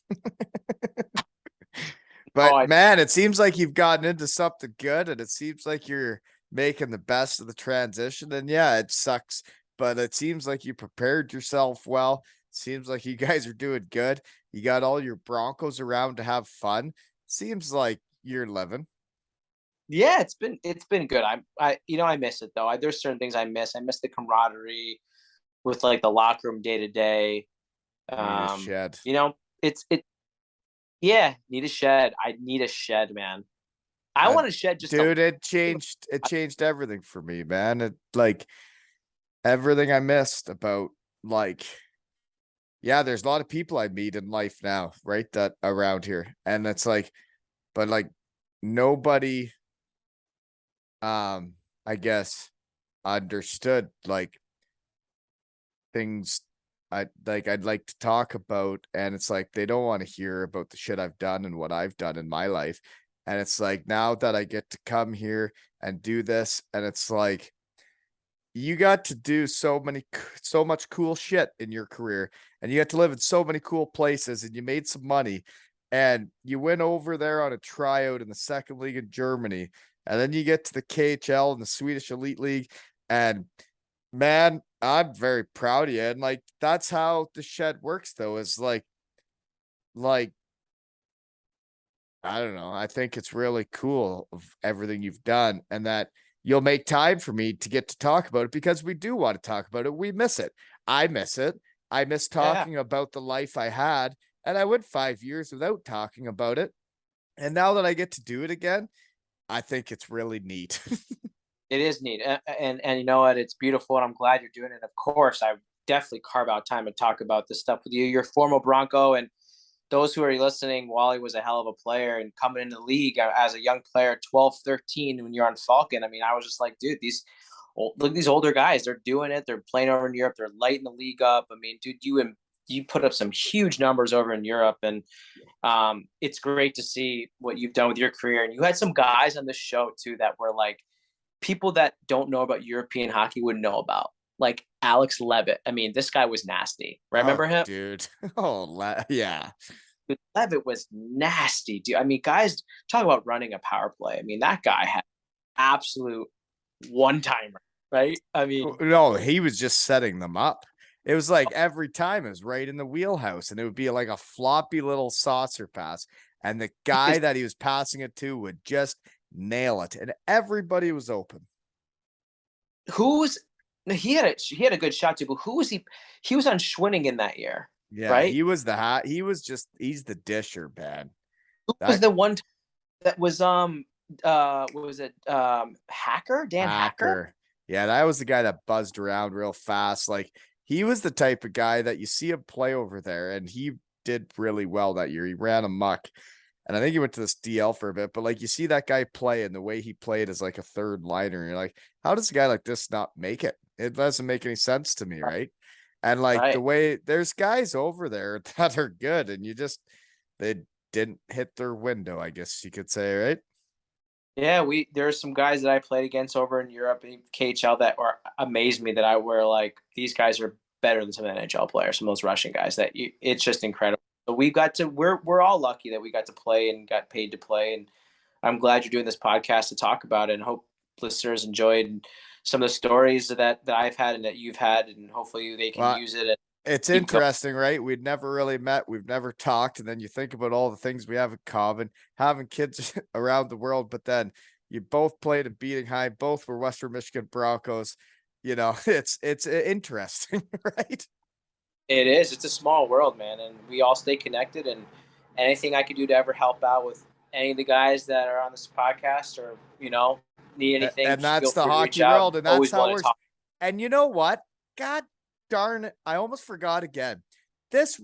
But man, it seems like you've gotten into something good, and it seems like you're making the best of the transition. And yeah, it sucks, but it seems like you prepared yourself well. Seems like you guys are doing good. You got all your Broncos around to have fun. Seems like you're living. Yeah, it's been good. I miss it though. There's certain things I miss. I miss the camaraderie with like the locker room day to day. Shed. Yeah, need a shed. I need a shed, man. I want a shed just dude, it changed everything for me, man. It like everything I missed about, like, yeah, there's a lot of people I meet in life now, right? That around here. And it's like, but like nobody, I guess, understood like things I'd like to talk about. And it's like they don't want to hear about the shit I've done and what I've done in my life. And it's like now that I get to come here and do this, and it's like you got to do so much cool shit in your career, and you got to live in so many cool places, and you made some money, and you went over there on a tryout in the second league in Germany, and then you get to the KHL and the Swedish Elite League, and man, I'm very proud of you. And like that's how the shed works though, is like I don't know. I think it's really cool of everything you've done, and that you'll make time for me to get to talk about it, because we do want to talk about it. We miss it. I miss it. I miss Yeah, talking about the life I had, and I went 5 years without talking about it. And now that I get to do it again, I think it's really neat. it is neat, and you know what? It's beautiful, and I'm glad you're doing it. Of course, I definitely carve out time to talk about this stuff with you. You're a former Bronco, and those who are listening, Wally was a hell of a player, and coming into the league as a young player, 12, 13, when you're on Falcon. I mean, I was just like, dude, look, these older guys, they're doing it. They're playing over in Europe. They're lighting the league up. I mean, dude, you put up some huge numbers over in Europe, and it's great to see what you've done with your career. And you had some guys on this show too that were like people that don't know about European hockey would know about, like Alex Levitt. I mean, this guy was nasty. Oh, Remember him? dude. Oh, yeah. Levitt was nasty, dude. I mean, guys talk about running a power play. I mean, that guy had absolute one timer, right? I mean, No, he was just setting them up. It was like every time it was right in the wheelhouse, and it would be like a floppy little saucer pass. And the guy that he was passing it to would just nail it, and everybody was open. who's he had a good shot too, but who was he? He was on Schwinning in that year, Yeah, right? he was the hat. He's the disher, man. Who was That the one that was it Hacker? Dan Hacker? hacker. Yeah, that was the guy that buzzed around real fast. Like he was the type of guy that you see him play over there, and he did really well that year. He ran amok. And I think he went to this DL for a bit, but like you see that guy play, and the way he played as like a third liner, and you're like, how does a guy like this not make it? It doesn't make any sense to me, right? And like the Right. way there's guys over there that are good, and they didn't hit their window, I guess you could say, right? Yeah, there's some guys that I played against over in Europe and KHL that were amazed me that I were like these guys are better than some NHL players, some of those Russian guys it's just incredible. So we're all lucky that we got to play and got paid to play, and I'm glad you're doing this podcast to talk about it, and hope listeners enjoyed some of the stories that I've had and that you've had, and hopefully they can Well, use it and it's keep going. interesting, right? We'd never really met, we've never talked, and then you think about all the things we have in common, having kids around the world, but then you both played in Beating High, both were Western Michigan Broncos. You know, it's interesting, right? It is. It's a small world, man, and we all stay connected. And anything I could do to ever help out with any of the guys that are on this podcast, or need anything, And just feel that's the free to reach hockey out. world, and that's Always how it willing to works. talk. And you know what? God darn it. I almost forgot again. This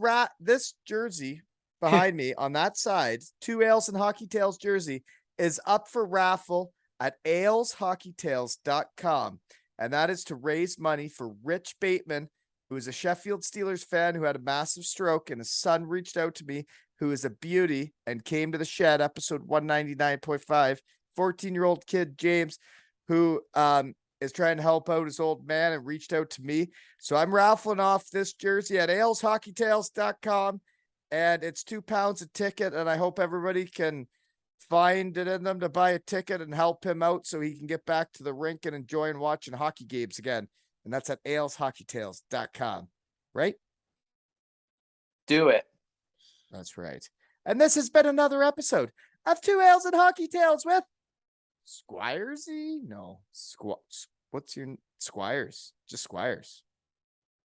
jersey behind me on that side, 2 Ales and Hockey Tales jersey, is up for raffle at aleshockeytales.com. And that is to raise money for Rich Bateman, who is a Sheffield Steelers fan who had a massive stroke, and his son reached out to me, who is a beauty and came to the shed, episode 199.5. 14-year-old kid, James, who is trying to help out his old man and reached out to me. So I'm raffling off this jersey at aleshockeytales.com, and it's £2 a ticket. And I hope everybody can find it in them to buy a ticket and help him out so he can get back to the rink and enjoying watching hockey games again. And that's at aleshockeytales.com, right? Do it. That's right. And this has been another episode of 2 Ales and Hockey Tales with Squiresy? No. What's your Squires? Just Squires.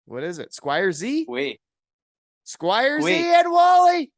What is it? Squiresy? We. Squiresy and Wally.